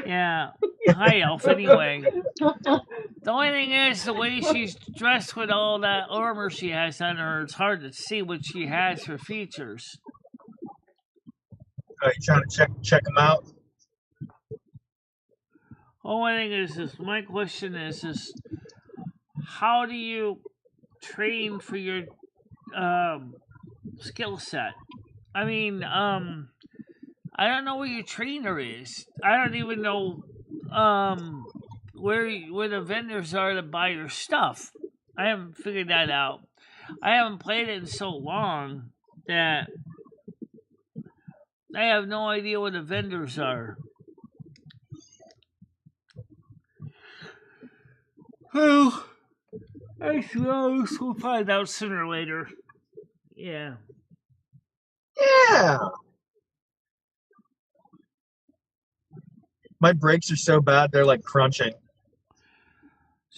Yeah, high elf anyway. The only thing is, the way she's dressed with all that armor she has on her, it's hard to see what she has for features.
Are you trying to check them out?
Only thing is my question is how do you train for your skill set? I mean, I don't know where your trainer is. I don't even know where the vendors are to buy your stuff. I haven't figured that out. I haven't played it in so long that I have no idea where the vendors are. Well, I suppose we'll find out sooner or later. Yeah.
Yeah. My brakes are so bad they're like crunching.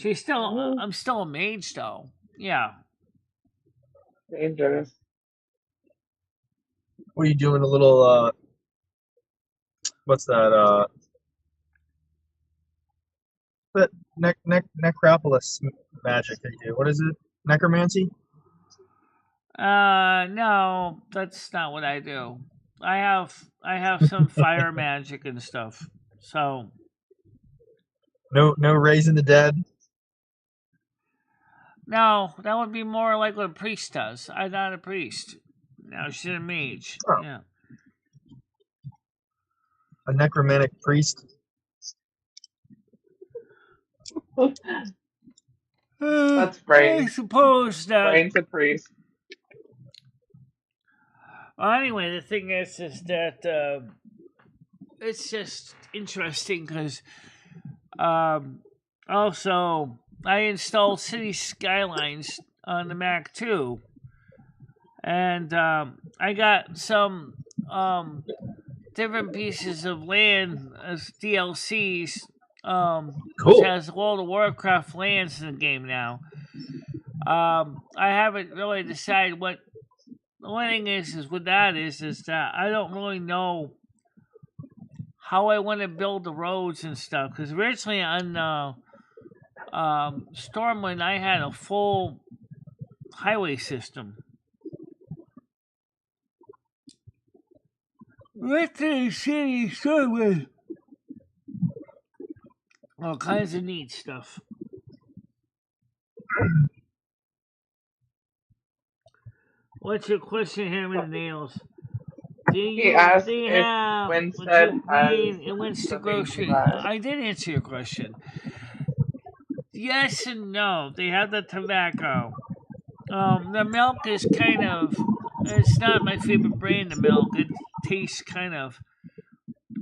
I'm still a mage though. Yeah.
Dangerous.
What are you doing? A little what's that? That necropolis magic that you do. What is it? Necromancy?
No, that's not what I do. I have some fire magic and stuff. So
No raising the dead.
no, that would be more like what a priest does. I'm not a priest. No, she's a mage.
Oh.
Yeah.
A necromantic priest.
That's Brain.
I suppose that.
Brain's a priest.
Well, anyway, the thing is that it's just interesting because also I installed City Skylines on the Mac too, and I got some different pieces of land as DLCs.
Cool.
Which has World of Warcraft lands in the game now. I haven't really decided what. The only thing is with that is that I don't really know how I want to build the roads and stuff. Because originally on Stormwind, I had a full highway system. Right to City Stormwind. All kinds of neat stuff. What's your question, Hammer and Nails?
He asked if Winstead has
it went to grocery. I did answer your question. Yes and no. They have the tobacco. The milk is kind of. It's not my favorite brand of milk. It tastes kind of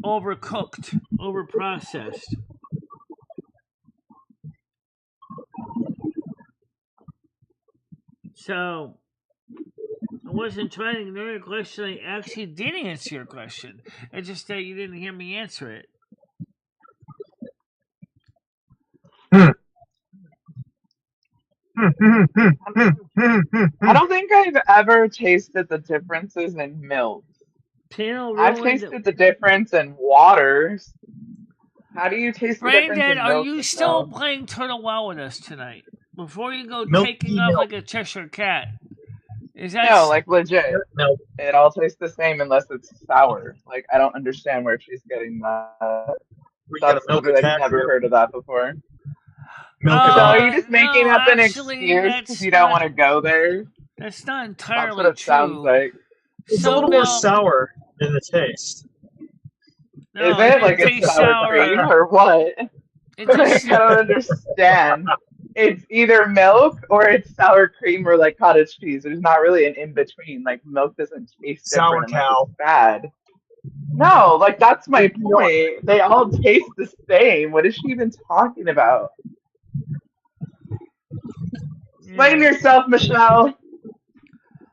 overcooked, overprocessed. So, I wasn't trying to ignore your question. I actually did answer your question. It's just that you didn't hear me answer it.
I don't think I've ever tasted the differences in milk. I've tasted the difference in waters. How do you taste the difference in milk?
Are you still playing Turtle Wow with us tonight? Before you go taking off like a Cheshire cat. Is that
no, like legit? No, it all tastes the same unless it's sour. Like I don't understand where she's getting that. That's I've never heard of that before. So are you just making up an excuse because you don't want to go there?
That's not entirely
That's what it
true.
sounds like.
It's a little more sour in the taste.
No,
Is it like it's
tastes
sour cream or what?
It
Like,
just,
I don't understand. It's either milk or it's sour cream or like cottage cheese. There's not really an in between. Like milk doesn't taste
Sour
different unless
cow.
it's bad. No, like that's my point. They all taste the same. What is she even talking about? Explain yourself, Michelle.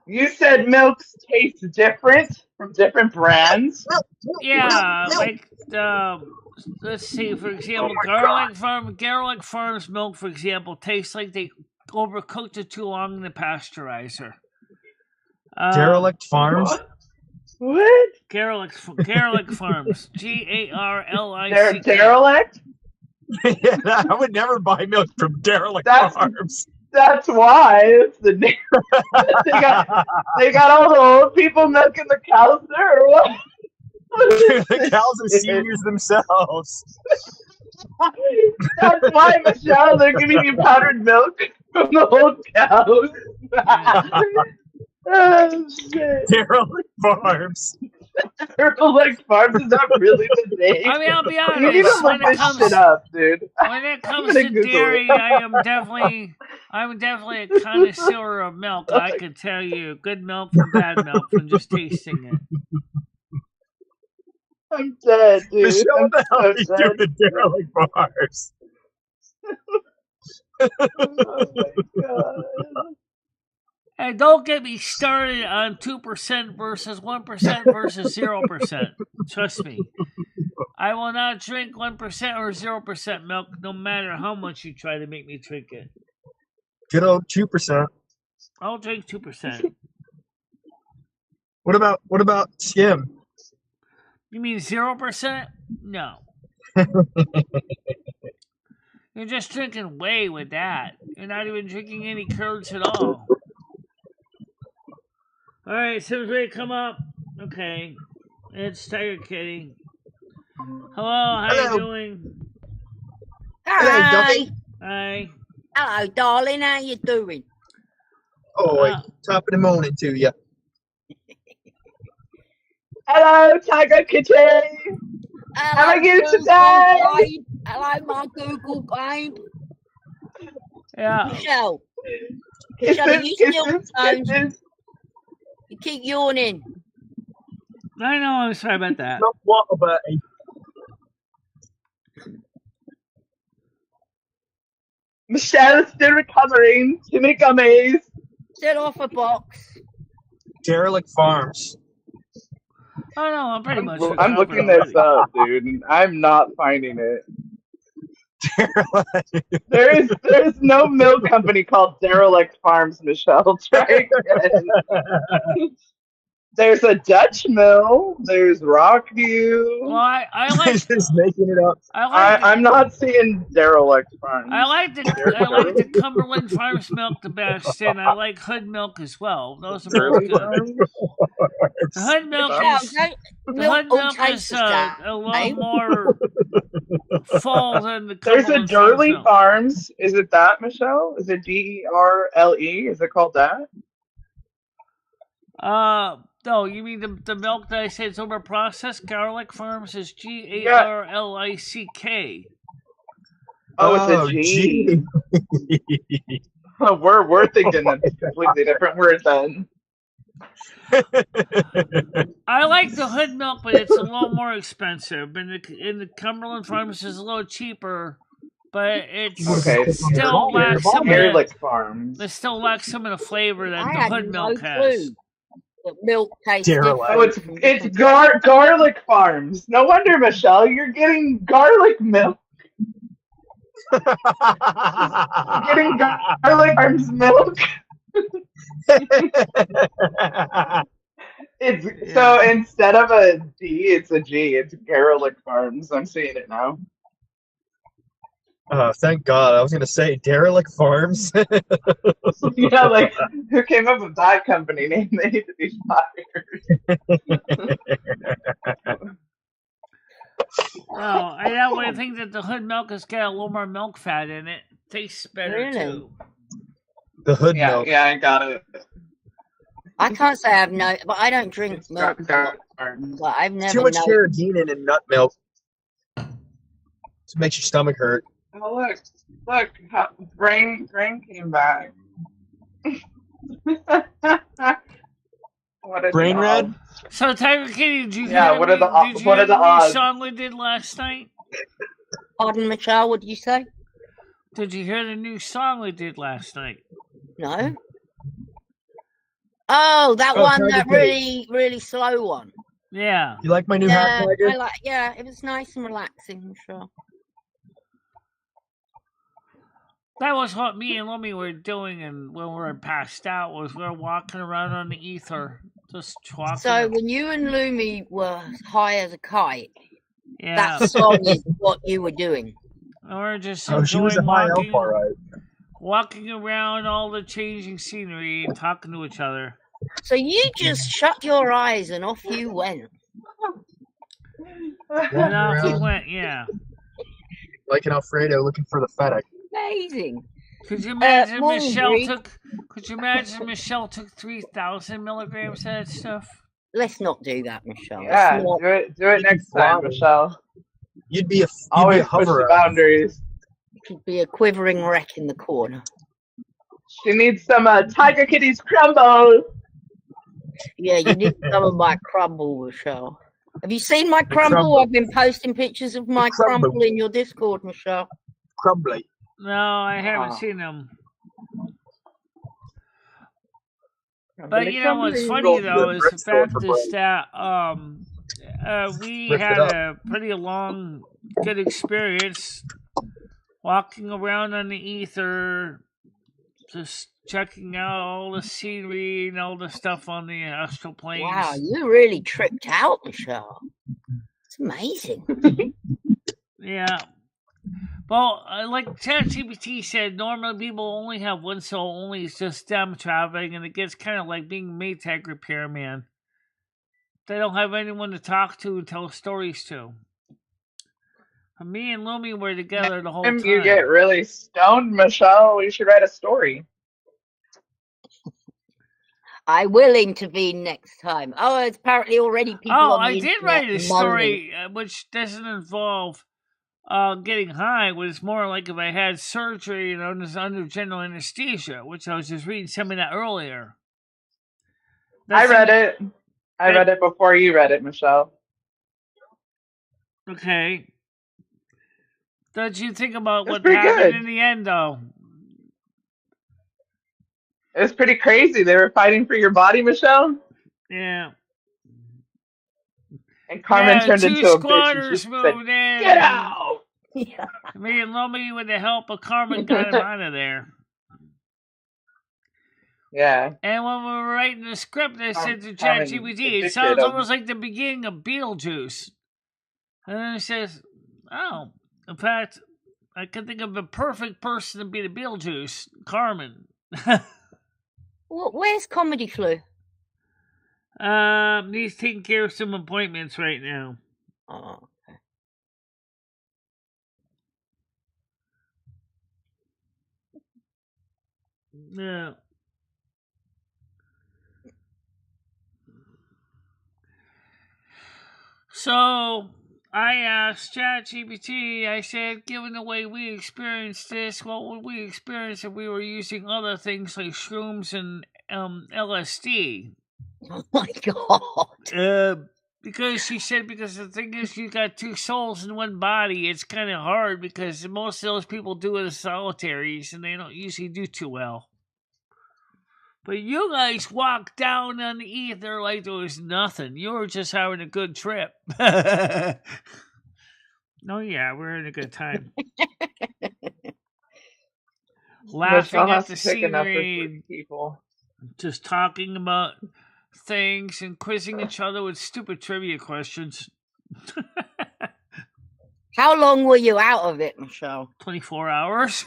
You said milks taste different from different brands.
yeah, like let's see, for example, Garlic Farms milk, for example, tastes like they overcooked it too long in the pasteurizer.
Derelict Farms.
What?
Garlic Farms, Garlic.
Derelict?
Yeah, I would never buy milk from Derelict Farms.
That's why it's the name. they got all the old people milking the cows there, or what?
The cows are seniors themselves.
That's why, Michelle, they're giving you powdered milk from the old cows. Oh, shit.
Derelict Farms.
Derelict Farms, is that really the name?
I mean, I'll be honest.
You need to look this shit up, dude.
When it comes to dairy, I'm definitely a connoisseur of milk. I can tell you good milk from bad milk from just tasting it.
I'm dead, dude.
Michelle,
I'm
what the hell are you
so
doing
dead.
at Derelict Farms?
Oh my god.
And don't get me started on 2% versus 1% versus 0%. Trust me. I will not drink 1% or 0% milk no matter how much you try to make me drink it.
Good old 2%.
I'll drink 2%.
What about skim?
You mean 0%? No. You're just drinking whey with that. You're not even drinking any curds at all. Alright, so ready to come up. Okay. It's Tiger Kitty. Hello, how you doing?
Hi.
Hi.
Hello, darling. How you doing?
Oh, top of the morning to you.
Hello, Tiger Kitty. How are you today?
Hello, my Google babe.
Yeah.
Michelle. Michelle, are you still on the phone? You keep yawning.
I know, I'm sorry about that.
What about
Michelle is still recovering. Too many gummies.
Still off a box.
Derelict Farms.
Oh no, I'm pretty much.
I'm looking this up, dude, and I'm not finding it. There's no milk company called Derelict Farms, Michelle. Try again. There's a Dutch mill. There's Rockview.
Well, I like
just making it up.
I'm not seeing Derelict Farms.
I like the Cumberland Farms milk the best, and I like Hood milk as well. Those are both good. The Hood milk is a little more full than the Cumberland.
There's a Durley
milk.
Farms. Is it that, Michelle? Is it DERLE? Is it called that?
No, you mean the milk that I said is over processed? Garlic Farms is GARLICK.
Oh, it's a G. We're thinking a completely different word then.
I like the Hood milk, but it's a little more expensive. In the Cumberland Farms is a little cheaper, but it's still lacks some of the
Farms.
It still lacks some of the flavor that the Hood milk has.
The milk tastes different.
Oh, it's Garlic Farms. No wonder, Michelle, you're getting garlic milk. You're getting Garlic Farms milk. So instead of a D, it's a G. It's Garlic Farms. I'm seeing it now.
Thank God. I was going to say Derelict Farms.
Yeah, like, who came up with that company name? They need to be fired.
Well, I think that the Hood milk has got a little more milk fat in it. Tastes better too.
The Hood milk.
Yeah, I got it.
I can't say I've no, but I don't drink milk. But I've never.
Too much carrageenan in nut milk. It makes your stomach hurt.
Oh look, brain came back. What is
Brain red?
So, Tiger Kitty, did you
Yeah,
hear
what
the
are the odds?
song we did last night?
Pardon, Michelle, what did you say?
Did you hear the new song we did last night?
No. Oh, that one, that really slow one.
Yeah.
You like my new hat, Tiger?
Yeah, it was nice and relaxing, Michelle.
That was what me and Lummy were doing, and when we were passed out, we were walking around on the ether, just walking.
So when you and Lumi were high as a kite,
yeah,
that song is what you were doing.
And we're just
she was a high elf, all right.
Walking around all the changing scenery and talking to each other.
So you just shut your eyes and off you went.
And off you went, yeah.
Like an Alfredo looking for the FedEx.
Amazing.
Could you imagine Michelle took 3,000 milligrams of that stuff?
Let's not do that, Michelle.
Yeah, do it next time, Michelle.
You'd be
always push the boundaries.
You'd be a quivering wreck in the corner.
She needs some Tiger Kitty's crumble.
Yeah, you need some of my crumble, Michelle. Have you seen my crumble? I've been posting pictures of my crumble in your Discord, Michelle.
Crumbly.
No, I haven't seen them. But you know what's funny though is the fact is that we had a pretty long, good experience walking around on the ether, just checking out all the scenery and all the stuff on the astral planes.
Wow, you really tripped out, Michelle. It's amazing.
Yeah. Well, like ChatGPT said, normally people only have one soul, only it's just them traveling, and it gets kind of like being a Maytag repairman. They don't have anyone to talk to and tell stories to. Me and Lumi were together the whole time.
You get really stoned, Michelle. We should write a story.
I will intervene next time. Oh, it's apparently already people on the
I did write a story which doesn't involve getting high. It was more like if I had surgery and I was under general anesthesia, which I was just reading some of that earlier.
I read it. I read it before you read it, Michelle.
Okay. What did you think about what happened in the end, though?
It was pretty crazy. They were fighting for your body, Michelle.
Yeah.
And Carmen turned into a bitch. And she
moved
said,
in.
"Get out!"
Yeah.
Me and Lummy, with the help of Carmen, got him out of there.
Yeah.
And when we were writing the script, I said to ChatGPT, it sounds almost like the beginning of Beetlejuice. And then it says, oh, in fact, I can think of a perfect person to be the Beetlejuice, Carmen.
Where's Comedy Flu?
He's taking care of some appointments right now.
Oh, okay.
Yeah. So I asked ChatGPT, I said, given the way we experienced this, what would we experience if we were using other things like shrooms and LSD?
Oh my God.
Because she said, because the thing is, you got two souls in one body, it's kind of hard because most of those people do it as solitaries and they don't usually do too well. But you guys walked down on the ether like there was nothing. You were just having a good trip. Oh, yeah, we're having a good time. Laughing at the scenery.
People.
Just talking about things and quizzing each other with stupid trivia questions.
How long were you out of it, Michelle?
24 hours.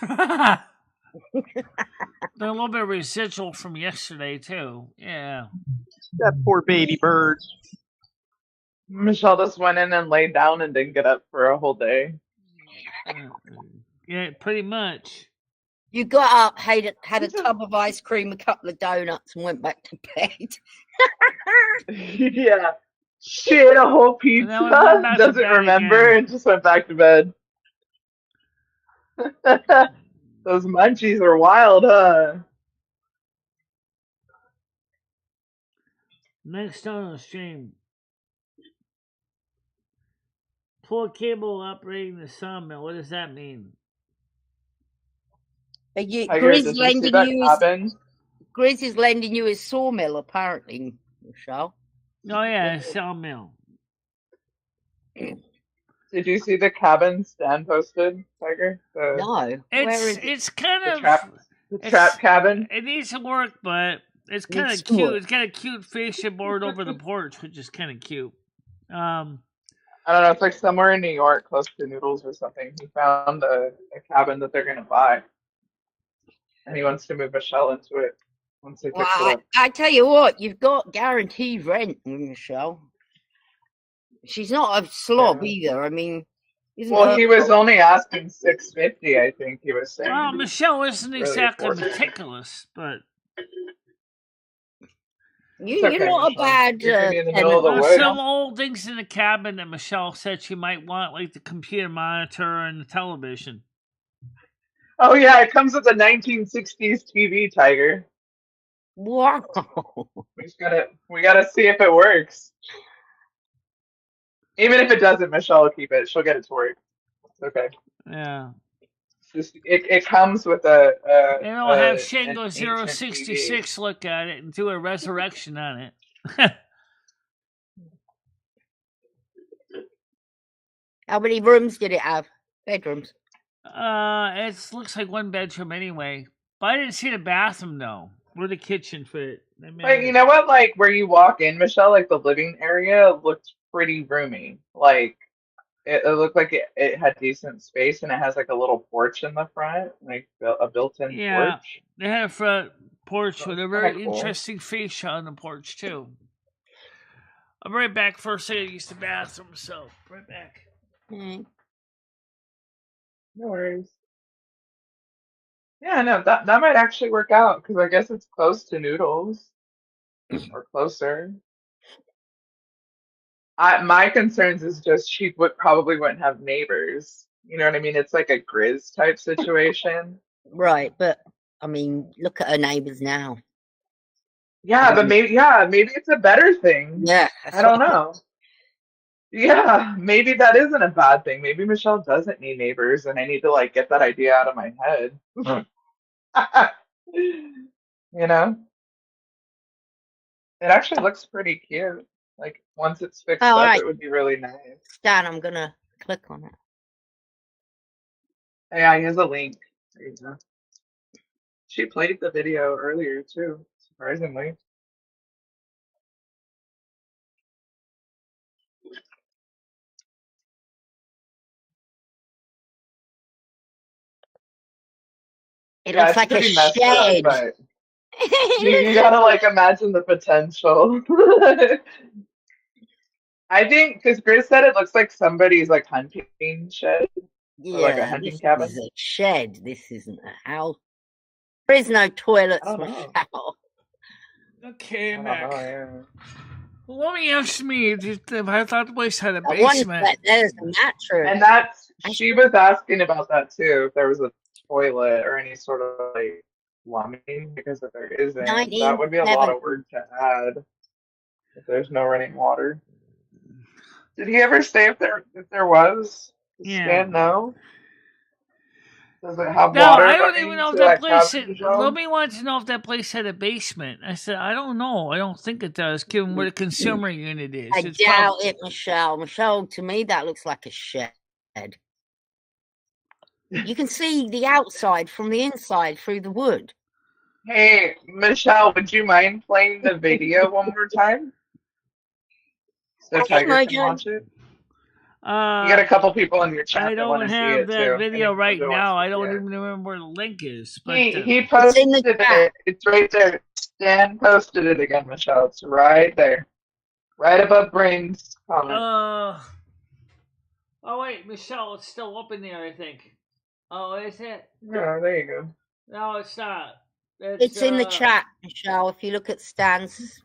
A little bit of residual from yesterday, too. Yeah.
That poor baby bird.
Michelle just went in and laid down and didn't get up for a whole day.
Yeah, pretty much.
You got up, had a tub of ice cream, a couple of donuts, and went back to bed.
Yeah. She ate a whole pizza, doesn't remember, and just went back to bed. Those munchies are wild, huh?
Next on the stream. Pull cable operating the sawmill. What does that mean?
Grizz is lending you his sawmill, apparently, Michelle.
Oh yeah, sawmill.
Did you see the cabin Stan posted, Tiger?
No.
It's kind of
the trap cabin.
It needs some work, but it's kind of cute. It's got a cute fascia board over the porch, which is kind of cute.
I don't know. It's like somewhere in New York, close to Noodles or something. He found a cabin that they're gonna buy, and he wants to move Michelle into it once they fix it up.
I tell you what, you've got guaranteed rent with Michelle. She's not a slob either. I mean,
he was only asking $650. I think he was saying.
Well, Michelle isn't exactly meticulous, but.
You're not a bad
some old things in the cabin that Michelle said she might want, like the computer monitor and the television.
Oh yeah, it comes with a 1960s TV, Tiger.
Wow.
We gotta see if it works. Even if it doesn't, Michelle will keep it. She'll get it to work. It's okay.
Yeah.
It comes with a
and I'll have Shango 066 look at it and do a resurrection on it.
How many rooms did it have? Bedrooms?
It looks like one bedroom anyway. But I didn't see the bathroom though. Or the kitchen fit.
Like, you know what? Like where you walk in, Michelle, like the living area looked pretty roomy. Like it looked like it had decent space, and it has like a little porch in the front, like a built-in porch.
They had a front porch with a very interesting fascia on the porch too. I'll be right back. First, I gotta use the bathroom, so right back.
No worries. Yeah, no, that might actually work out because I guess it's close to Noodles or closer. My concerns is just she probably wouldn't have neighbors. You know what I mean? It's like a Grizz type situation.
Right, but I mean, look at her neighbors now.
Yeah, but maybe it's a better thing.
Yeah,
I don't know. Yeah, maybe that isn't a bad thing. Maybe Michelle doesn't need neighbors, and I need to like get that idea out of my head. You know, it actually looks pretty cute. Like once it's fixed up, right. It would be really nice.
Stan, I'm gonna click on it.
Yeah, here's a link. There you go. She played the video earlier too, surprisingly.
It looks like a shed.
But you gotta like imagine the potential. I think because Grizz said it looks like somebody's like hunting shed.
Yeah,
or like a hunting cabin.
This is a shed. This isn't a house. There is no toilets, Michelle.
Okay, I'm back. Well, let me ask me if I thought the place had a basement.
There's a mattress.
And she was asking about that too. If there was a toilet or any sort of like plumbing, because if there isn't, that would be a lot of work to add. If there's no running water. Did he ever say if there was? Stan, no. Does it have water?
I don't even know if that place. Lomi wants to know if that place had a basement. I said I don't know. I don't think it does, given where the consumer unit is.
I doubt it, Michelle. Michelle, to me, that looks like a shed. You can see the outside from the inside through the wood.
Hey, Michelle, would you mind playing the video one more time? So Tiger can watch it. You got a couple people in your chat.
I don't have that video right now. I don't even remember where the link is. But
he posted it. It's right there. Stan posted it again, Michelle. It's right there, right above Brain's comment.
Oh wait, Michelle, it's still up in there. I think. Oh, is it?
No, there you go.
No, it's not.
It's in the chat, Michelle. If you look at Stan's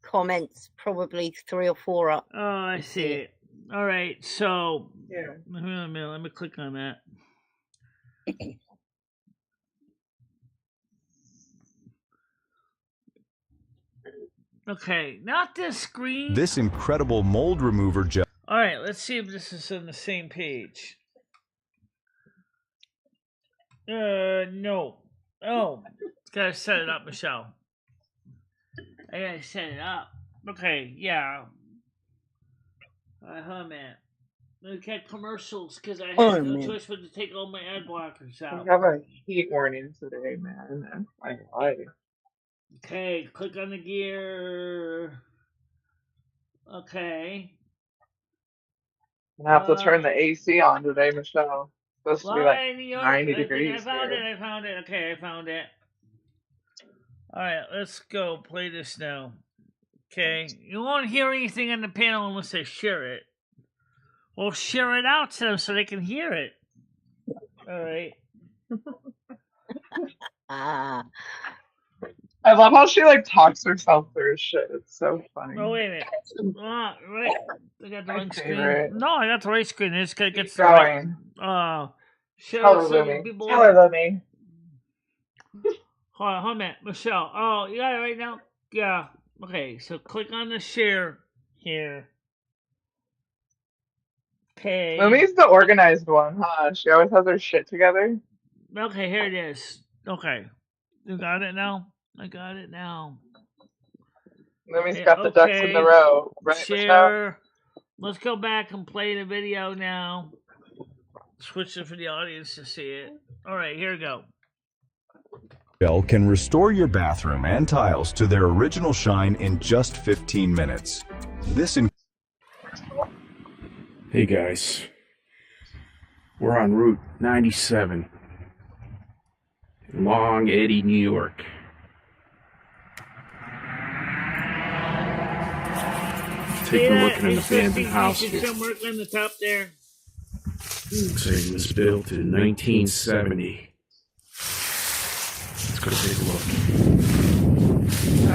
comments, probably 3 or 4 up.
Oh, I see it. All right, so
Yeah.
let me click on that. Okay, not this screen.
This incredible mold remover gel.
All right, let's see if this is on the same page. No. Oh, gotta set it up, Michelle. I gotta set it up. Okay, yeah. Hold on a minute. Look at commercials because I had no choice but to take all my ad blockers out.
We have a heat warning today, man. That's my life.
Okay, click on the gear. Okay.
I'm gonna have to turn the AC on today, Michelle. It's supposed to be like
New York,
90 degrees.
I found it. Okay, I found it. All right, let's go play this now. Okay, you won't hear anything on the panel unless I share it. Well, share it out to them so they can hear it. All right.
I love how she like talks herself through shit. It's so funny.
Oh, wait a minute. Right. I got the wrong screen. No, I got the right screen. I just gotta get
the right.
Tell her, people.
Tell her, me.
Hold on a minute. Michelle. Oh, you got it right now? Yeah. Okay, so click on the share here. Okay.
Lumi's the organized one, huh? She always has her shit together.
Okay, here it is. Okay. You got it now? I got it now.
Lumi's got the ducks in the row. Right,
share.
Michelle?
Let's go back and play the video now. Switch it for the audience to see it. All right, here we go.
Gel can restore your bathroom and tiles to their original shine in just 15 minutes.
Hey guys, we're on Route 97 in Long Eddy, New York. Take a look at an abandoned house here.
Some work on the top there.
Looks like it was built in 1970. Let's go take a look.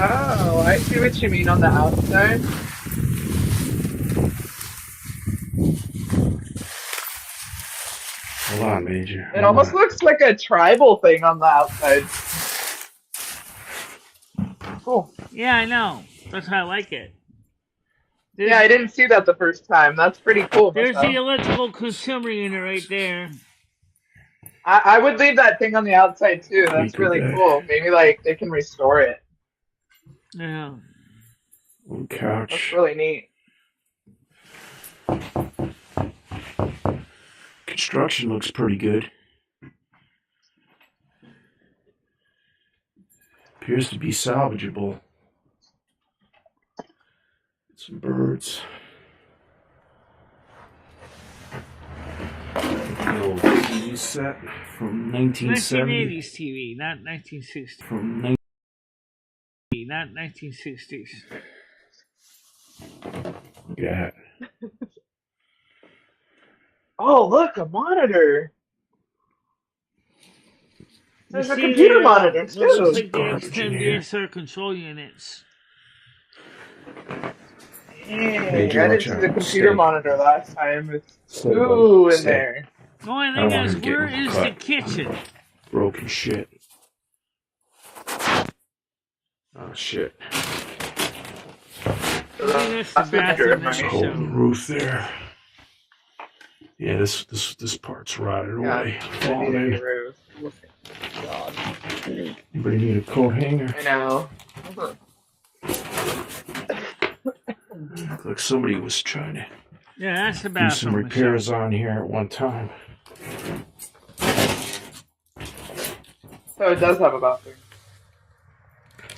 Oh, I see what you mean on the outside.
Hold on, Major.
It almost looks like a tribal thing on the outside. Cool.
Yeah, I know. That's how I like it.
Yeah, I didn't see that the first time. That's pretty cool.
There's the electrical consumer unit right there.
I would leave that thing on the outside too. That's really cool. Maybe like they can restore it.
Yeah.
One couch.
That's really neat.
Construction looks pretty good. Appears to be salvageable. Some birds. The old TV set from 1970.
1980s TV, not 1960s.
From
not 1960s.
Look at that.
Oh, look, a monitor. There's a computer monitor too.
Looks like they extend DSR control units.
Hey, I didn't see the computer monitor last time. It's in there.
The only thing is, where is the kitchen?
Broken shit. Oh shit.
That's the bathroom.
There's a hole in the roof there. Yeah, this part's rotted away. Falling in.
God.
Anybody need a coat hanger?
I know.
Looks like somebody was trying to
that's the
do
bathroom.
some repairs on here at one time.
So it does have a bathroom.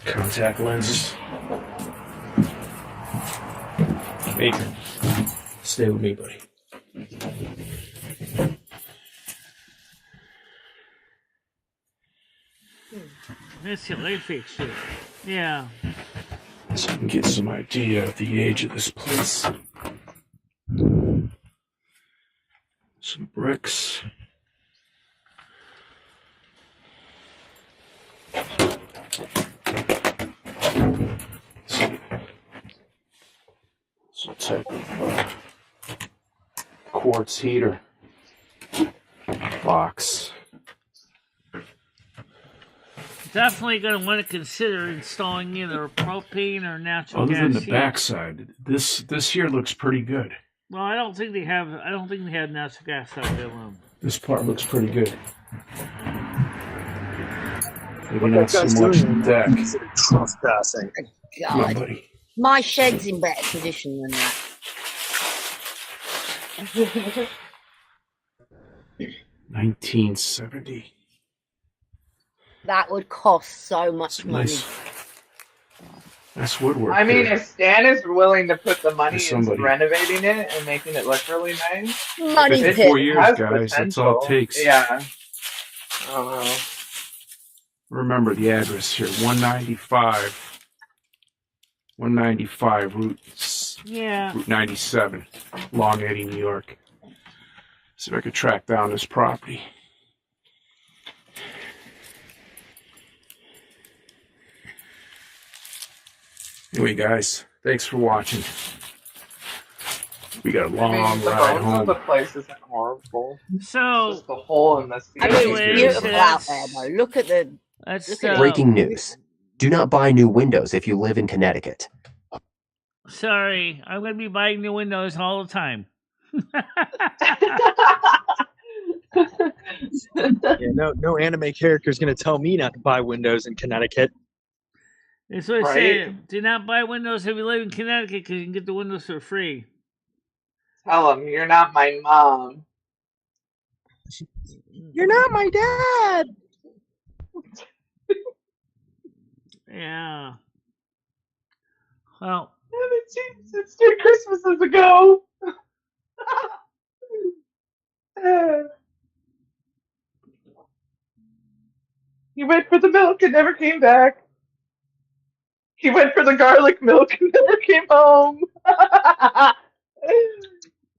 Contact lenses. Baker, stay with me, buddy.
That's the light fixture. Yeah.
So you can get some idea of the age of this place. Some bricks. Some type of quartz heater box.
Definitely going to want to consider installing either propane or natural gas.
Other than the
heat.
backside, this here looks pretty good.
Well, I don't think they have natural gas out there.
This part looks pretty good. Maybe
What
not
that
so
guy's
much
doing
the deck.
Trespassing.
God.
Yeah, buddy.
My shed's in better condition than that.
1970.
That would cost so much money.
Nice woodwork.
I mean,
there.
if Stan is willing to put the money
There's
into
somebody.
renovating it and making it look really nice,
Money pit.
54 years,
has
guys. That's all it
potential.
takes.
Yeah. I don't know.
Remember the address here: 195 Route 97, Long Eddy, New York. See if I could track down this property. Anyway, guys, thanks for watching. We got a long
the
ride
bones
home.
of the place isn't horrible.
So,
just the hole in the
I
ceiling.
mean, it's beautiful out there, though. Look at the.
Breaking news. Do not buy new windows if you live in Connecticut.
Sorry, I'm going to be buying new windows all the time.
Yeah, no anime character is going to tell me not to buy windows in Connecticut.
That's what I
Right?
said. Do not buy windows if you live in Connecticut because you can get the windows for free.
Tell him you're not my mom.
You're not my dad.
Yeah. Well,
I haven't seen since 2 Christmases ago. He went for the milk and never came back. He went for the garlic milk and never came home.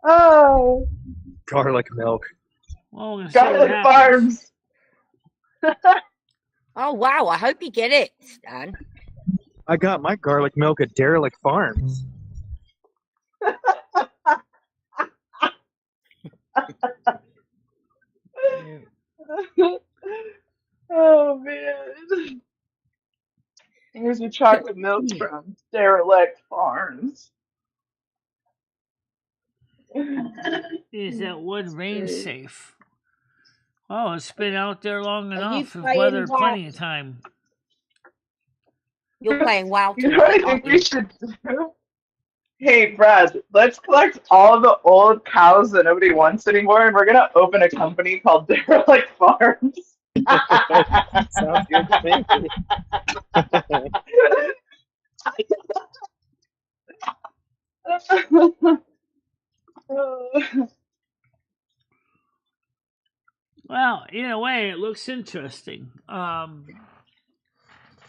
Oh.
Garlic milk.
well
Garlic Farms.
Oh, wow. I hope you get it, Stan.
I got my garlic milk at Derelict Farms.
Oh, man. Here's your chocolate milk from Derelict Farms.
Is that wood rain safe? Oh, it's been out there long
Are you
enough. It's
playing
weathered
WoW?
plenty of time.
You're playing WoW
You know
tonight,
what I think
aren't
we
you?
should do? Hey, Brad, let's collect all the old cows that nobody wants anymore, and we're going to open a company called Derelict Farms.
Sounds good to me.
Well, in a way, it looks interesting.
Oh,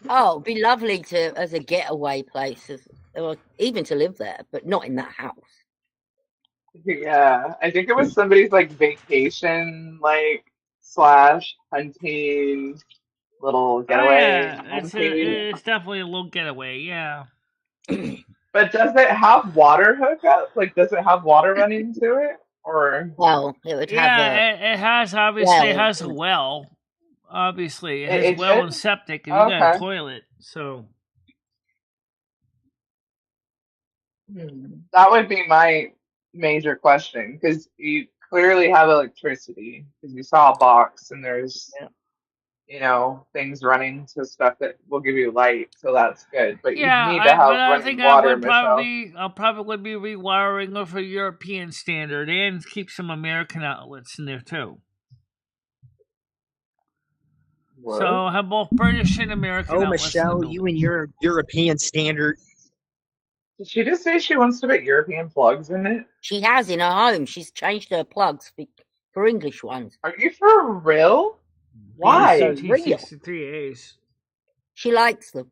it'd be lovely to as a getaway place, or even to live there, but not in that house.
Yeah, I think it was somebody's like vacation, like slash hunting little getaway.
Oh, yeah, it's definitely a little getaway. Yeah.
But does it have water hookup? Like, does it have water running to it, or?
Well, it would have
Yeah, it has obviously
well,
it has a well. Obviously, it has
It
well
should?
and septic, and you got a
Okay.
toilet. So
That would be my major question, because you clearly have electricity, because you saw a box and there's, you know, things running to stuff that will give you light, so that's good. But
yeah,
you need to have
but I
running
think
water,
I would
Michelle.
I'll probably be rewiring it for European standard and keep some American outlets in there too.
What?
So I'll have both British and American
Oh,
outlets.
Michelle, you and your European standard.
Did she just say she wants to put European plugs in it?
She has in her home. She's changed her plugs for English ones.
Are you for real? Why?
Real.
63As.
She likes them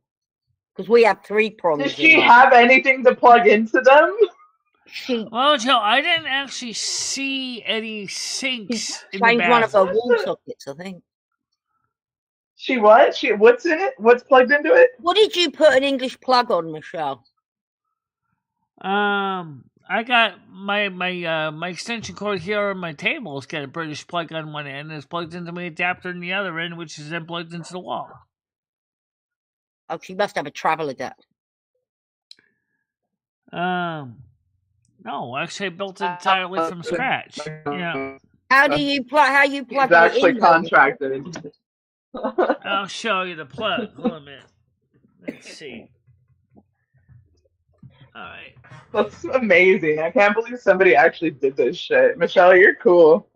because we have 3 prongs.
Does she have anything to plug into them?
Well,
Joe, I didn't actually see any sinks in the
changed one of her
bathroom.
wall sockets, I think.
She what? What's in it? What's plugged into it?
What did you put an English plug on, Michelle?
I got my extension cord here on my table. It's got a British plug on one end, and it's plugged into my adapter on the other end, which is then plugged into the wall.
Oh, she must have a travel adapter.
No, actually, I built it entirely from scratch. Yeah.
How you plug
It's
it
actually
in?
contracted.
I'll show you the plug. Hold on a minute. Let's see. All right.
That's amazing. I can't believe somebody actually did this shit. Michelle, you're cool.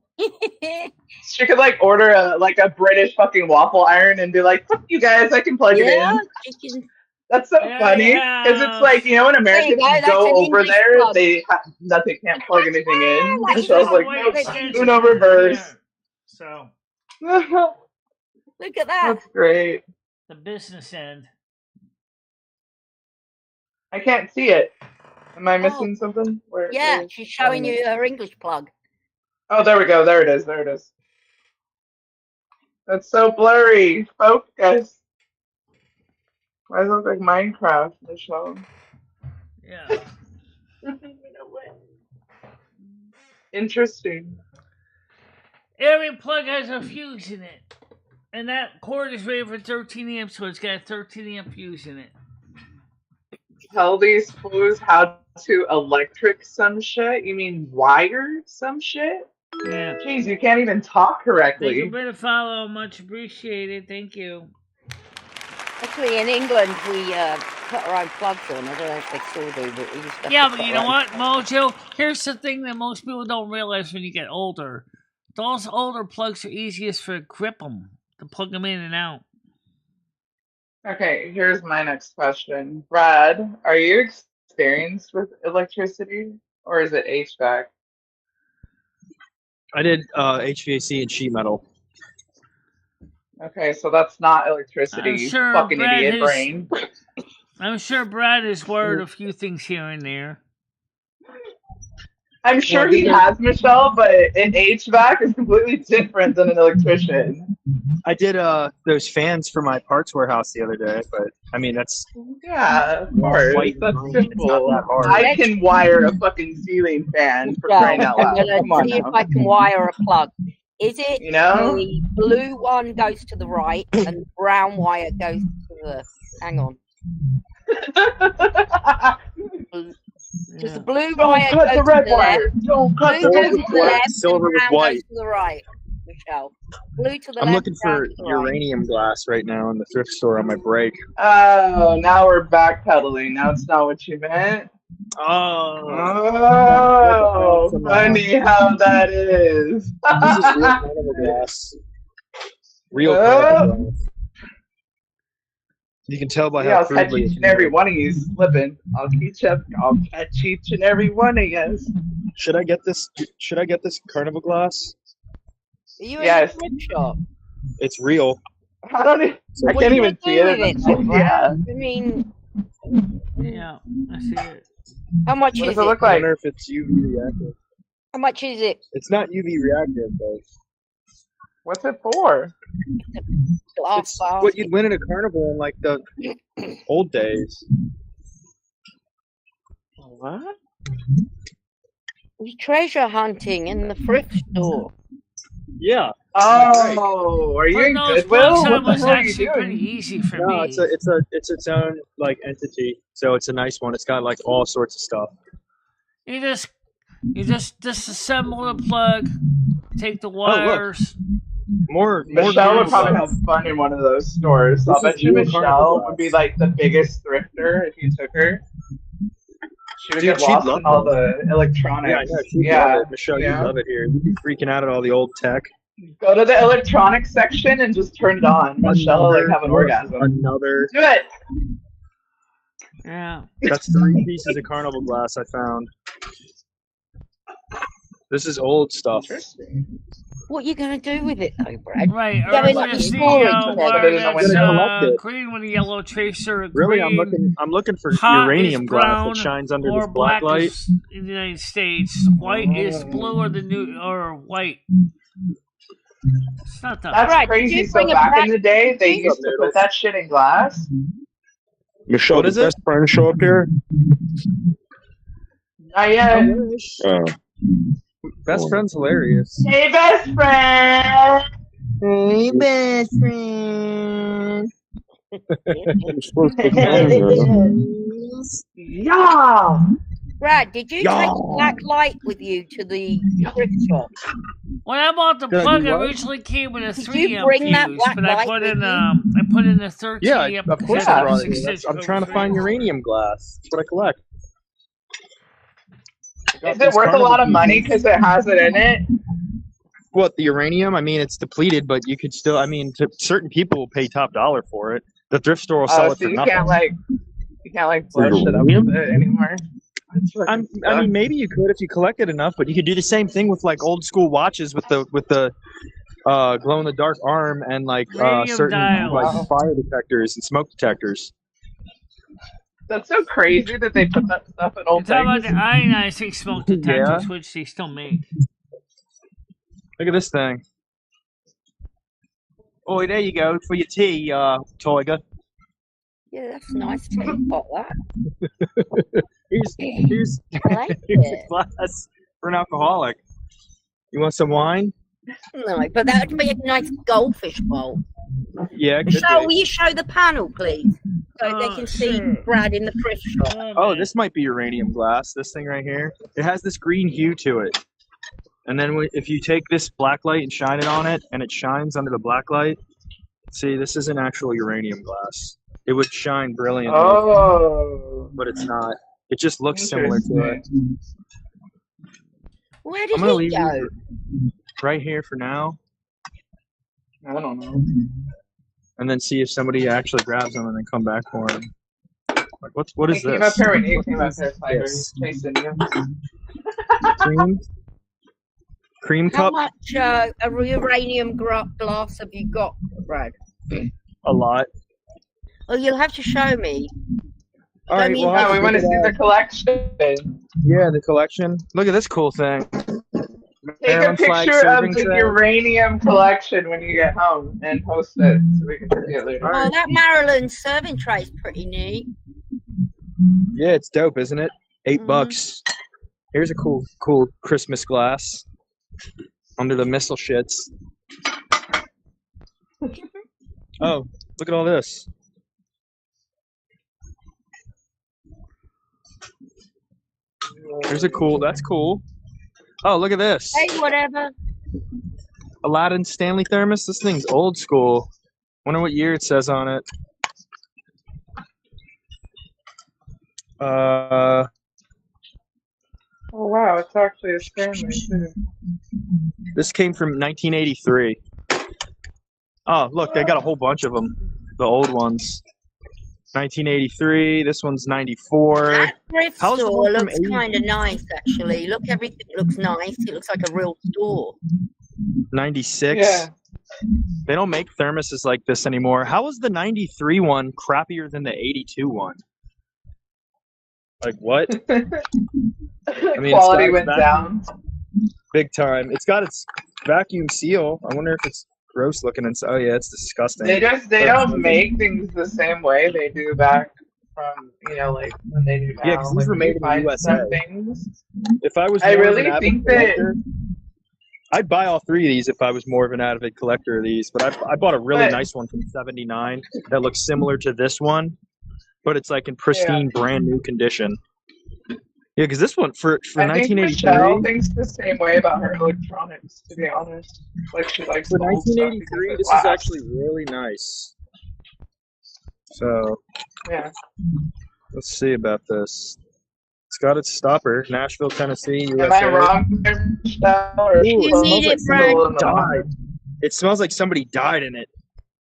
She could like order a British fucking waffle iron and be like, "Fuck you guys, I can plug it in." That's so funny because it's like, you know, when Americans go over there, they can't plug anything in. Michelle's like, "Nope, Uno reverse."
So
look at that.
That's great.
The business end.
I can't see it. Am I missing something?
Yeah, she's showing you her English plug.
Oh, there we go. There it is. There it is. That's so blurry. Focus. Why does it look like Minecraft, Michelle?
Yeah.
Interesting.
Every plug has a fuse in it. And that cord is rated for 13 amps, so it's got a 13 amp fuse in it.
Tell these fools how to electric some shit? You mean wire some shit?
Yeah.
Jeez, you can't even talk correctly.
Thank you for the follow. Much appreciated. Thank you.
Actually, in England, we put our own plugs on. I don't know if they still do, but we used to.
Yeah, but you know what, Mojo? Here's the thing that most people don't realize when you get older. Those older plugs are easiest for grip them, to plug them in and out.
Okay, here's my next question. Brad, are you experienced with electricity or is it HVAC?
I did HVAC and sheet metal.
Okay, so that's not electricity, you fucking idiot brain.
I'm sure Brad has wired a few things here and there.
I'm sure he has, Michelle, but an HVAC is completely different than an electrician.
I did those fans for my parts warehouse the other day, but I mean that's
of course. That's simple. I can wire a fucking ceiling fan for crying out loud. Come on
see
now.
if I can wire a plug. Is it
the
blue one goes to the right and the brown wire goes to the... Hang on. Does the blue wire go to the left?
Don't cut
the red wire.
Silver with white.
To the right, Michelle. Blue to the left.
I'm looking for uranium glass right now in the thrift store on my break.
Oh, now we're backpedaling. Now it's not what you meant. Oh, funny how that is.
This is real carnival glass. Real carnival glass. You can tell by how
I'll catch each and every one of you slipping. I'll catch each and every one of you.
Should I get this? Should I get this carnival glass?
Are you in the thrift shop?
It's real.
I can't even see it.
Yeah. I mean,
yeah, I see it.
How much
what
is
does it look like?
I wonder if it's UV reactive.
How much is it?
It's not UV reactive, though.
What's it for?
It's what you'd win at a carnival in like the old days.
What?
We're treasure hunting in the thrift store.
Yeah.
Oh, are you in Goodwill? What the
was
hell are you
actually
doing?
pretty easy for me.
No, it's its own like entity. So it's a nice one. It's got like all sorts of stuff.
You just disassemble the plug, take the wires.
Michelle would probably have fun in one of those stores. I'll bet you Michelle would be like the biggest thrifter if you took her. She would get lost in all the electronics.
Yeah, I know. She'd love it. Michelle, you'd love it here. You'd be freaking out at all the old tech.
Go to the electronics section and just turn it on. Michelle will like have an orgasm.
Another.
Do it.
Yeah.
That's 3 pieces of carnival glass I found. This is old stuff.
What are you going to do with it, though, Brad?
Right.
You're going to
green with a yellow tracer.
Really,
green,
I'm looking for uranium glass that shines under this black light.
In the United States, white is blue or white. It's not that.
That's crazy. So back in the day, they used to put that shit in glass.
Michelle, does best friend show up here?
Not yet.
I wish. Best friend's hilarious.
Hey, best friend.
Hey, best friend.
You're supposed to find
Yeah.
Brad, did you take black light with you to the thrift shop?
When I bought the
Did I
plug,
do
it
what?
originally came with a
Did
3
you
amp
bring that
fuse,
black
but I
light
put
with
in
you?
I put in a 13
Yeah,
amp
of course
Yeah.
I brought it.
6
Here.
inch.
I'm trying to find uranium glass. That's what I collect.
Is it worth a lot of money because it has it in it?
What, the uranium? I mean, it's depleted, but you could still. I mean, certain people will pay top dollar for it. The thrift store will sell it
So
for
you
nothing.
can't blow shit up with it anymore.
I mean, maybe you could if you collected enough, but you could do the same thing with like old school watches with the glow in the dark arm and like
Radium
certain
dials.
like fire detectors and smoke detectors.
That's so crazy that they put that stuff in
You're
old
talking about
things.
the ionizing smoke detectors,
Yeah.
which they still make.
Look at this thing. Oh, there you go for your tea, Tiger.
Yeah, that's nice teapot, that.
Here's
I like
here's a
it.
glass for an alcoholic. You want some wine?
No, but that would be a nice goldfish bowl.
Yeah, it could
Michelle,
be.
will you show the panel, please? So they can see Brad in the thrift shop.
Oh, this might be uranium glass. This thing right here. It has this green hue to it. And then if you take this black light and shine it on it, and it shines under the black light, see, this isn't actual uranium glass. It would shine brilliantly, but it's not. It just looks similar to it.
Where did
I'm gonna
he
leave
go?
these right here for now,
I don't know.
and then see if somebody actually grabs them and then come back for them. Like, what is
He came
this?
up here when you came up
What
here,
is
Tiger.
this?
He's chasing you.
Cream
How
cup?
much uranium glass have you got, Brad?
A lot.
Oh, you'll have to show me.
All right,
we want to see the collection.
Yeah, the collection. Look at this cool thing.
Take a
Maryland flag
picture of
serving
the
tray.
uranium collection when you get home and post it so we can see it later.
Oh, that Maryland serving tray is pretty neat.
Yeah, it's dope, isn't it? $8. Here's a cool Christmas glass under the missile shits. Oh, look at all this. That's cool. Oh, look at this.
Hey, whatever.
Aladdin Stanley thermos. This thing's old school. Wonder what year it says on it.
Oh wow, it's actually a Stanley too.
This came from 1983. Oh, look, they got a whole bunch of them. The old ones. 1983. This one's 94.
That thrift
How's the
store
one from
looks kind of nice, actually. Look, everything looks nice. It looks like a real store.
96.
Yeah.
They don't make thermoses like this anymore. How was the 93 one crappier than the 82 one? Like what? I mean,
quality went down.
Big time. It's got its vacuum seal. I wonder if it's gross looking inside. Oh yeah, it's disgusting.
They don't make things the same way they do back from like when they do now.
Yeah, because these were made in the USA. If I was,
I really think that
I'd buy all three of these if I was more of an avid collector of these. But I bought a really nice one from '79 that looks similar to this one, but it's like in pristine, brand new condition. Yeah, because this one for 1983.
Michelle thinks the same way about her electronics. To be honest, like she likes
for
the old stuff
1983.
because
This is actually really nice. So
yeah,
let's see about this. It's got its stopper, Nashville, Tennessee, USA.
Am I wrong, Michelle? Or
You need it, Brad.
It smells like somebody died in it.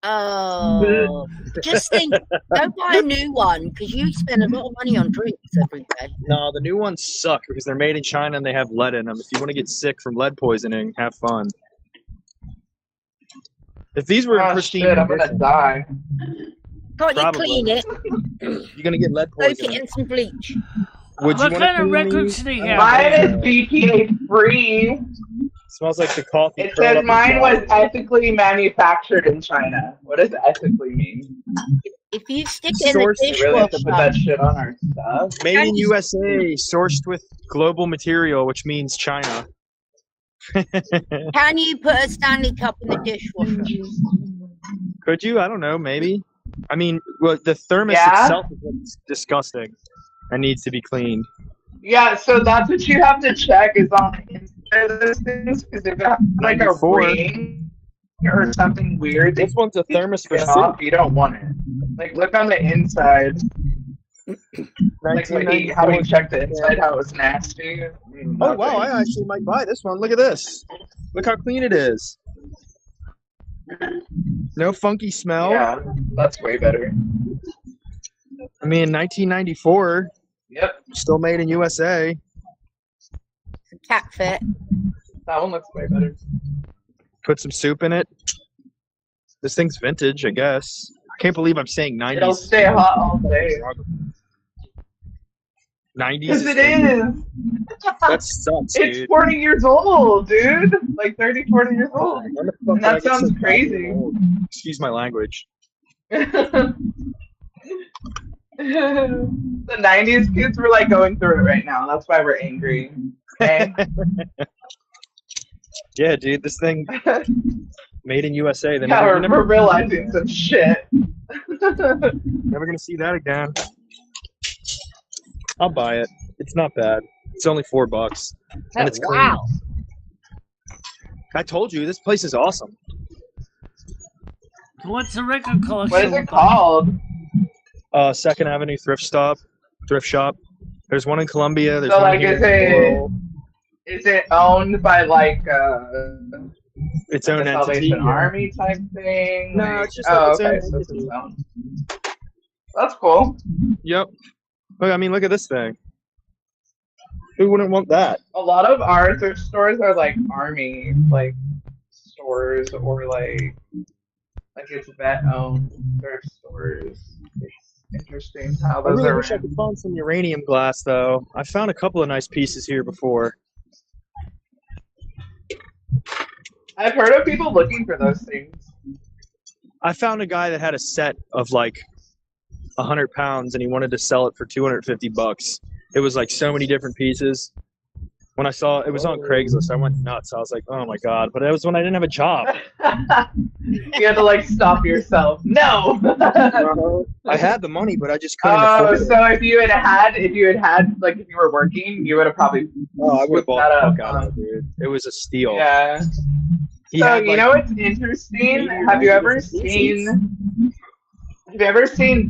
Oh, just think, don't buy a new one because you spend a lot of money on drinks every day.
No, the new ones suck because they're made in China and they have lead in them. If you want to get sick from lead poisoning, have fun. If these were in pristine
I'm gonna die.
Can't you clean it?
You're gonna get lead
Soak
poisoning.
it in some bleach.
What
kind of records do they have?
Mine is BPA free.
Smells like the coffee.
It says mine was ethically manufactured in China. What does ethically mean?
If you stick it in the
Sourced.
We really have to put that
dishwasher,
shit on our stuff.
Made in USA, sourced with global material, which means China.
can you put a Stanley Cup in the dishwasher?
Could you? I don't know. Maybe. I mean, well, the thermos
Yeah.
itself is what's disgusting and needs to be cleaned.
Yeah, so that's what you have to check is on the inside of those things, because if it has like a
94.
ring or something weird,
This one's a thermos for
get off,
soup.
you don't want it. Like, look on the inside. Like, how we checked the inside, how it was nasty.
Oh, wow, I actually might buy this one. Look at this. Look how clean it is. No funky smell.
Yeah, that's way better.
I mean, 1994.
Yep.
Still made in USA.
It's a cat fit.
That one looks way better.
Put some soup in it. This thing's vintage, I guess. I can't believe I'm saying 90s.
It'll stay hot all day.
90s.
Because it is.
That sucks, dude.
It's 40 years old, dude. Like 30, 40 years old. And that sounds crazy.
Excuse my language.
The 90s kids were like going through it right now. That's why we're angry. Okay?
Yeah, dude, this thing made in USA.
Yeah, we're realizing some shit.
Never gonna see that again. I'll buy it. It's not bad. It's only $4, and it's clean.
Wow.
I told you this place is awesome.
What's the record collection?
What is it called?
2nd Avenue Thrift Shop. There's one in Columbia. There's
So,
one
like,
here.
is it owned by like
its
like
own
a
entity?
Salvation Army type thing?
No,
Like,
it's just like its own
okay, so it's
entity.
its own. That's cool.
Yep. Look, I mean, look at this thing. Who wouldn't want that?
A lot of our thrift stores are like army like stores, or like it's vet owned thrift stores. It's interesting how
I
those
really
are
wish I could find some uranium glass, though. I found a couple of nice pieces here before.
I've heard of people looking for those things.
I found a guy that had a set of like 100 pounds, and he wanted to sell it for $250. It was like so many different pieces. When I saw it was on Craigslist, I went nuts. I was like, oh my God. But it was when I didn't have a job.
You had to like stop yourself. No.
I had the money, but I just couldn't
Oh,
afford it.
so if you had like if you were working, you would have probably
Oh, I would have
swooped
bought
that
the
up.
fuck out of it, dude. It was a steal.
Yeah.
He
So
had,
you
like,
know what's interesting? Have you ever seen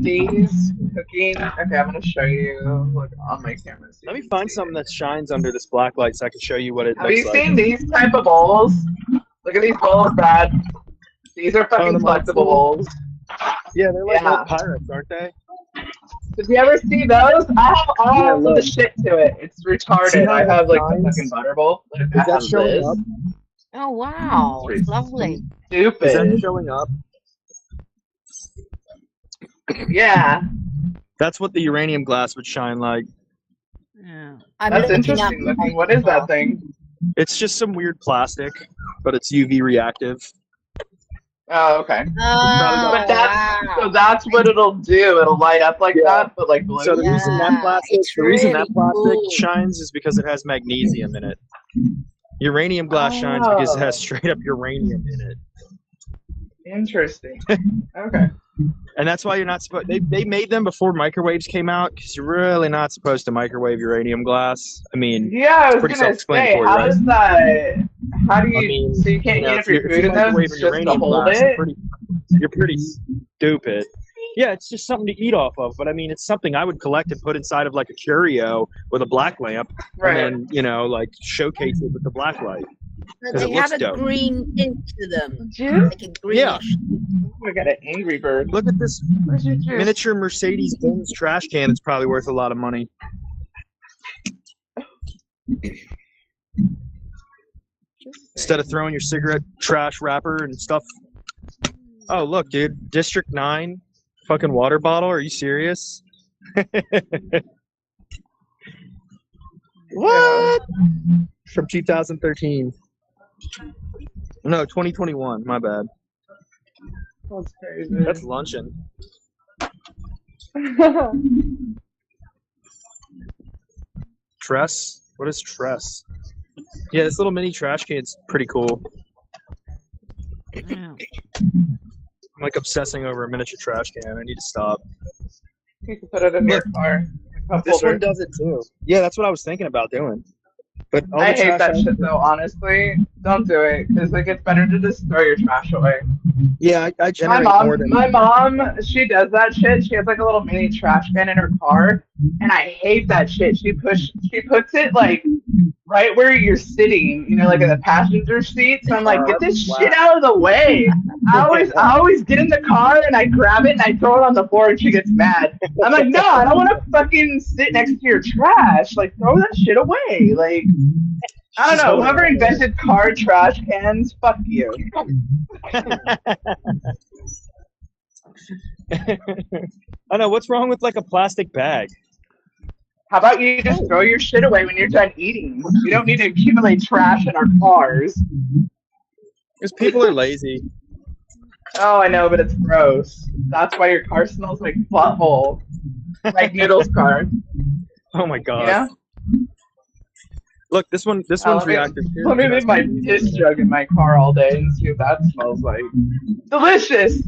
these cooking? Okay, I'm gonna show you. Look on my camera. So
Let me find something that shines under this black light so I can show you what it
Have
looks
you
like.
seen these type of bowls? Look at these bowls, Brad. These are fucking
the
flexible bowls.
Yeah, they're like
Yeah.
old pirates, aren't they?
Did you ever see those? I have all of the shit to it. It's
See
retarded.
how
I
it
have like the
shines?
fucking butter bowl. Look,
Is
I
that
have
showing
this.
up?
Oh, wow. It's lovely.
Stupid.
Is that showing up?
Yeah.
That's what the uranium glass would shine like.
Yeah.
I'm
That's
looking up
interesting looking. What is that thing?
It's just some weird plastic, but it's UV reactive.
Oh, okay.
Oh,
But that's
wow.
so that's what it'll do. It'll light up like that, but like blue.
So the reason that
Yeah,
plastic,
it's
the reason that
really
plastic
cool.
shines is because it has magnesium in it. Uranium glass shines because it has straight up uranium in it.
Interesting. Okay.
And that's why you're not supposed. They made them before microwaves came out because you're really not supposed to microwave uranium glass. I mean,
Yeah, I
it's
was
pretty
gonna say,
self-explanatory,
how
right?
does that? How do you?
I mean,
so you can't
you know,
eat
if
up your
you're
food in those? It's
microwaving
just to
uranium
hold
glass,
it.
you're pretty stupid. Yeah, it's just something to eat off of. But I mean, it's something I would collect and put inside of like a curio with a black lamp,
Right.
and then like showcase it with the black light.
But
'Cause
they
it looks
have a
dope.
green tint to them.
Juice?
Like a greenish.
I got an Angry Bird.
Look at this
Where's your juice?
miniature Mercedes-Benz trash can. It's probably worth a lot of money. Instead of throwing your cigarette trash wrapper and stuff. Oh, look, dude. District 9 fucking water bottle. Are you serious? What? From 2013. No, 2021. My bad.
That's crazy.
That's luncheon. Tress? What is tress? Yeah, this little mini trash can's pretty cool.
Yeah.
I'm like obsessing over a miniature trash can. I need to stop.
You can put it in your car.
This one does it too. Yeah, that's what I was thinking about doing. But all
I
the
hate
trash
that shit though, honestly. Don't do it, because like it's better to just throw your trash away.
Yeah, I generate more than
my mom, she does that shit. She has like a little mini trash can in her car, and I hate that shit. She puts it like right where you're sitting, you know, like in the passenger seat. So I'm like, get this shit out of the way. I always get in the car and I grab it and I throw it on the floor and she gets mad. I'm like, no, I don't want to fucking sit next to your trash. Like, throw that shit away. Like, I don't know. Whoever invented car trash cans, fuck you.
I know. What's wrong with like a plastic bag?
How about you just throw your shit away when you're done eating? We don't need to accumulate trash in our cars.
Because people are lazy.
Oh, I know, but it's gross. That's why your car smells like butthole. Like Noodle's car.
Oh my god.
You know?
Look, this one's reactive too.
Let me leave my piss jug in my car all day and see what that smells like. Delicious!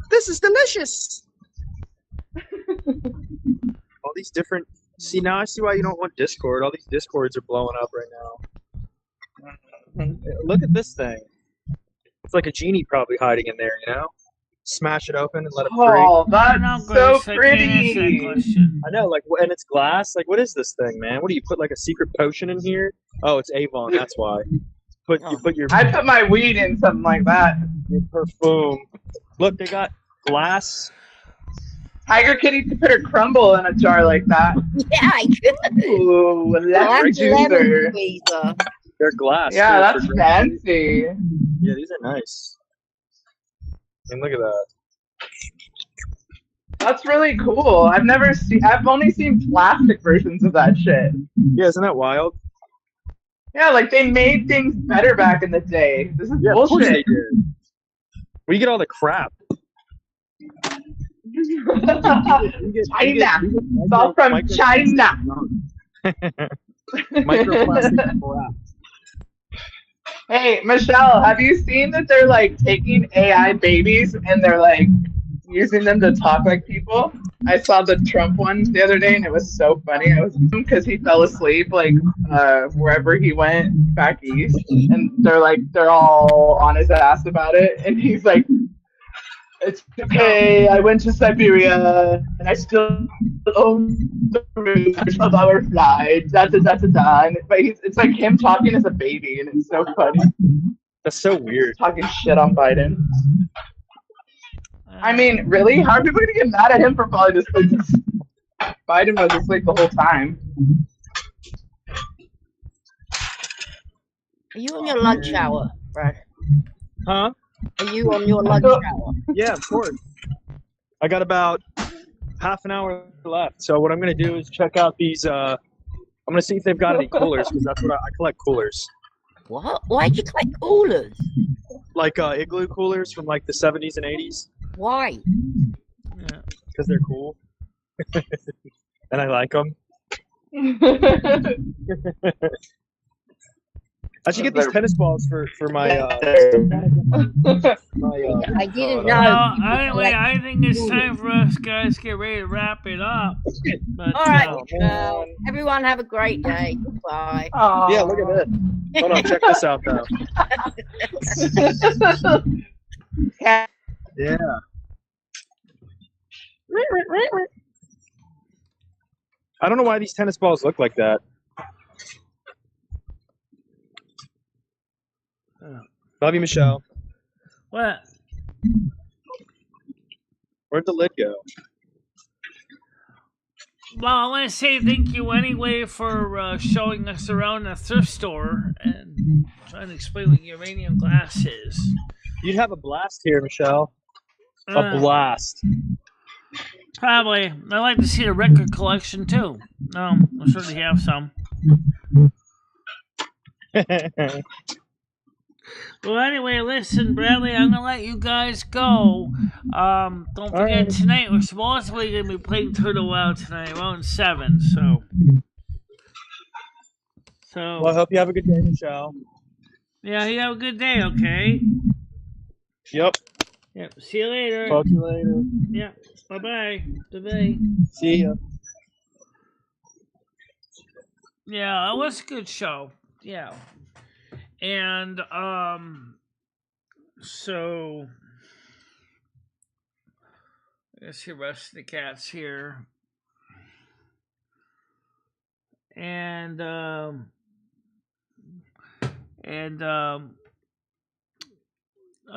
This is delicious! All these different... See, now I see why you don't want Discord. All these Discords are blowing up right now. Look at this thing. It's like a genie probably hiding in there, you know? Smash it open and let it free.
Oh, that's so pretty!
I know, like, and it's glass. Like, what is this thing, man? What do you put, like, a secret potion in here? Oh, it's Avon, that's why. You put your...
I put my weed in something like that.
Your perfume. Look, they got glass...
Tiger Kitty could put her crumble in a jar like that.
Yeah, I could.
Ooh, lemon juicer.
They're glass.
Yeah, that's fancy.
Yeah, these are nice. And look at that.
That's really cool. I've only seen plastic versions of that shit.
Yeah, isn't that wild?
Yeah, like they made things better back in the day. This is bullshit.
Of course they did. Where you get all the crap?
China. It's all from China.
Microplastic crap.
Hey, Michelle, have you seen that they're like taking AI babies and they're like using them to talk like people? I saw the Trump one the other day and it was so funny. I was because he fell asleep like wherever he went back east, and they're all on his ass about it, and he's like, "It's okay. I went to Siberia and I still own the room of our flight." But it's like him talking as a baby, and it's so funny.
That's so weird.
Talking shit on Biden. I mean, really? How are people gonna get mad at him for falling asleep? Biden was asleep the whole time.
Are you on your lunch hour, Brad?
Huh?
Are you on your lunch hour?
Yeah, of course. I got about half an hour left. So what I'm going to do is check out these. I'm going to see if they've got any coolers, because that's what I collect coolers.
What? Why'd you collect coolers?
Like igloo coolers from like the 70s and 80s.
Why?
Because they're cool. And I like them. I should get these tennis balls for my.
I didn't know.
I think it's time for us guys to get ready to wrap it up. But,
all right, everyone have a great day. Bye.
Yeah, look at this. Hold on, check this out though. Yeah. I don't know why these tennis balls look like that. Love you, Michelle.
What?
Where'd the lid go?
Well, I want to say thank you anyway for showing us around the thrift store and trying to explain what uranium glass is.
You'd have a blast here, Michelle. A blast.
Probably. I'd like to see the record collection too. I'll certainly have some. Well, anyway, listen, Bradley, I'm gonna let you guys go. Don't forget,
right.
tonight we're supposedly gonna be playing Turtle Wild tonight around 7. So
Well, I hope you have a good day, Michelle.
yeah, you have a good day. Okay.
Yep.
Yep. See you later.
Talk to you later.
Yeah. Bye bye. Bye bye.
See ya.
Yeah, it was a good show. Yeah. And so I guess the rest of the cats here. And I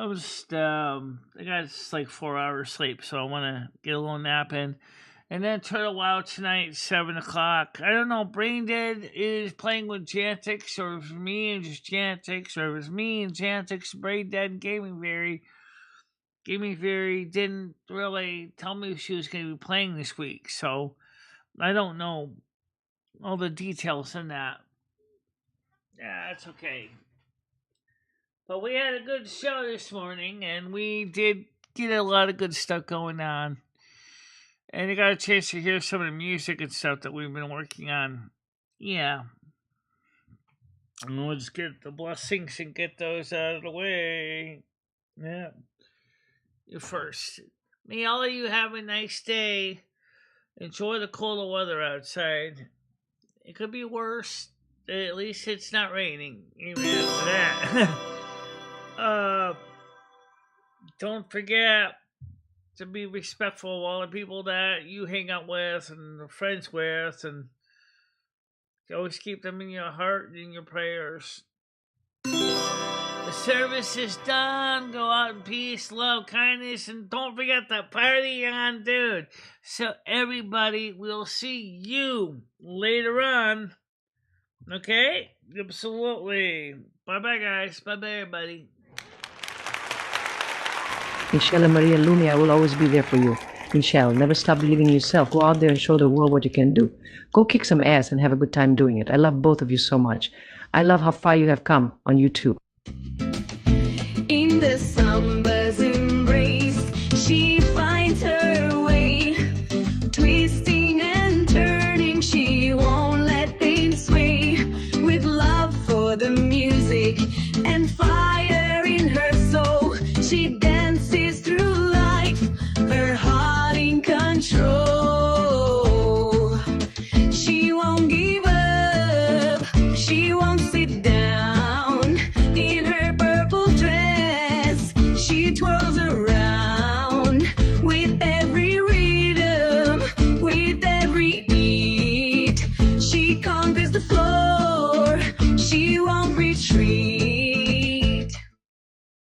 was I got just like 4 hours sleep, so I want to get a little nap in. And then Turtle Wild tonight, 7 o'clock. I don't know, Brain Dead is playing with Jantix, or if it's me and just Jantix, or if it's me and Jantix, Brain Dead, Gaming Fairy didn't really tell me she was going to be playing this week, so I don't know all the details in that. Yeah, that's okay. But we had a good show this morning, and we did get a lot of good stuff going on. And you got a chance to hear some of the music and stuff that we've been working on. Yeah. And we'll just get the blessings and get those out of the way. Yeah. You first. May all of you have a nice day. Enjoy the colder weather outside. It could be worse. At least it's not raining. Even after that. Don't forget to be respectful of all the people that you hang out with and are friends with, and always keep them in your heart and in your prayers. The service is done. Go out in peace, love, kindness, and don't forget to party on, dude. So everybody, we'll see you later on. Okay? Absolutely. Bye-bye, guys. Bye-bye, everybody.
MicheleMarieDalene, I will always be there for you. Michelle, never stop believing in yourself. Go out there and show the world what you can do. Go kick some ass and have a good time doing it. I love both of you so much. I love how far you have come on YouTube.
In the summer